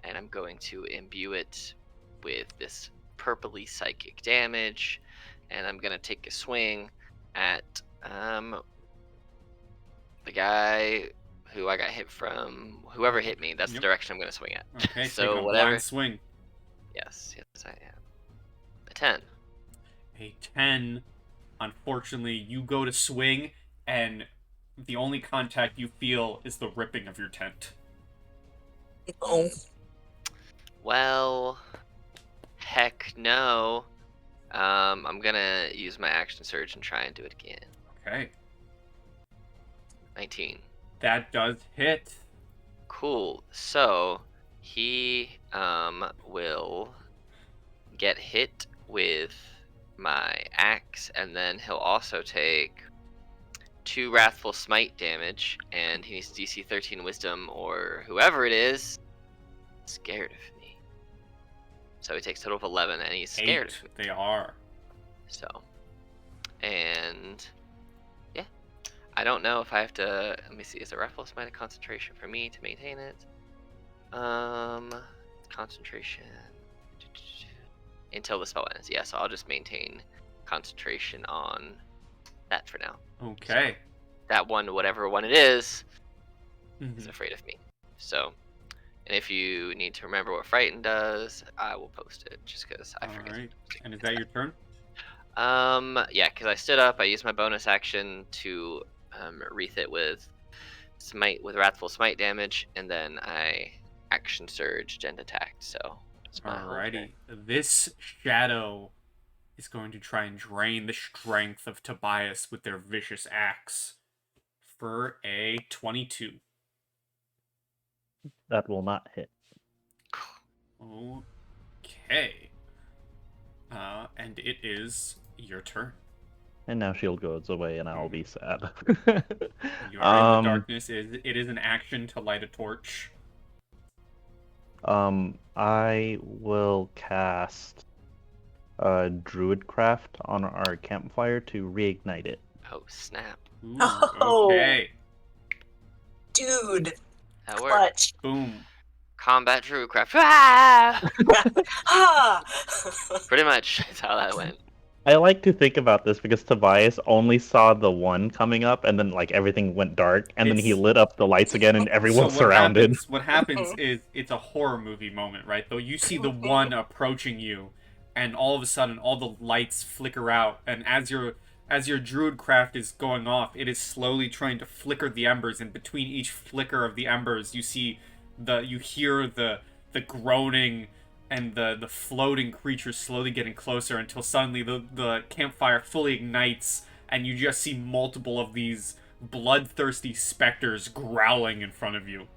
And I'm going to imbue it with this purpley psychic damage, and I'm gonna take a swing at the guy who I got hit from. Whoever hit me, that's the direction I'm gonna swing at. Okay, So taking a whatever. blind swing. Yes, I am. A 10. A 10. Unfortunately, you go to swing, and the only contact you feel is the ripping of your tent. Oh. Well, heck no. I'm gonna use my action surge and try and do it again. Okay. 19. That does hit. Cool. So he will get hit with my axe, and then he'll also take 2 Wrathful Smite damage, and he needs DC 13 Wisdom, or whoever it is, scared of me. So he takes a total of 11, and he's scared 8. of me. They are. So, and yeah, I don't know if I have to. Let me see. Is a Wrathful Smite a concentration for me to maintain it? Concentration until the spell ends. Yeah, so I'll just maintain concentration on that for now. Okay. So that one, whatever one it is Mhm. afraid of me. So, and if you need to remember what Frighten does, I will post it just because I forget. Alright. And is that your turn? Yeah, because I stood up, I used my bonus action to wreath it with smite, with Wrathful Smite damage, and then I action surged and attacked. So it's my whole turn. Alrighty. This shadow is going to try and drain the strength of Tobias with their vicious axe for a 22. That will not hit. Okay. And it is your turn. And now shield goes away, and I'll be sad. You are in the darkness. It is an action to light a torch. I will cast Druidcraft on our campfire to reignite it. Oh snap! Ooh, Oh. okay. Dude, That worked. clutch. Boom. Combat Druidcraft. Ah! Ah! Pretty much that's how that went. I like to think about this because Tobias only saw the one coming up, and then like everything went dark, and then he It's- lit up the lights again, and everyone's surrounded. What happens is it's a horror movie moment, right? Though you see the one approaching you, and all of a sudden all the lights flicker out, and as your druidcraft is going off, it is slowly trying to flicker the embers, and between each flicker of the embers, you hear the groaning and the floating creature slowly getting closer until suddenly the campfire fully ignites, and you just see multiple of these bloodthirsty specters growling in front of you.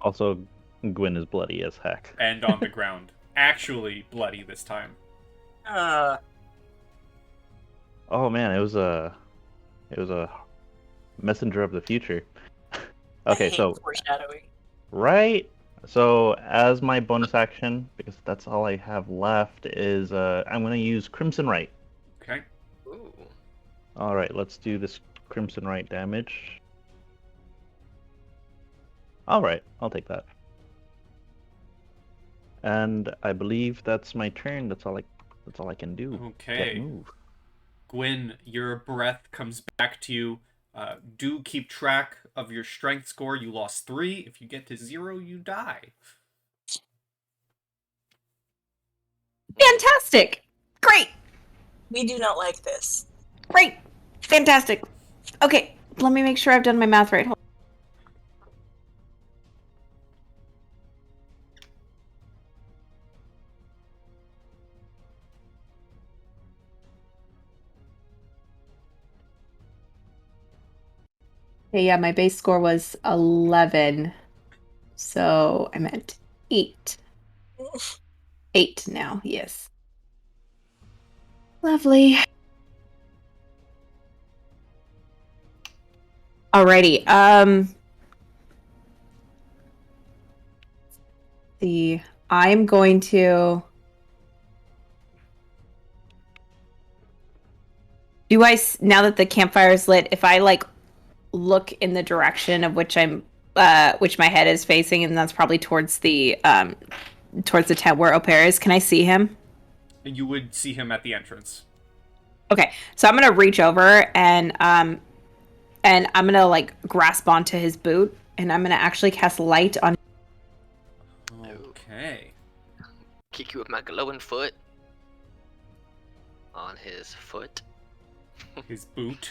Also, Gwyn is bloody as heck. And on the ground. Actually bloody this time. Oh man, it was a messenger of the future. Okay, I hate so foreshadowing. right. So as my bonus action, because that's all I have left, is I'm gonna use Crimson Right. Okay. Ooh. All right, let's do this Crimson Right damage. All right, I'll take that. And I believe that's my turn. That's all I can do. Okay. Get move. Gwyn, your breath comes back to you. Do keep track of your strength score. You lost 3. If you get to 0, you die. Fantastic! Great! We do not like this. Great! Fantastic! Okay, let me make sure I've done my math right. Okay, yeah, my base score was 11. So I'm at 8. 8 now, yes. Lovely. Alrighty, I'm going to... now that the campfire is lit, if I, like, look in the direction of which my head is facing, and that's probably towards the towards the tent where Au Pair is. Can I see him? You would see him at the entrance. Okay, so I'm gonna reach over and I'm gonna like grasp onto his boot, and I'm gonna actually cast light on. Okay. Kick you with my glowing foot. On his foot. His boot.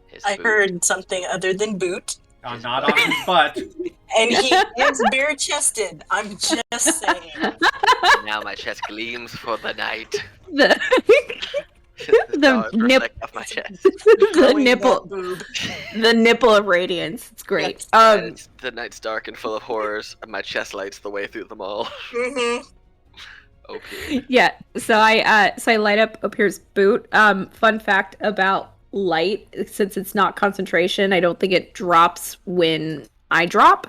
His I boot. heard something other than boot. Not on his butt. And he is bare-chested. I'm just saying. Now my chest gleams for the night. The, The stars reflect off my chest. the Growing nipple, that boob. the nipple of radiance. It's great. The night's dark and full of horrors, and my chest lights the way through them all. Mm-hmm. Okay. Yeah. So I light up Au Pair's boot. Fun fact about light: since it's not concentration, I don't think it drops when I drop.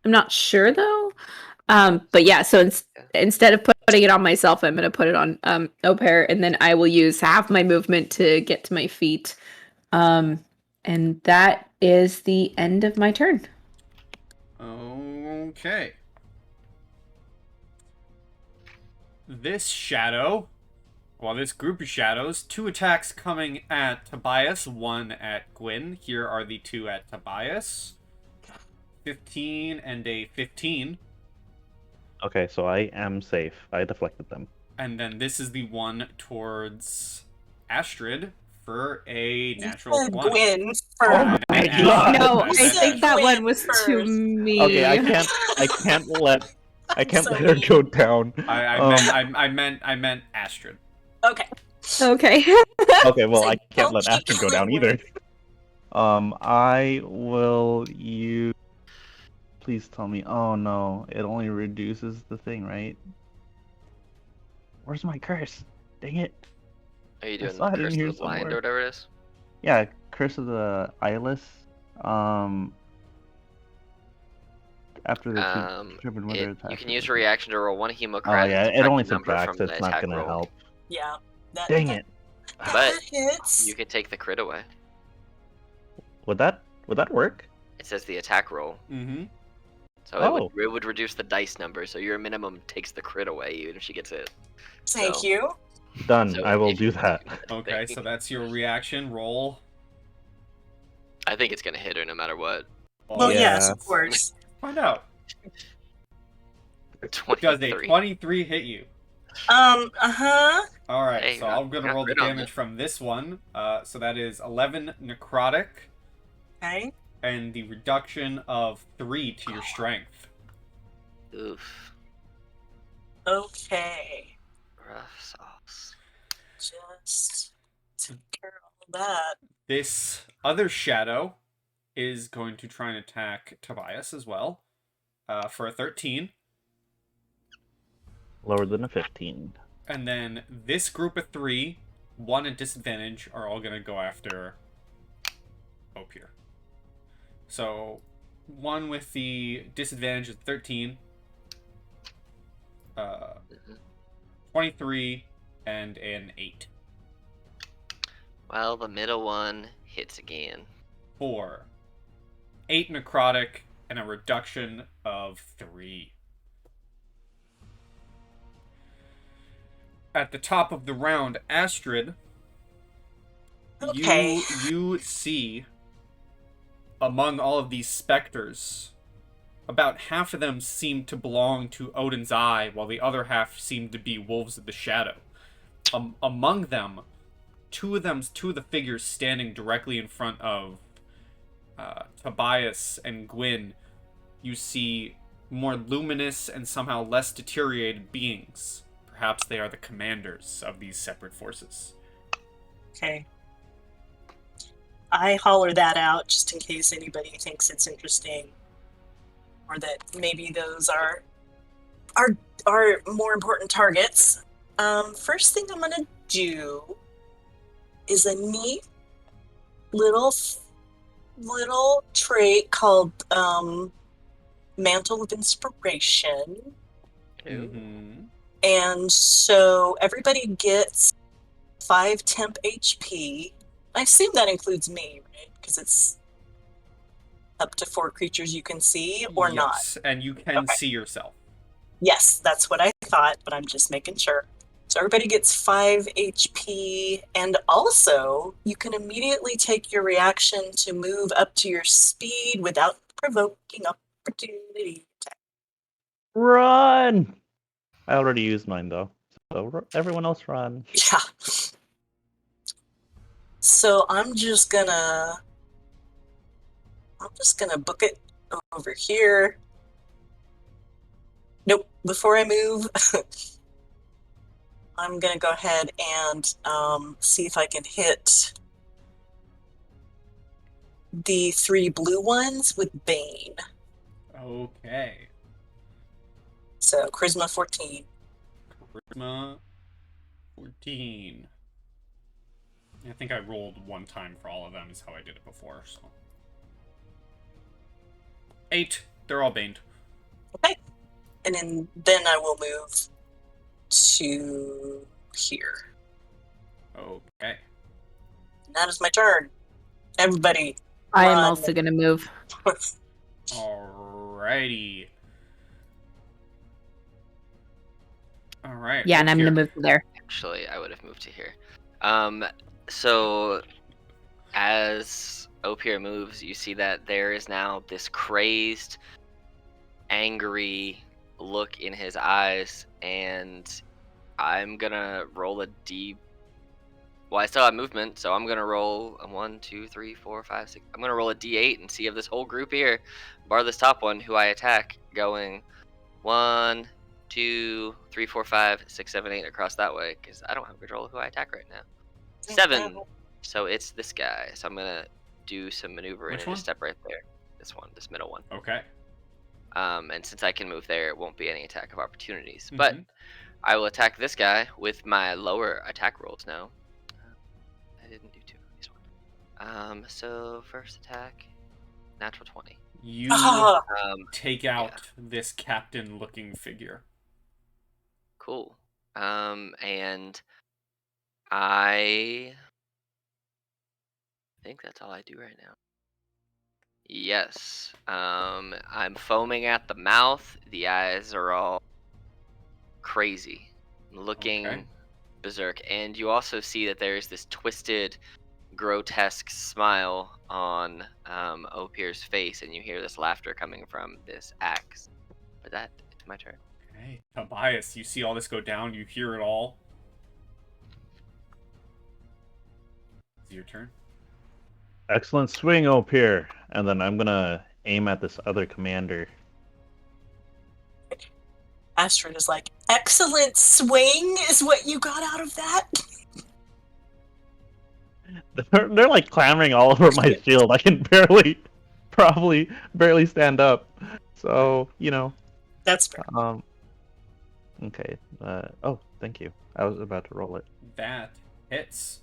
I'm not sure though. But yeah. So instead of putting it on myself, I'm gonna put it on Au Pair, and then I will use half my movement to get to my feet. And that is the end of my turn. Okay. This group of shadows, 2 attacks coming at Tobias, 1 at Gwyn. Here are the 2 at Tobias. 15 and a 15. Okay, so I am safe. I deflected them. And then this is the one towards Astrid for a natural 20. Gwyn Oh first. my Astrid. God. No, I I said think that Gwyn one was too first. mean. Okay, I can't let her go down. I meant Astrid. Okay. Okay. Okay, well, So I can't don't let keep Astrid go down going. either. I will use. Please tell me. Oh no, it only reduces the thing, right? Where's my curse? Dang it. Are you I doing saw it in Curse here of the Blind somewhere. or whatever it is? Yeah, Curse of the Eyeless. After the determine whether it's You can use a reaction to roll 1 Oh hemocrat. yeah, and it only subtract the number subtracts. from the It's not attack gonna roll. help. Yeah. Dang it. But hits. you can take the crit away. Would that work? It says the attack roll. Mm-hmm. So Oh. it would reduce the dice number, so your minimum takes the crit away even if she gets hit. Thank So- you. Done. So I will if- do that. Okay, so that's your reaction. Roll. I think it's gonna hit her no matter what. Well, Yeah. yes, of course. Find out. 23. Does a 23 hit you? Uh-huh. Alright, Hey, so got- I'm gonna got roll the crit on damage it. from this one. So that is 11 necrotic Okay. and the reduction of 3 to your strength. Oof. Okay. Rough sauce. Just take care of all that. This other shadow is going to try and attack Tobias as well for a 13. Lower than a 15. And then this group of 3, 1 at disadvantage, are all going to go after Opier. So, 1 with the disadvantage of 13, 23, and an 8. Well, the middle one hits again. 4. 8 necrotic, and a reduction of 3. At the top of the round, Astrid, Okay. you see among all of these specters, about half of them seem to belong to Odin's Eye, while the other half seem to be Wolves of the Shadow. Among them, two of the figures standing directly in front of Tobias and Gwyn, you see more luminous and somehow less deteriorated beings. Perhaps they are the commanders of these separate forces. Okay. I holler that out just in case anybody thinks it's interesting, or that maybe those are more important targets. First thing I'm gonna do is a neat little trait called Mantle of Inspiration. Mm-hmm. And so everybody gets 5 temp HP. I assume that includes me, right? Because it's up to 4 creatures you can see, or not. Yes, and you can Okay. see yourself. Yes, that's what I thought, but I'm just making sure. So everybody gets 5 HP, and also you can immediately take your reaction to move up to your speed without provoking opportunity attack. Run! I already used mine though, so everyone else run. Yeah. So I'm just gonna book it over here. Nope. Before I move, I'm gonna go ahead and see if I can hit the 3 blue ones with Bane. Okay. So Charisma 14. Charisma 14. I think I rolled one time for all of them, is how I did it before, so. 8. They're all baned. Okay. And then I will move to here. Okay. And that is my turn. Everybody, I am run. also going to move. Alrighty. Alright. Yeah, and I'm going to move to there. Actually, I would have moved to here. So as Opier moves, you see that there is now this crazed, angry look in his eyes, and I'm gonna roll a D. Well, I still have movement, so I'm gonna roll a 1, 2, 3, 4, 5, 6. I'm gonna roll a D8 and see if this whole group here, bar this top one, who I attack, going 1, 2, 3, 4, 5, 6, 7, 8 across that way, because I don't have control of who I attack right now. 7. So it's this guy. So I'm gonna do some maneuvering Which and one? just step right there. This one, this middle one. Okay. And since I can move there, it won't be any attack of opportunities. Mhm. But I will attack this guy with my lower attack rolls now. I didn't do 2 of these ones. So first attack, natural 20. You Ah, take out this captain-looking figure. Cool. And I think that's all I do right now. Yes. I'm foaming at the mouth. The eyes are all crazy, looking Okay. berserk. And you also see that there's this twisted, grotesque smile on Opier's face, and you hear this laughter coming from this axe. But that is my turn. Okay. Tobias, you see all this go down, you hear it all. It's your turn. Excellent swing, Opier. And then I'm gonna aim at this other commander. Astrid is like, excellent swing is what you got out of that? They're like clambering all over my shield. I can probably barely stand up. So, That's fair. Okay. Oh, thank you. I was about to roll it. That hits.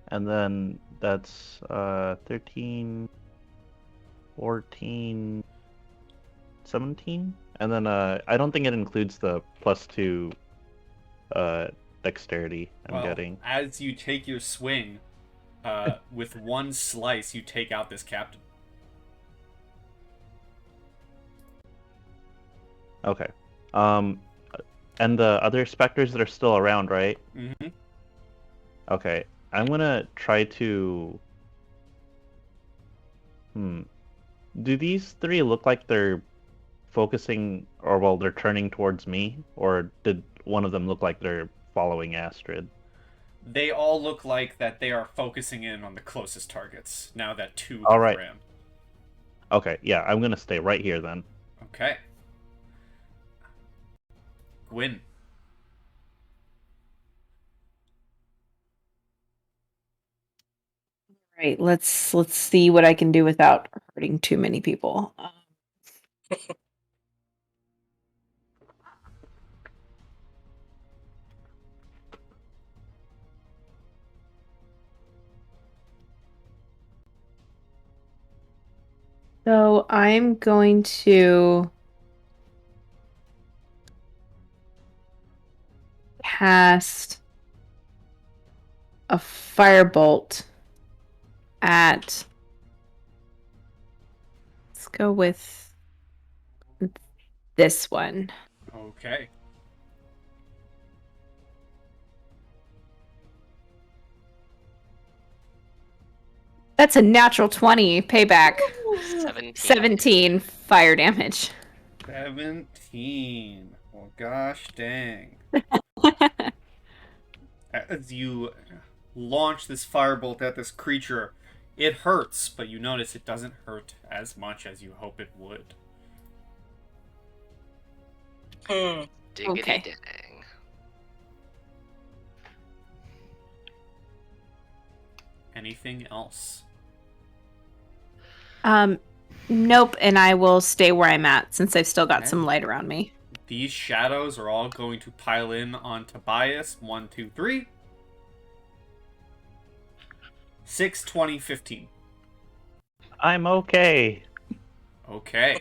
And then that's 13, 14, 17. And then I don't think it includes the +2 dexterity I'm getting. As you take your swing, with one slice, you take out this captain. Okay. And the other specters that are still around, right? Mm-hmm. Okay. I'm gonna try to... Do these 3 look like they're focusing, or well, they're turning towards me? Or did one of them look like they're following Astrid? They all look like that they are focusing in on the closest targets, now that 2 All have right. ran. Okay, yeah, I'm gonna stay right here then. Okay. Gwyn. Right, let's see what I can do without hurting too many people. So I'm going to cast a firebolt at. Let's go with this one. Okay. That's a natural 20 payback. 17. 17 fire damage. 17. Well, gosh dang. As you launch this firebolt at this creature, it hurts, but you notice it doesn't hurt as much as you hope it would. Diggity Okay. dang. Anything else? Nope, and I will stay where I'm at since I've still got Okay. some light around me. These shadows are all going to pile in on Tobias. 1, 2, 3. 6, 20, 15. I'm okay. Okay.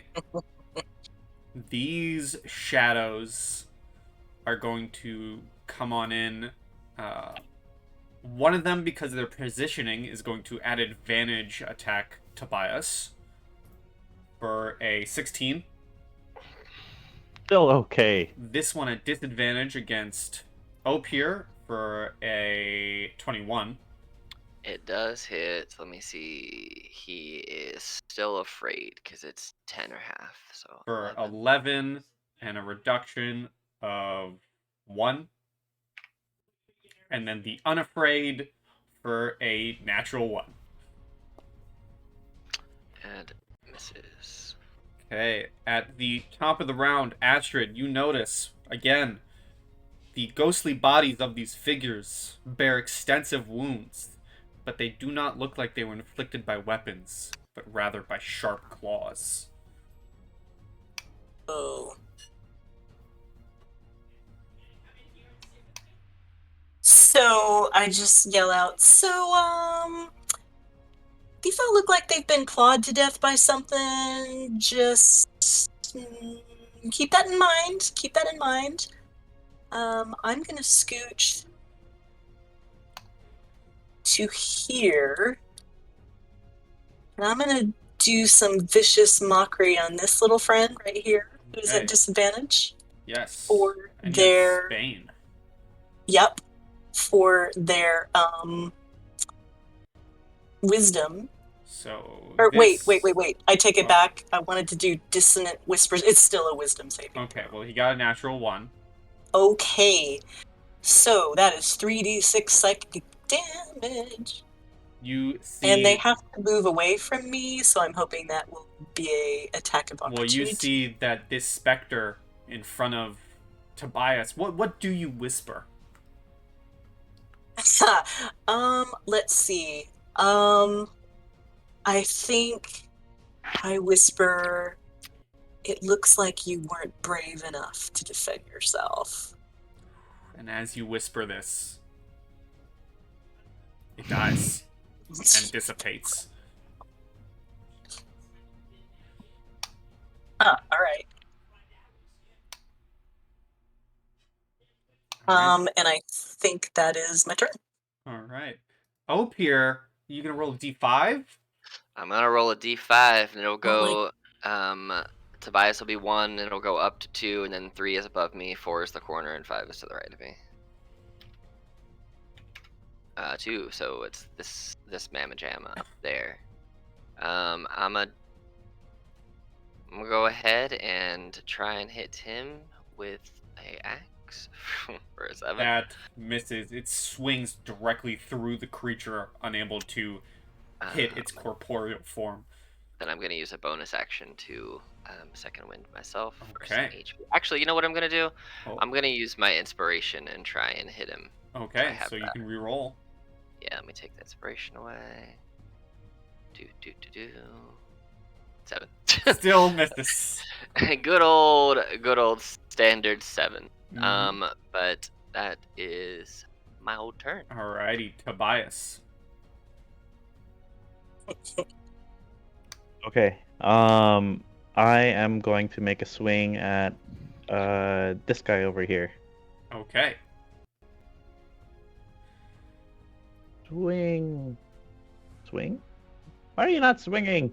These shadows are going to come on in. One of them, because of their positioning, is going to add advantage attack Tobias for a 16. Still okay. This one at disadvantage against Opier for a 21. It does hit. Let me see. He is still afraid because it's 10 or half. So For 11. 11 and a reduction of 1. And then the unafraid for a natural 1. And misses. Okay, at the top of the round, Astrid, you notice, again, the ghostly bodies of these figures bear extensive wounds, but they do not look like they were inflicted by weapons, but rather by sharp claws. Oh. So I just yell out, these all look like they've been clawed to death by something. Just keep that in mind. Keep that in mind. I'm gonna scooch to here. And I'm gonna do some vicious mockery on this little friend right here, who's Okay. at disadvantage. Yes. For And you have their Spain. Yep. For their wisdom. So Or this... wait. I take it Oh. back. I wanted to do dissonant whispers. It's still a wisdom saving Okay, throw. well, he got a natural 1. Okay. So that is 3d6 psychic damage. You see... And they have to move away from me, so I'm hoping that will be a attack of opportunity. Well, you see that this specter in front of Tobias, what do you whisper? Let's see. I think I whisper, it looks like you weren't brave enough to defend yourself. And as you whisper this, it dies and dissipates. Alright. And I think that is my turn. Alright. Opier, you gonna roll a d5? I'm gonna roll a d5 and it'll Oh go. Tobias will be 1, and it'll go up to 2, and then 3 is above me, 4 is the corner, and 5 is to the right of me. 2, so it's this mamma jamma up there. I'm gonna go ahead and try and hit him with a axe for a 7. That misses. It swings directly through the creature, unable to hit its corporeal form. Then I'm gonna use a bonus action to second wind myself for Okay. some HP. Actually, you know what I'm gonna do? Oh. I'm gonna use my inspiration and try and hit him. Okay, so you can reroll. Yeah, let me take the inspiration away. 7. Still misses. good old standard 7. Mhm. But that is my old turn. Alrighty, Tobias. Okay. I am going to make a swing at this guy over here. Okay. Swing. Why are you not swinging?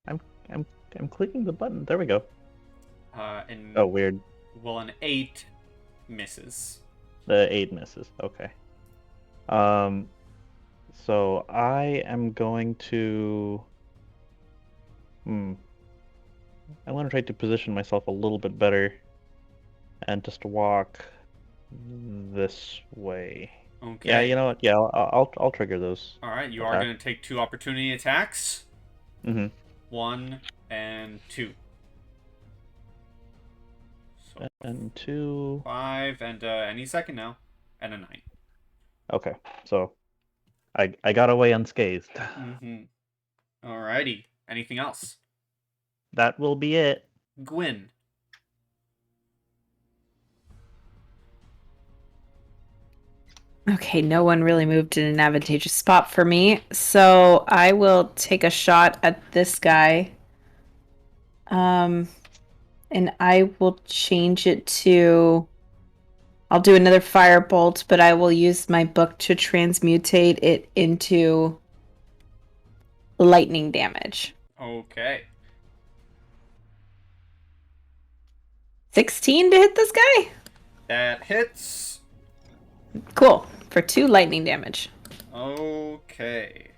I'm I'm clicking the button. There we go. And Oh, weird. well, an 8 misses. The 8 misses. Okay. So I am going to. I'm going to try to position myself a little bit better, and just walk this way. Okay. Yeah, you know what? Yeah, I'll trigger those. All right, you are Okay. going to take 2 opportunity attacks. Mm-hmm. 1 and 2. So And 2. 5 and any second now, and a 9. Okay, so I got away unscathed. Mm-hmm. Alrighty. Anything else? That will be it. Gwyn. Okay, no one really moved in an advantageous spot for me, so I will take a shot at this guy. And I will change it to. I'll do another firebolt, but I will use my book to transmutate it into lightning damage. Okay. 16 to hit this guy? That hits. Cool. For 2 lightning damage. Okay.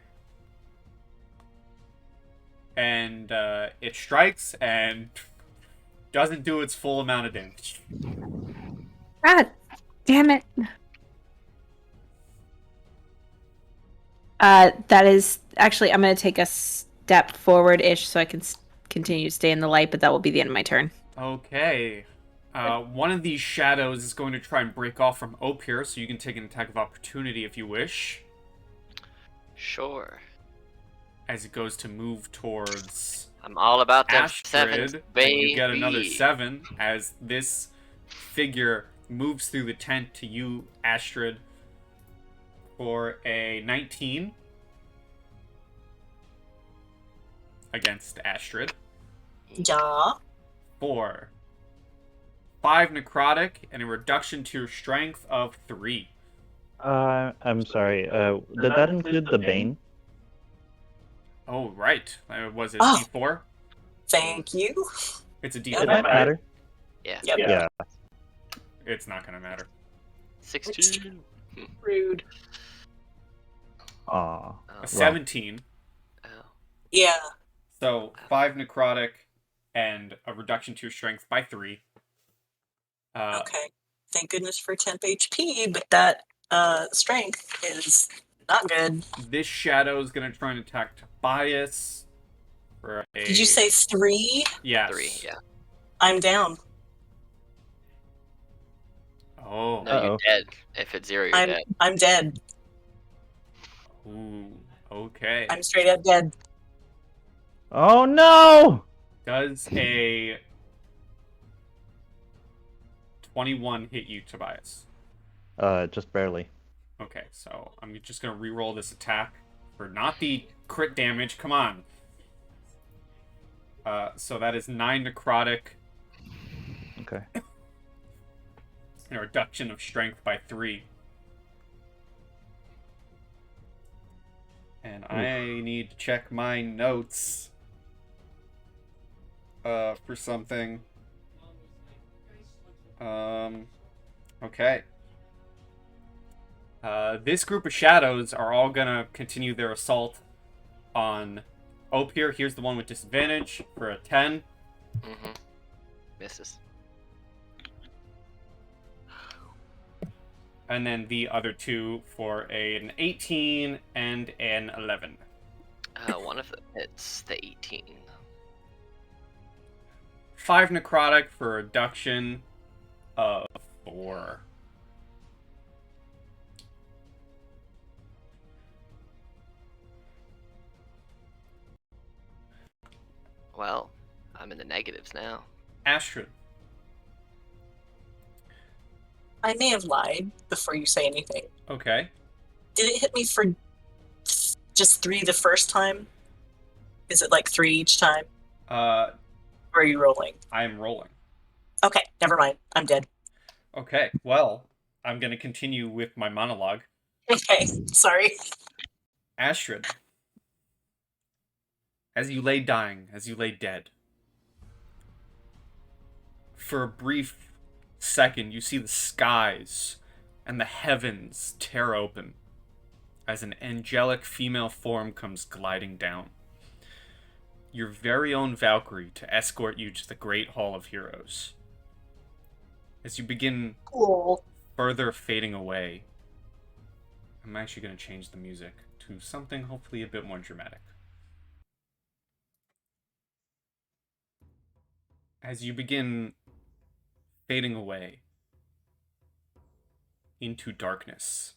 And it strikes and doesn't do its full amount of damage. Ah, damn it. That is actually, I'm going to take a step forward-ish so I can continue to stay in the light, but that will be the end of my turn. Okay. One of these shadows is going to try and break off from Ope here, so you can take an attack of opportunity if you wish. Sure. As it goes to move towards I'm all about them sevens, Astrid, and baby. you get another 7 as this figure moves through the tent to you, Astrid, for a 19 against Astrid. Yeah. For 5 necrotic and a reduction to your strength of 3. I'm sorry. Did that include the Bane? Oh, right. Was it Oh. D4? Thank you. It's a Yeah, It D4. might matter. Yeah. Yep. Yeah. It's not going to matter. 16. Rude. Aw. Oh, A 17. oh. Yeah. So 5 necrotic and a reduction to your strength by 3. Okay. Thank goodness for temp HP, but that strength is not good. This shadow is going to try and attack Tobias for a... Did you say 3? Yes. 3, yeah. I'm down. Oh. No, you're dead. If it's 0, you're dead. I'm dead. Ooh. Okay. I'm straight up dead. Oh no! Does a 21 hit you, Tobias? Just barely. Okay, so I'm just going to reroll this attack for not the crit damage. Come on. So that is 9 necrotic Okay. and a reduction of strength by 3. And I need to check my notes for something. Okay. This group of shadows are all gonna continue their assault on Ope here. Here's the one with disadvantage for a 10. Mm-hmm. Misses. And then the other 2 for an 18 and an 11. One of them hits the 18. 5 necrotic for a reduction of 4. Well, I'm in the negatives now. Astrid. I may have lied before you say anything. Okay. Did it hit me for just 3 the first time? Is it like 3 each time? Or are you rolling? I am rolling. Okay, never mind. I'm dead. Okay, well, I'm going to continue with my monologue. Okay, sorry. Astrid. As you lay dying, as you lay dead, For a brief second, you see the skies and the heavens tear open as an angelic female form comes gliding down. Your very own Valkyrie to escort you to the Great Hall of Heroes. As you begin Cool. further fading away, I'm actually going to change the music to something hopefully a bit more dramatic. As you begin fading away into darkness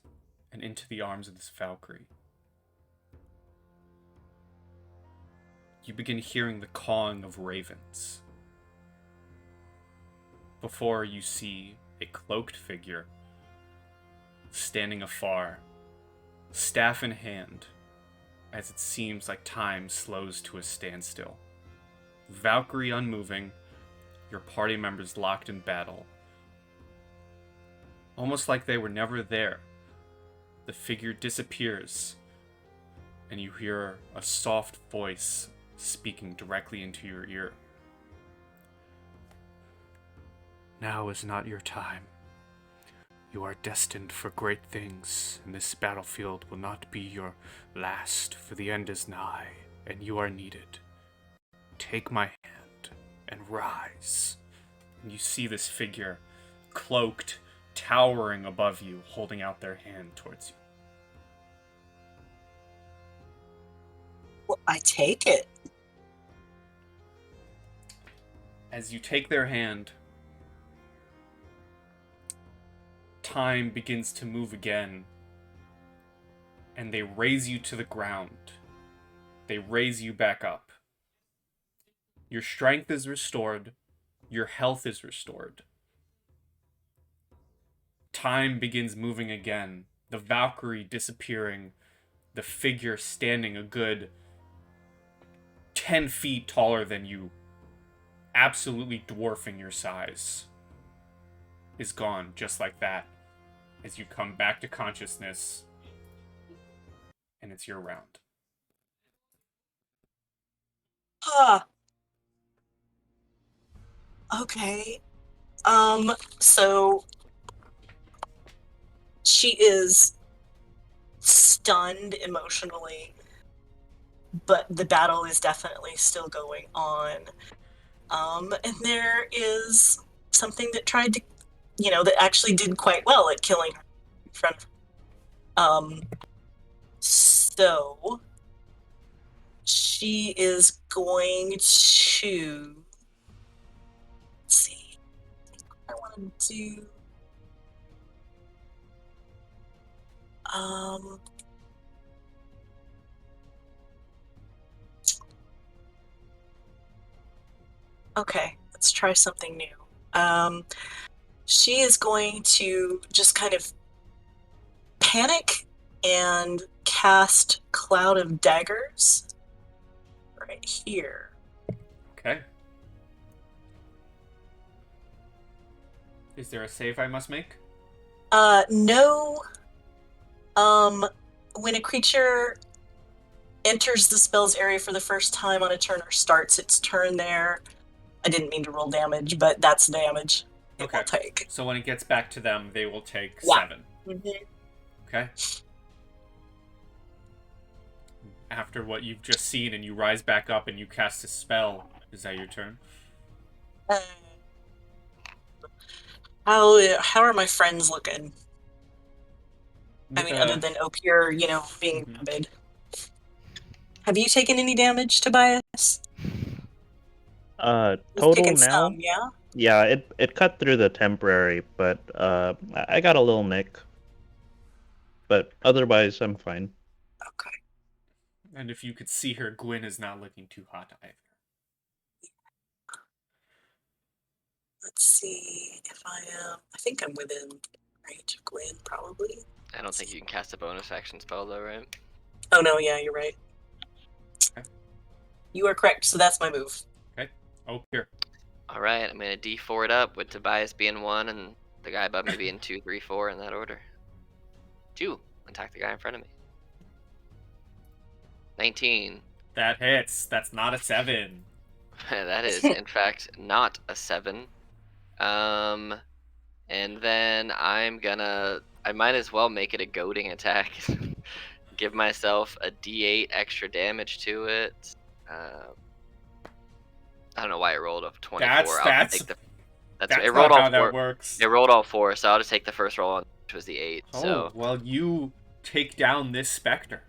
and into the arms of this Valkyrie, you begin hearing the cawing of ravens. Before you see a cloaked figure standing afar, staff in hand, as it seems like time slows to a standstill. Valkyrie unmoving, your party members locked in battle. Almost like they were never there, the figure disappears, and you hear a soft voice speaking directly into your ear. Now is not your time. You are destined for great things, and this battlefield will not be your last, for the end is nigh, and you are needed. Take my hand and rise. And you see this figure, cloaked, towering above you, holding out their hand towards you. Well, I take it. As you take their hand, time begins to move again, and they raise you to the ground. They raise you back up. Your strength is restored. Your health is restored. Time begins moving again. The Valkyrie disappearing. The figure standing a good 10 feet taller than you, absolutely dwarfing your size, is gone just like that as you come back to consciousness, and it's your round. Okay. So she is stunned emotionally, but the battle is definitely still going on. And there is something that tried to, that actually did quite well at killing her in front of her. So she is going to, let's see, I want to do, okay, let's try something new. She is going to just kind of panic and cast Cloud of Daggers right here. Okay. Is there a save I must make? No. When a creature enters the spell's area for the first time on a turn or starts its turn there, I didn't mean to roll damage, but that's damage it will take. So when it gets back to them, they will take 7. Mm-hmm. Okay. After what you've just seen, and you rise back up and you cast a spell, is that your turn? How are my friends looking? I mean, With other than Opir, being rabid. Have you taken any damage, Tobias? Total now? Some, yeah? Yeah, it cut through the temporary, but I got a little nick. But otherwise, I'm fine. Okay. And if you could see her, Gwyn is not looking too hot either. Let's see if I am. I think I'm within range of Gwyn, probably. I don't think you can cast a bonus action spell though, right? Oh no, yeah, you're right. Okay. You are correct, so that's my move. Okay. Oh, here. Alright, I'm gonna D4 it up with Tobias being 1 and the guy above me being 2, 3, 4 in that order. 2. Attack the guy in front of me. 19. That hits. That's not a 7. That is, in fact, not a 7. And then I might as well make it a goading attack. Give myself a D8 extra damage to it. I don't know why it rolled a 24. It rolled not all how four. that works. It rolled all 4, so I'll just take the first roll, which was the 8. Oh, So well, you take down this specter.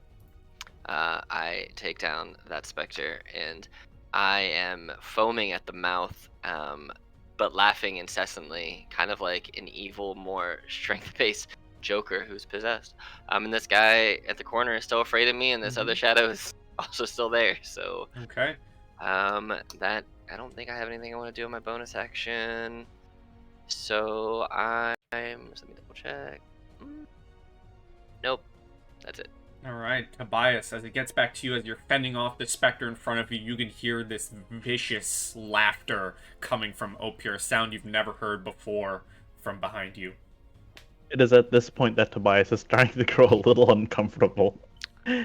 I take down that specter, and I am foaming at the mouth, but laughing incessantly, kind of like an evil, more strength-based Joker who's possessed. And this guy at the corner is still afraid of me, and this other shadow is also still there. So, Okay. that I don't think I have anything I want to do in my bonus action. So let me double check. Nope, that's it. All right, Tobias, as it gets back to you, as you're fending off the specter in front of you, you can hear this vicious laughter coming from Opir, a sound you've never heard before from behind you. It is at this point that Tobias is starting to grow a little uncomfortable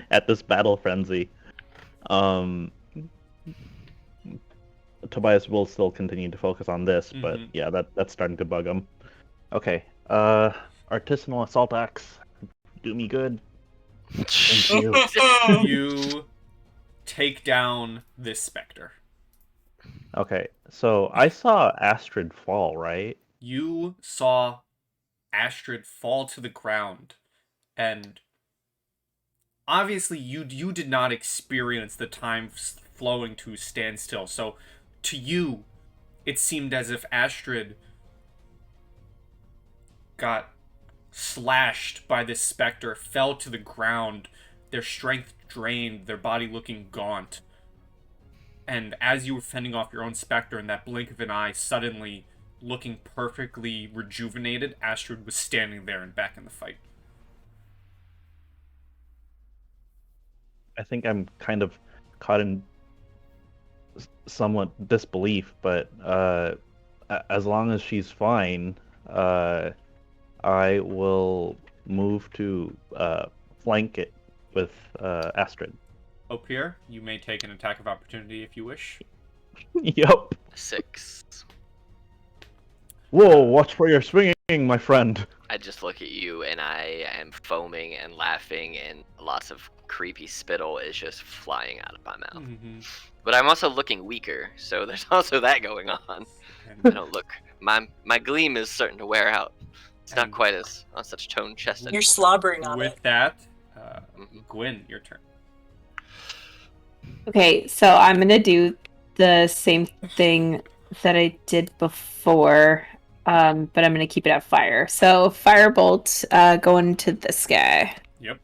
at this battle frenzy. Tobias will still continue to focus on this, but yeah, that's starting to bug him. Okay, artisanal assault axe, do me good. Thank you. You take down this specter. Okay, so I saw Astrid fall, right? You saw Astrid fall to the ground, and obviously you did not experience the time flowing to a standstill, so to you it seemed as if Astrid got slashed by this specter, fell to the ground, their strength drained, their body looking gaunt. And as you were fending off your own specter, in that blink of an eye, suddenly looking perfectly rejuvenated, Astrid was standing there and back in the fight. I think I'm kind of caught in somewhat disbelief, but as long as she's fine, I will move to flank it with Astrid. Opir, you may take an attack of opportunity if you wish. Yep. 6. Whoa, watch where you're swinging, my friend. I just look at you and I am foaming and laughing, and lots of creepy spittle is just flying out of my mouth. But I'm also looking weaker, so there's also that going on. I don't look. My gleam is starting to wear out. It's not quite as on such toned chest. You're slobbering on With it. that, Gwyn, your turn. Okay, so I'm gonna do the same thing that I did before, but I'm gonna keep it at fire. So firebolt going to this guy. Yep.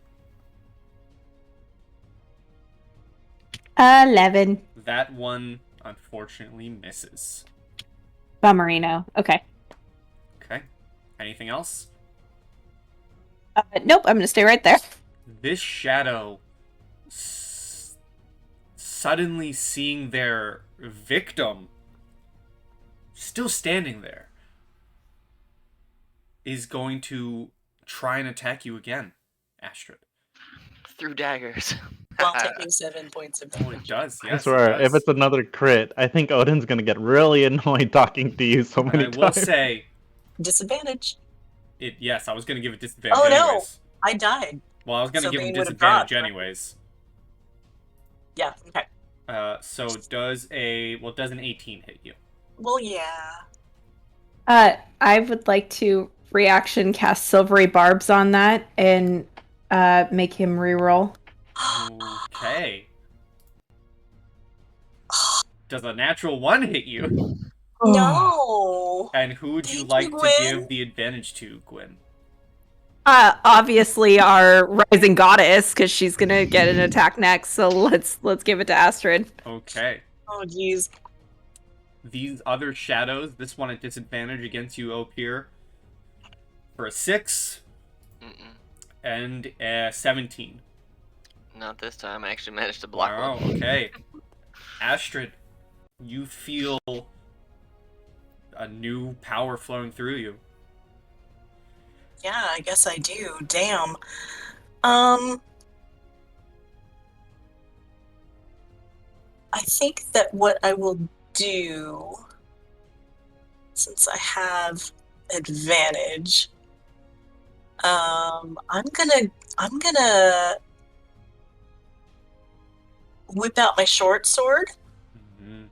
11. That one unfortunately misses. Bummerino. Okay. Okay. Anything else? Nope, I'm gonna stay right there. This shadow suddenly seeing their victim still standing there is going to try and attack you again, Astrid. Through daggers. While taking 7 points of Oh, it damage. does, I yes. swear, it does. if it's another crit, I think Odin's gonna get really annoyed talking to you so many I will times. say, Disadvantage. yes, I was going to give it disadvantage Oh, no. anyways. I died. Well, I was going to So give him Bane would've disadvantage brought- anyways. Yeah, okay. So does an 18 hit you? Well, yeah. I would like to reaction cast Silvery Barbs on that and make him reroll. Okay. Does a natural 1 hit you? No. And who would you Thank like you, to Gwyn. give the advantage to, Gwyn? Obviously our rising goddess, because she's gonna get an attack next. So let's give it to Astrid. Okay. Oh, jeez. These other shadows, this one at disadvantage against you, Opir, for a 6 and a 17. Not this time. I actually managed to block Wow, one. okay. Astrid, you feel a new power flowing through you. Yeah, I guess I do. Damn. I think that what I will do... since I have advantage, I'm gonna whip out my short sword Mhm.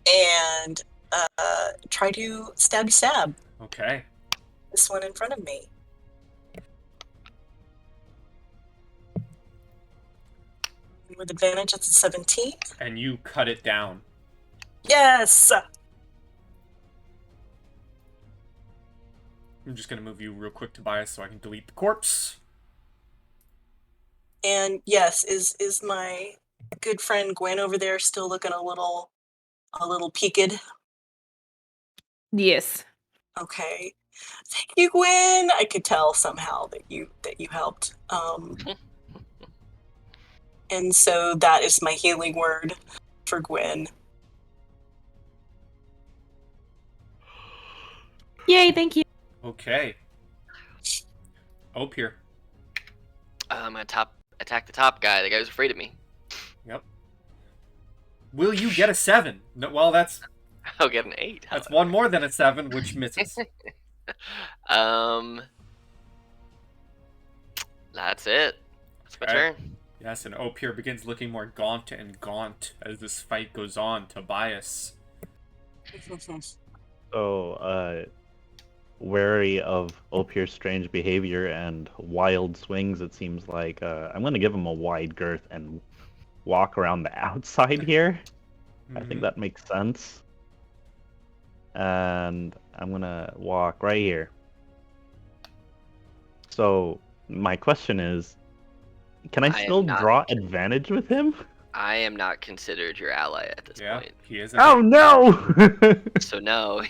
and try to stab Okay. this one in front of me. And with advantage, it's a 17. And you cut it down. Yes! I'm just gonna move you real quick, Tobias, so I can delete the corpse. And yes, is my good friend Gwen over there still looking a little peaked? Yes. Okay. Thank you, Gwen. I could tell somehow that you helped. And so that is my healing word for Gwen. Yay, thank you. Okay. Opier. I'm gonna attack the top guy. The guy who's afraid of me. Yep. Will you get a 7? No, well, that's I'll get an 8. that's one more than a 7, which misses. That's it. That's my Okay. turn. Yes, and Opier begins looking more gaunt and gaunt as this fight goes on. Tobias. So, wary of Opier's strange behavior and wild swings, it seems like I'm going to give him a wide girth and walk around the outside here. I think Mhm. that makes sense. And I'm going to walk right here. So, my question is, can I I am still not- draw advantage with him? I am not considered your ally at this Yeah, point. he is. Oh no! So no,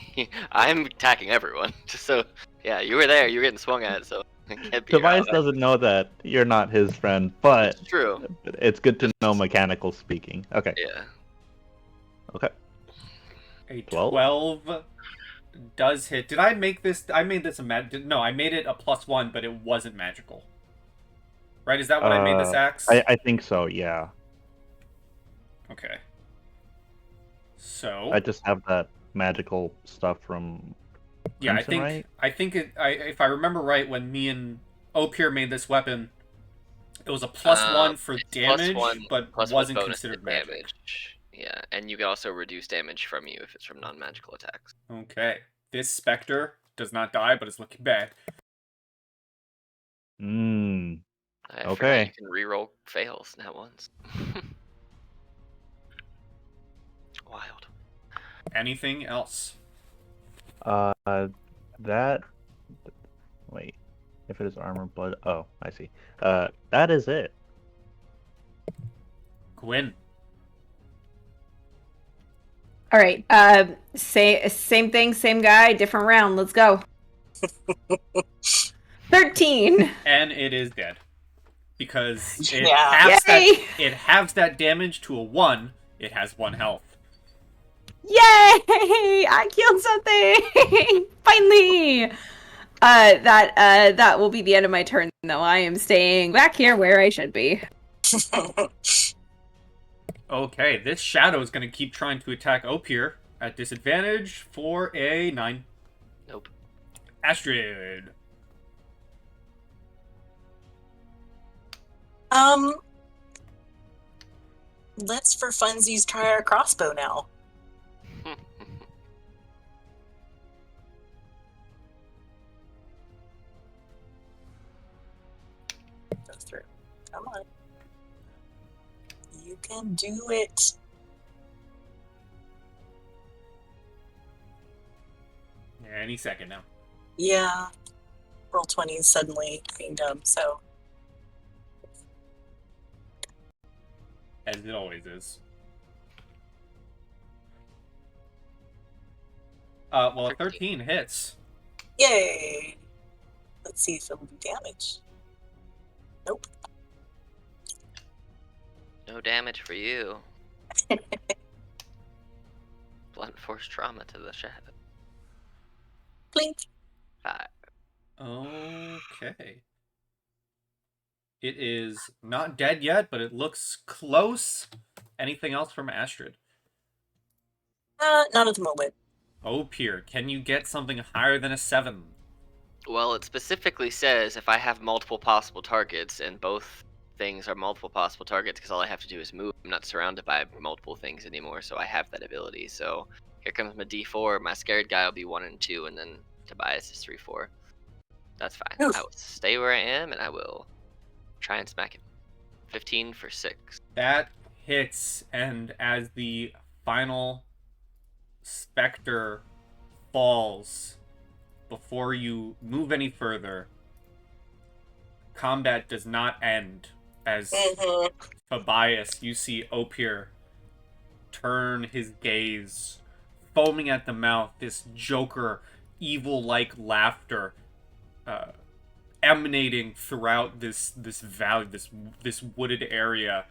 I'm attacking everyone. So yeah, you were there. You were getting swung at. So it can't be your Tobias ally. doesn't know that you're not his friend, but It's true. it's good to know mechanical speaking. Okay. Yeah. Okay. A 12? 12 does hit. Did I make this? I made this a no, I made it a +1, but it wasn't magical. Right? Is that what I made this axe? I think so, yeah. Okay. So I just have that magical stuff from yeah, Crimson, right? I think if I remember right, when me and Opier made this weapon, it was a +1 for It's damage, +1 but plus with wasn't bonus to considered magic. damage. Yeah, and you can also reduce damage from you if it's from non-magical attacks. Okay. This specter does not die, but is looking bad. Mmm. I forgot Okay. you can reroll fails not once. Wild. Anything else? That... Wait. If it is armor, blood... Oh, I see. That is it. Gwyn. All right. Same thing, same guy, different round. Let's go. 13. And it is dead. Because it Yeah. halves Yay! it halves that damage to a 1. It has 1 health. Yay! I killed something. Finally. That will be the end of my turn though. I am staying back here where I should be. Okay, this shadow is going to keep trying to attack Opier at disadvantage for a 9. Nope. Astrid. Let's for funsies try our crossbow now. Go through. Come on. You can do it. Yeah, any second now. Yeah. Roll 20s suddenly being dumb, so. As it always is. Well, a 13 hits. Yay! Let's see if it'll do damage. Nope. No damage for you. Blunt force trauma to the shadow. Blink. 5. Okay. It is not dead yet, but it looks close. Anything else from Astrid? Not at the moment. Opier, can you get something higher than a 7? Well, it specifically says if I have multiple possible targets, and both things are multiple possible targets, because all I have to do is move. I'm not surrounded by multiple things anymore, so I have that ability. So here comes my D4. My scared guy will be 1 and 2, and then Tobias is 3, 4. That's fine. Oof. I will stay where I am, and I will try and smack him. 15 for 6. That hits, and as the final specter falls, before you move any further, combat does not end. As Tobias, you see Opier turn his gaze, foaming at the mouth, this Joker, evil-like laughter emanating throughout this valley, this wooded area.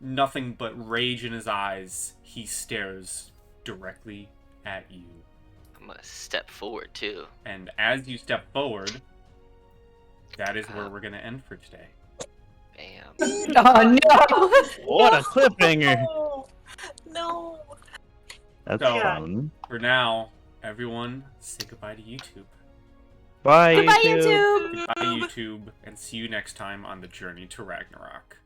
Nothing but rage in his eyes. He stares directly at you. I'm gonna step forward too. And as you step forward, that is where we're going to end for today. Bam. Oh no! What a cliffhanger! No. That's So- fun. For now, everyone, say goodbye to YouTube. Bye, Goodbye, YouTube. YouTube! Goodbye, YouTube, and see you next time on the journey to Ragnarok.